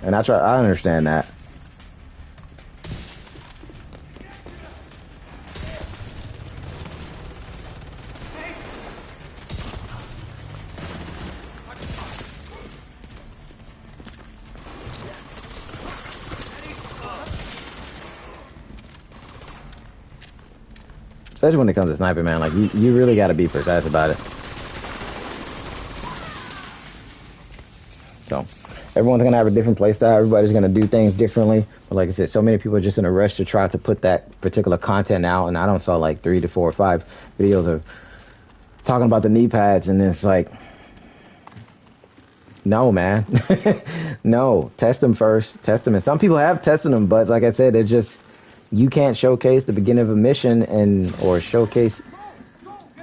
and I understand that. especially when it comes to sniping, man. Like you really got to be precise about it. So everyone's gonna have a different play style. Everybody's gonna do things differently. But like I said, so many people are just in a rush to try to put that particular content out. And I don't saw like 3 to 4 or 5 videos of talking about the knee pads, and it's like, no, man, no. Test them first. Test them. And some people have tested them, but like I said, they're just, you can't showcase the beginning of a mission or showcase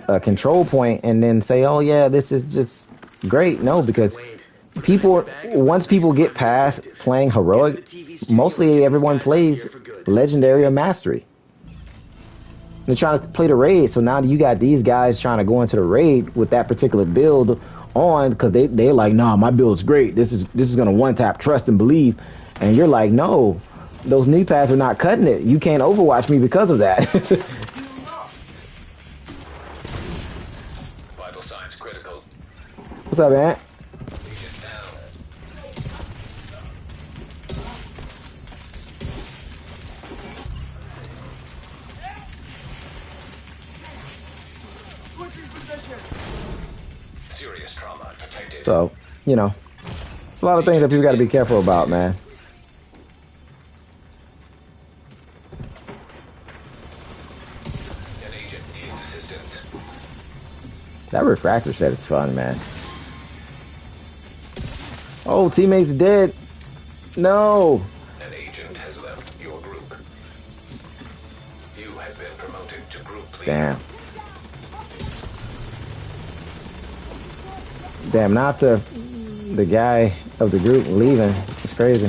a control point and then say, oh yeah, this is just great. No, because once people get past playing heroic, mostly everyone plays legendary or mastery. They're trying to play the raid, so now you got these guys trying to go into the raid with that particular build on, because they're like, nah, my build's great. This is gonna one tap trust and believe, and you're like, no, those knee pads are not cutting it. You can't overwatch me because of that. Vital signs critical. What's up, man? Agent down. Serious trauma detected. So, you know, it's a lot of things that people got to be careful about, man. An agent needs assistance. That refractor set is fun, man. Oh, teammate's dead. No. An agent has left your group. You have been promoted to group leader. Damn. Damn, not the guy of the group leaving. It's crazy.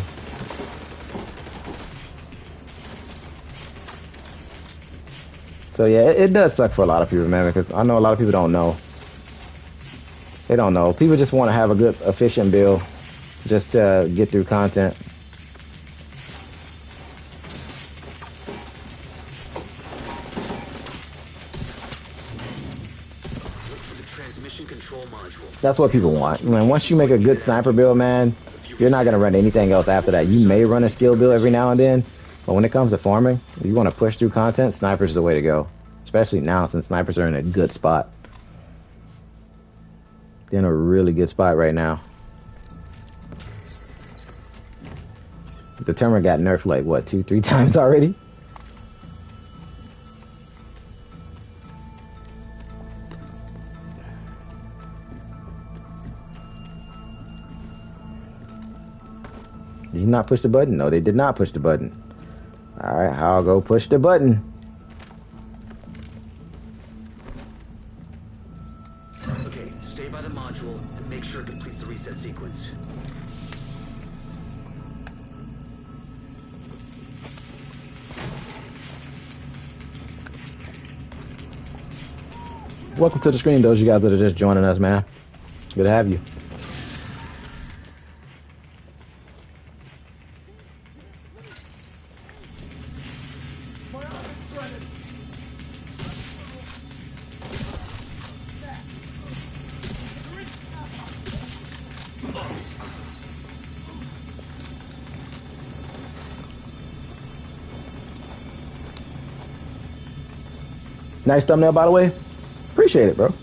So yeah, it does suck for a lot of people, man, because I know a lot of people don't know. They don't know. People just want to have a good, efficient build just to get through content. That's what people want. Man, once you make a good sniper build, man, you're not gonna run anything else after that. You may run a skill build every now and then, but when it comes to farming, you want to push through content, sniper's the way to go. Especially now, since snipers are in a good spot. They're in a really good spot right now. The Turmoil got nerfed like, what, 2-3 times already? Did you not push the button? No, they did not push the button. Alright, I'll go push the button. Okay, stay by the module and make sure it completes the reset sequence. Welcome to the stream, those you guys that are just joining us, man. Good to have you. Nice thumbnail, by the way. Appreciate it, bro.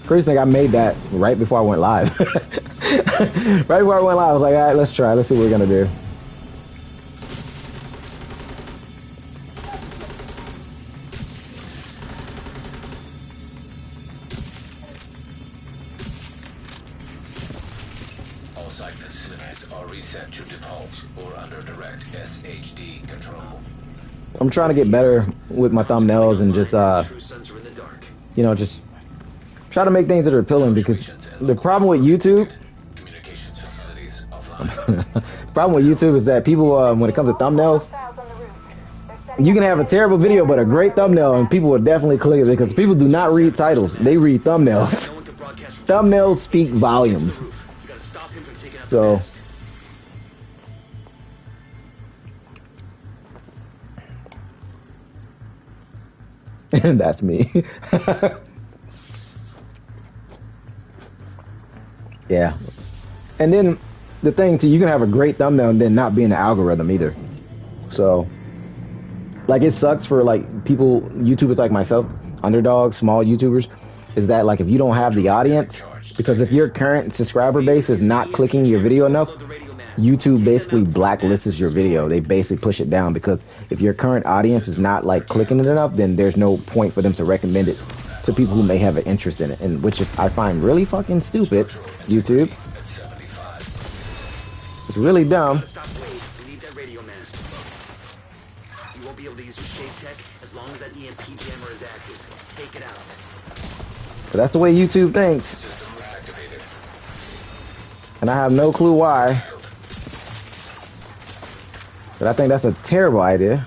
Crazy thing, I made that right before I went live. Right before I went live, I was like, all right, let's try. Let's see what we're gonna do. All site facilities are reset to default or under direct SHD control. I'm trying to get better with my thumbnails and just, you know, just try to make things that are appealing, because the problem with YouTube, Communications facilities offline. the problem with YouTube is that people, when it comes to thumbnails, you can have a terrible video but a great thumbnail and people will definitely click it, because people do not read titles, they read thumbnails. Thumbnails speak volumes. So that's me. Yeah. And then the thing too, you can have a great thumbnail and then not be in the algorithm either. So like it sucks for like people, YouTubers like myself, underdogs, small YouTubers, is that like if you don't have the audience, because if your current subscriber base is not clicking your video enough, YouTube basically blacklists your video. They basically push it down because if your current audience is not like clicking it enough, then there's no point for them to recommend it to people who may have an interest in it, and which is, I find really fucking stupid. YouTube, it's really dumb. Stop wait. We need that radio mast. You won't be able to use your shade tech as long as that EMP jammer is active. Take it out. But that's the way YouTube thinks, System activated. and I have no clue why. But I think that's a terrible idea.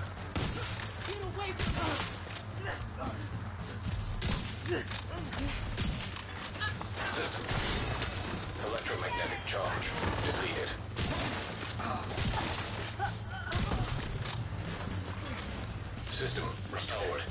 Electromagnetic charge depleted. System restored.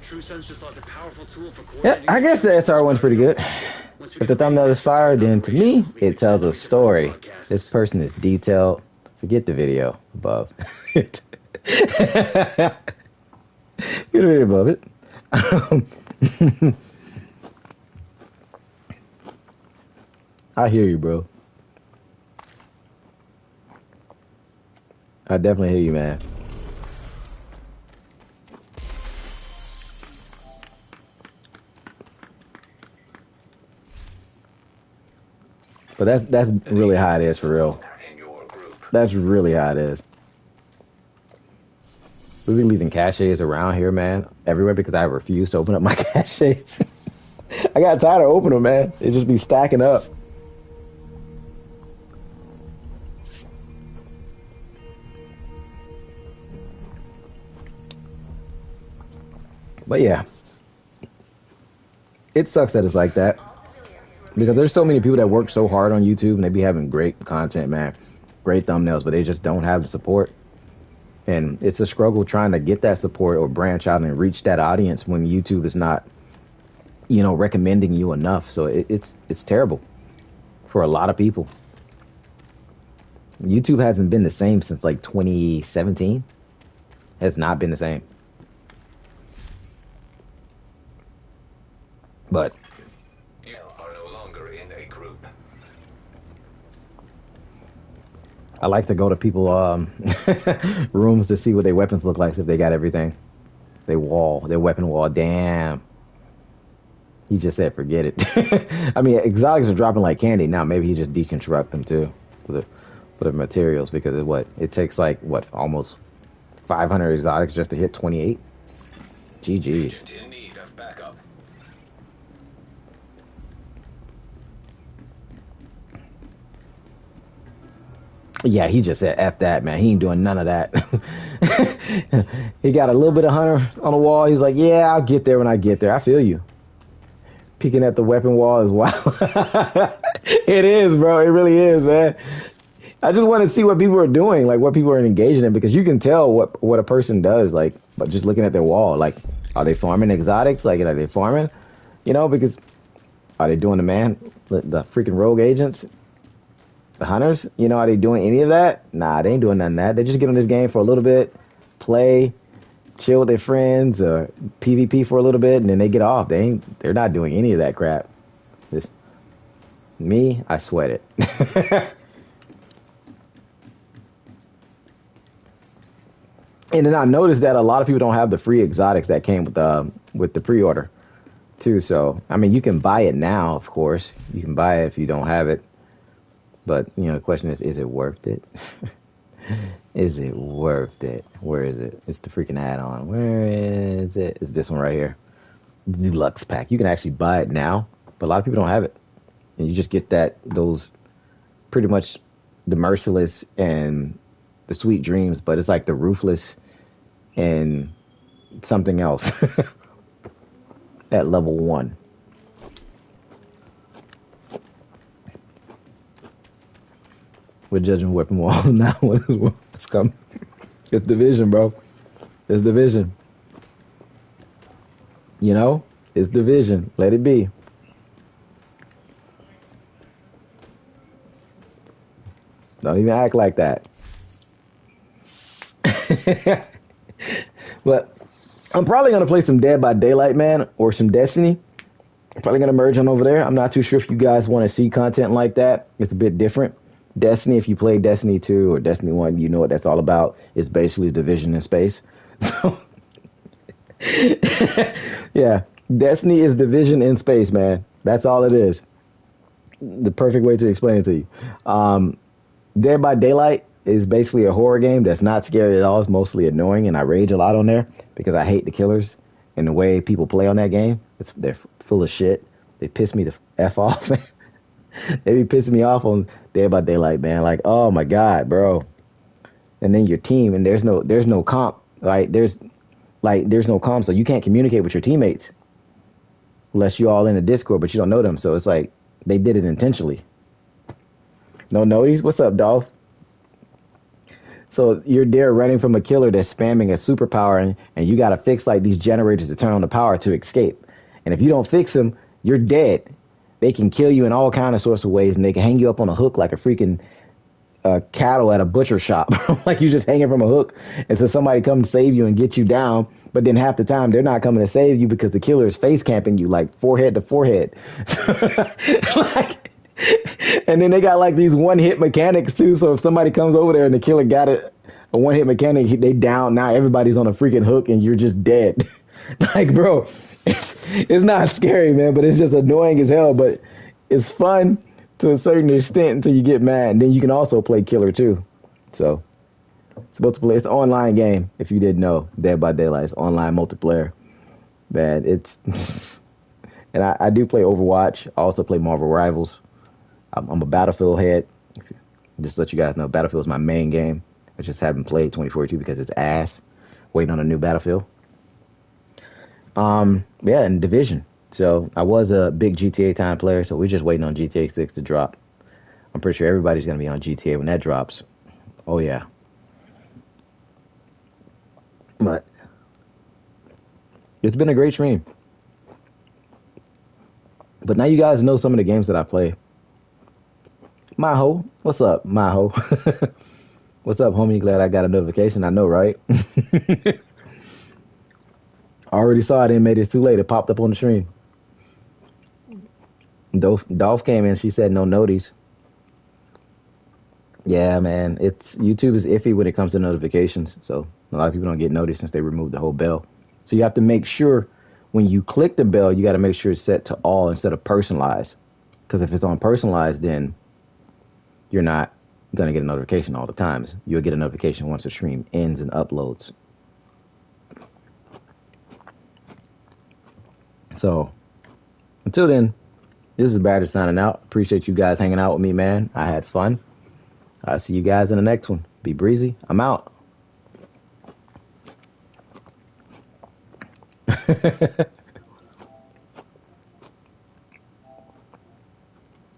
True Sun's just lost a powerful tool for Yeah, coordinating. I guess the SR one's pretty good. If the thumbnail is fire, then to me, it tells a story. This person is detailed. Forget the video above. Get the video above it. I hear you, bro. I definitely hear you, man. But that's really how it is for real. In your group. That's really how it is. We be leaving caches around here, man, everywhere because I refuse to open up my caches. I got tired of opening them, man. It just be stacking up. But yeah, it sucks that it's like that. Because there's so many people that work so hard on YouTube and they be having great content, man. Great thumbnails, but they just don't have the support. And it's a struggle trying to get that support or branch out and reach that audience when YouTube is not, you know, recommending you enough. So it's terrible for a lot of people. YouTube hasn't been the same since like 2017. Has not been the same. But You are no longer in a group. I like to go to people rooms to see what their weapons look like if they got everything. Their weapon wall. Damn. He just said forget it. I mean, exotics are dropping like candy now. Maybe he just deconstruct them too for the materials because of what it takes like almost 500 exotics just to hit 28. GG's. Agent in need of backup. Yeah, he just said F that, man. He ain't doing none of that. He got a little bit of hunter on the wall. He's like, yeah, I'll get there when I get there. I feel you. Peeking at the weapon wall is wild. It is, bro. It really is, man. I just want to see what people are doing, like what people are engaging in, because you can tell what a person does, like, but just looking at their wall. Like, are they farming exotics? Like, are they farming? You know, because are they doing the freaking rogue agents? The hunters, you know, are they doing any of that? Nah, they ain't doing none of that. They just get on this game for a little bit, play, chill with their friends, or PvP for a little bit, and then they get off. They're not doing any of that crap. Just me, I sweat it. And then I noticed that a lot of people don't have the free exotics that came with the pre-order, too. So I mean, you can buy it now, of course. You can buy it if you don't have it. But, you know, the question is it worth it? Is it worth it? Where is it? It's the freaking add-on. Where is it? It's this one right here. The Deluxe pack. You can actually buy it now, but a lot of people don't have it. and you just get those pretty much the merciless and the sweet dreams, but it's like the ruthless and something else at level 1. We're judging weapon walls now. What's coming? It's division, bro. It's division. You know, it's division. Let it be. Don't even act like that. But I'm probably gonna play some Dead by Daylight, man, or some Destiny. I'm probably gonna merge on over there. I'm not too sure if you guys want to see content like that. It's a bit different. Destiny, if you play Destiny 2 or Destiny 1, you know what that's all about. It's basically division in space. So, yeah, Destiny is division in space, man. That's all it is. The perfect way to explain it to you. Dead by Daylight is basically a horror game that's not scary at all. It's mostly annoying, and I rage a lot on there because I hate the killers and the way people play on that game. They're full of shit. They piss me the F off. They be pissing me off on Dead by Daylight, man. Like, oh my God, bro. And then your team, and there's no comp, right? There's no comp, so you can't communicate with your teammates unless you all in a Discord, but you don't know them. So it's like they did it intentionally. No noties? What's up, Dolph? So you're there running from a killer that's spamming a superpower, and you got to fix like these generators to turn on the power to escape. And if you don't fix them, you're dead. They can kill you in all kind of sorts of ways, and they can hang you up on a hook like a freaking cattle at a butcher shop. Like you just hanging from a hook, and so somebody come save you and get you down. But then half the time they're not coming to save you because the killer is face camping you like forehead to forehead. Like, and then they got like these one hit mechanics too. So if somebody comes over there and the killer got a one hit mechanic, they down. Now everybody's on a freaking hook and you're just dead. Like, bro, it's not scary, man, but it's just annoying as hell. But it's fun to a certain extent until you get mad. And then you can also play killer too. So it's multiplayer. It's an online game. If you didn't know, Dead by Daylight, it's online multiplayer. Man, it's and I do play Overwatch. I also play Marvel Rivals. I'm a Battlefield head. Just to let you guys know, Battlefield is my main game. I just haven't played 2042 because it's ass. Waiting on a new Battlefield. Yeah, and Division. So I was a big GTA time player, so we're just waiting on GTA 6 to drop. I'm pretty sure everybody's gonna be on GTA when that drops. Oh yeah. But it's been a great stream. But now you guys know some of the games that I play. Maho, what's up, Maho? What's up, homie? Glad I got a notification. I know, right? I already saw it and made it too late. It popped up on the stream. Dolph came in. She said no noties. Yeah, man. YouTube is iffy when it comes to notifications. So a lot of people don't get noticed since they removed the whole bell. So you have to make sure when you click the bell, you got to make sure it's set to all instead of personalized. Because if it's on personalized, then you're not going to get a notification all the times. You'll get a notification once the stream ends and uploads. So until then, this is Badger signing out. Appreciate you guys hanging out with me, man. I had fun. I'll see you guys in the next one. Be breezy. I'm out.